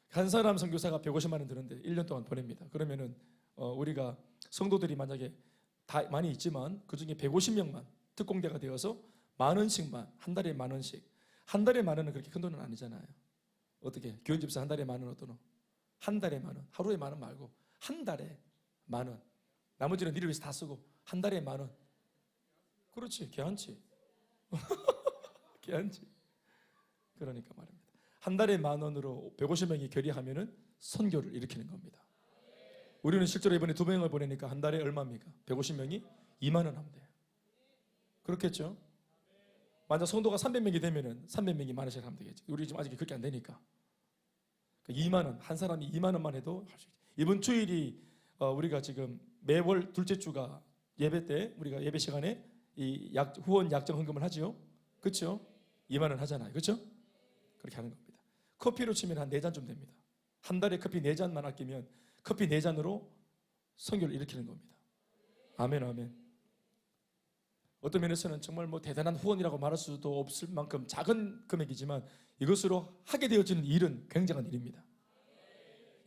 한 사람 선교사가 150만 원 드는데 1년 동안 보냅니다. 그러면은 우리가 성도들이 만약에 다 많이 있지만 그중에 150명만 특공대가 되어서 만 원씩만, 한 달에 만 원씩. 한 달에 만 원은 그렇게 큰 돈은 아니잖아요. 어떻게? 교인 집사 한 달에 만 원 어떠노? 한 달에 만 원. 하루에 만 원 말고 한 달에 만 원. 나머지는 니를 위해서 다 쓰고 한 달에 만 원. 그렇지. 괜찮지. 괜찮지. 그러니까 말입니다. 한 달에 만 원으로 150명이 결의하면은 선교를 일으키는 겁니다. 우리는 실제로 이번에 2명을 보내니까 한 달에 얼마입니까? 150명이 2만 원 하면 돼요. 그렇겠죠? 만약 성도가 300명이 되면은 300명이 만 원씩 하면 되겠지. 우리 지금 아직 그렇게 안 되니까. 2만 원, 한 사람이 2만 원만 해도 할 수 있죠. 이번 주일이 우리가 지금 매월 둘째 주가 예배 때 우리가 예배 시간에 이 후원 약정 헌금을 하지요. 그렇죠? 2만 원 하잖아요. 그렇죠? 그렇게 하는 겁니다. 커피로 치면 한 4잔 좀 됩니다. 한 달에 커피 4잔만 아끼면 커피 4잔으로 선교를 일으키는 겁니다. 아멘, 아멘. 어떤 면에서는 정말 뭐 대단한 후원이라고 말할 수도 없을 만큼 작은 금액이지만 이것으로 하게 되어지는 일은 굉장한 일입니다.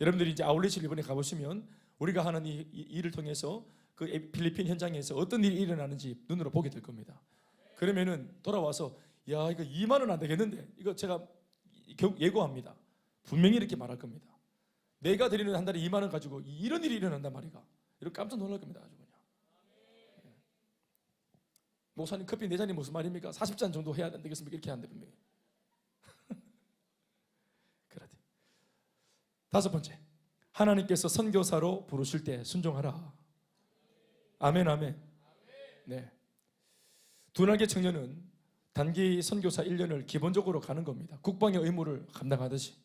여러분들이 이제 아울렛을 이번에 가보시면 우리가 하는 이 일을 통해서 그 필리핀 현장에서 어떤 일이 일어나는지 눈으로 보게 될 겁니다. 그러면은 돌아와서 야, 이거 2만 원 안 되겠는데, 이거 제가 예고합니다. 분명히 이렇게 말할 겁니다. 내가 드리는 한 달에 2만 원 가지고 이런 일이 일어난단 말이가. 이렇게 깜짝 놀랄 겁니다. 아주 그냥. 목사님 커피 4잔이 무슨 말입니까? 40잔 정도 해야 안 되겠습니까? 이렇게 하는데 분명히. 그러지. 5번째, 하나님께서 선교사로 부르실 때 순종하라. 아멘, 아멘. 네. 둔하게 청년은 단기 선교사 1년을 기본적으로 가는 겁니다. 국방의 의무를 감당하듯이.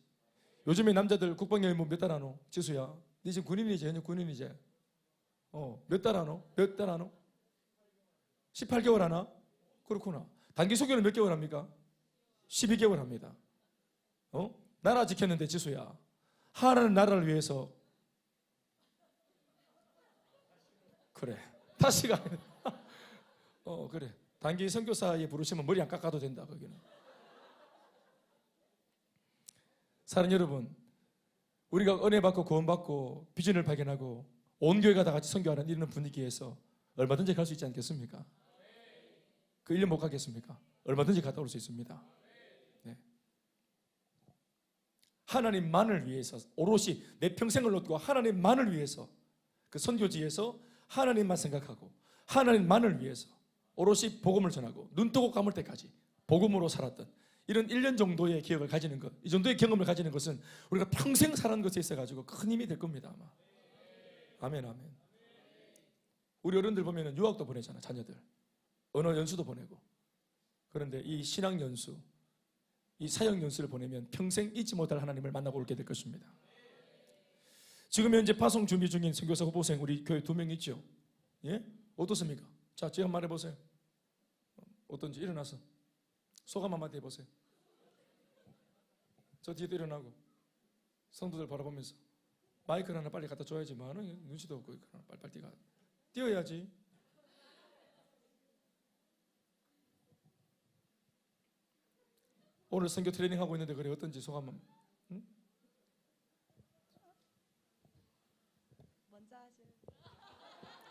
요즘에 남자들 국방의 의무 몇 달 하노? 지수야, 네 지금 군인이지? 현역 군인이지? 몇 달 하노? 몇 달 하노? 18개월 하나? 그렇구나. 단기 소교는 몇 개월 합니까? 12개월 합니다. 나라 지켰는데 지수야, 하나님 나라를 위해서 그래 다시 가. 그래. 단기 선교사에 부르시면 머리 안 깎아도 된다. 거기는. 사랑하는 여러분, 우리가 은혜 받고 구원 받고 비전을 발견하고 온 교회가 다 같이 선교하는 이런 분위기에서 얼마든지 갈 수 있지 않겠습니까? 그 1년 못 가겠습니까? 얼마든지 갔다 올 수 있습니다. 네. 하나님만을 위해서, 오롯이 내 평생을 놓고 하나님만을 위해서, 그 선교지에서 하나님만 생각하고 하나님만을 위해서 오롯이 복음을 전하고 눈 뜨고 감을 때까지 복음으로 살았던 이런 1년 정도의 기억을 가지는 것, 이 정도의 경험을 가지는 것은 우리가 평생 사는 것에 있어가지고 큰 힘이 될 겁니다. 아마. 아멘, 아멘. 우리 어른들 보면 유학도 보내잖아, 자녀들. 언어 연수도 보내고. 그런데 이 신앙 연수, 이 사역 연수를 보내면 평생 잊지 못할 하나님을 만나고 올게 될 것입니다. 지금 현재 파송 준비 중인 선교사 후보생 우리 교회 2명 있죠? 예? 어떻습니까? 자, 지금 말해 보세요. 어떤지 일어나서 소감 한마디 해보세요. 저 뒤에도 일어나고 성도들 바라보면서 마이크를 하나 빨리 갖다 줘야지. 눈치도 없고 빨리 뛰어야지. 오늘 선교 트레이닝 하고 있는데 그래 어떤지 소감 한번. 응?
먼저 하세요.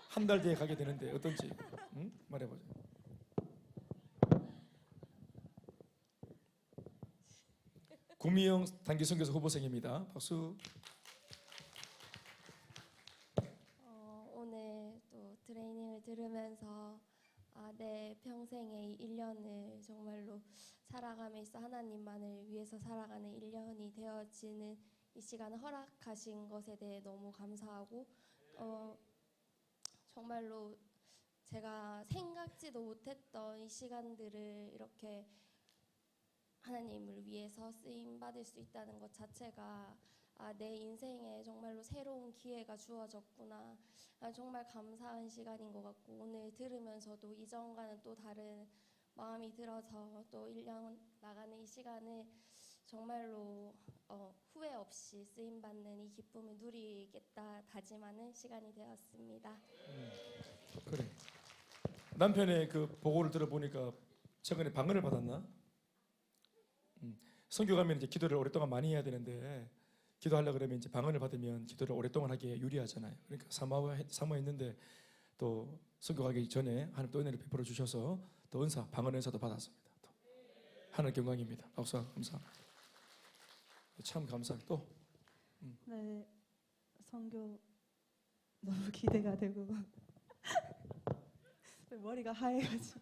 한 달 뒤에 가게 되는데 어떤지. 응? 말해보자. 구미영 단기 선교사 후보생입니다. 박수.
오늘 또 트레이닝을 들으면서 내 평생의 1년을 정말로 살아감에 있어 하나님만을 위해서 살아가는 1년이 되어지는 이 시간을 허락하신 것에 대해 너무 감사하고 정말로 제가 생각지도 못했던 이 시간들을 이렇게 하나님을 위해서 쓰임 받을 수 있다는 것 자체가 내 인생에 정말로 새로운 기회가 주어졌구나. 정말 감사한 시간인 것 같고 오늘 들으면서도 이전과는 또 다른 마음이 들어서 또 1년 나가는 이 시간을 정말로 후회 없이 쓰임 받는 이 기쁨을 누리겠다 다짐하는 시간이 되었습니다.
그래. 남편의 그 보고를 들어보니까 최근에 방언을 받았나? 선교 가면 이제 기도를 오랫동안 많이 해야 되는데 기도하려고 그러면 이제 방언을 받으면 기도를 오랫동안 하기에 유리하잖아요. 그러니까 사모했는데 또 선교 가기 전에 하나님 또 은혜를 베풀어 주셔서 또 은사, 방언 은사도 받았습니다. 또 하나님 영광입니다. 박수 감사. 참 감사. 또
네, 선교 너무 기대가 되고 머리가 하얘가지고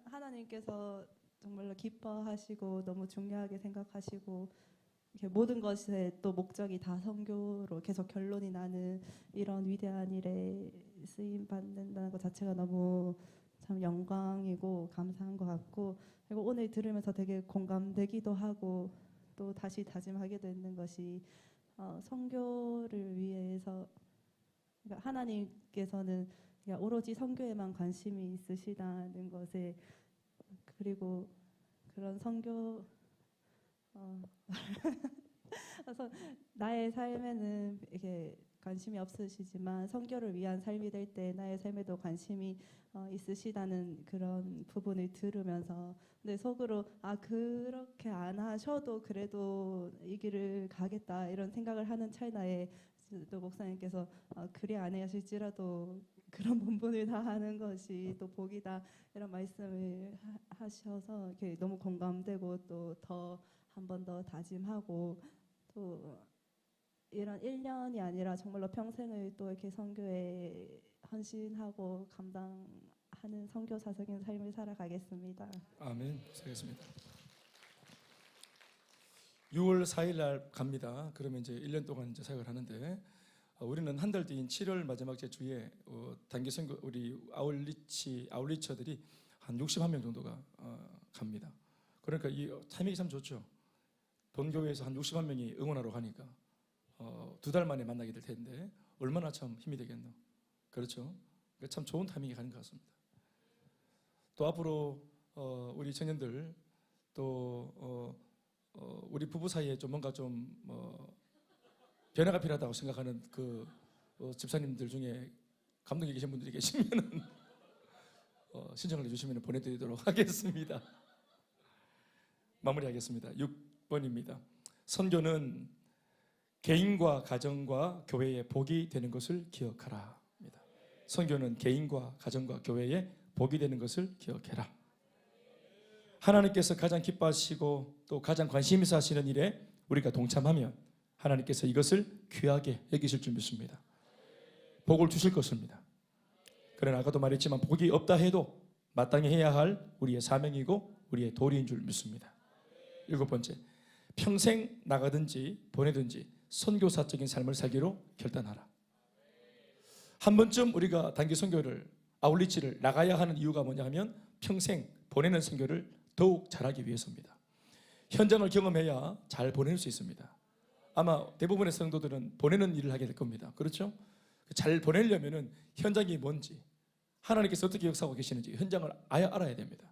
하나님께서 정말로 기뻐하시고 너무 중요하게 생각하시고 이렇게 모든 것에 또 목적이 다 선교로 계속 결론이 나는 이런 위대한 일에 쓰임 받는다는 것 자체가 너무 참 영광이고 감사한 것 같고, 그리고 오늘 들으면서 되게 공감되기도 하고 또 다시 다짐하게 되는 것이 선교를 위해서, 그러니까 하나님께서는 그냥 오로지 선교에만 관심이 있으시다는 것에, 그리고 그런 선교 그래서 나의 삶에는 이렇게 관심이 없으시지만 선교를 위한 삶이 될 때 나의 삶에도 관심이 있으시다는 그런 부분을 들으면서, 근데 속으로 그렇게 안 하셔도 그래도 이 길을 가겠다 이런 생각을 하는 찰나에 또 목사님께서 그리 안 하실지라도 그런 본분을 다하는 것이 또 복이다 이런 말씀을 하셔서 이렇게 너무 공감되고 또 더 한 번 더 다짐하고, 또 이런 1년이 아니라 정말로 평생을 또 이렇게 선교에 헌신하고 감당하는 선교사적인 삶을 살아가겠습니다.
아멘. 살겠습니다. 6월 4일 날 갑니다. 그러면 이제 1년 동안 이제 사역을 하는데 우리는 한 달 뒤인 7월 마지막 주에 단기 선교 우리 아울리처들이 한 61명 정도가 갑니다. 그러니까 이 타이밍이 참 좋죠. 본교회에서 한 60만 명이 응원하러 가니까 2달 만에 만나게 될 텐데 얼마나 참 힘이 되겠노. 그렇죠? 그러니까 참 좋은 타이밍이 가는 것 같습니다. 또 앞으로 우리 청년들 또 우리 부부 사이에 좀 뭔가 좀 변화가 필요하다고 생각하는 그 집사님들 중에 감독이 계신 분들이 계시면은 신청을 해주시면 보내드리도록 하겠습니다. 마무리하겠습니다. 6번입니다. 선교는 개인과 가정과 교회의 복이 되는 것을 기억하라. 선교는 개인과 가정과 교회의 복이 되는 것을 기억해라. 하나님께서 가장 기뻐하시고 또 가장 관심 있어 하시는 일에 우리가 동참하면 하나님께서 이것을 귀하게 여기실 줄 믿습니다. 복을 주실 것입니다. 그러나 아까도 말했지만 복이 없다 해도 마땅히 해야 할 우리의 사명이고 우리의 도리인 줄 믿습니다. 7번째, 평생 나가든지 보내든지 선교사적인 삶을 살기로 결단하라. 한 번쯤 우리가 단기 선교를 아울리치를 나가야 하는 이유가 뭐냐 하면 평생 보내는 선교를 더욱 잘하기 위해서입니다. 현장을 경험해야 잘 보낼 수 있습니다. 아마 대부분의 성도들은 보내는 일을 하게 될 겁니다. 그렇죠? 잘 보내려면 현장이 뭔지, 하나님께서 어떻게 역사하고 계시는지 현장을 알아야 됩니다.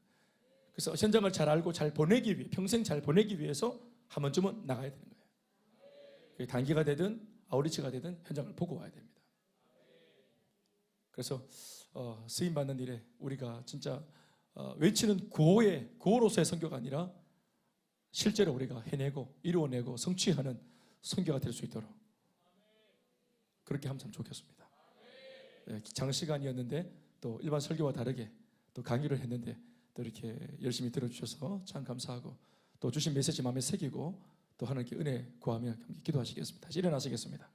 그래서 현장을 잘 알고 잘 보내기 위해, 평생 잘 보내기 위해서 한 번쯤은 나가야 되는 거예요. 단기가 되든 아우리치가 되든 현장을 보고 와야 됩니다. 그래서 쓰임받는 일에 우리가 진짜 외치는 구호로서의 선교가 아니라 실제로 우리가 해내고 이루어내고 성취하는 선교가 될 수 있도록 그렇게 하면 참 좋겠습니다. 장시간이었는데 또 일반 설교와 다르게 또 강의를 했는데 또 이렇게 열심히 들어주셔서 참 감사하고 또 주신 메시지 마음에 새기고 또 하나님께 은혜 구하며 기도하시겠습니다. 다시 일어나시겠습니다.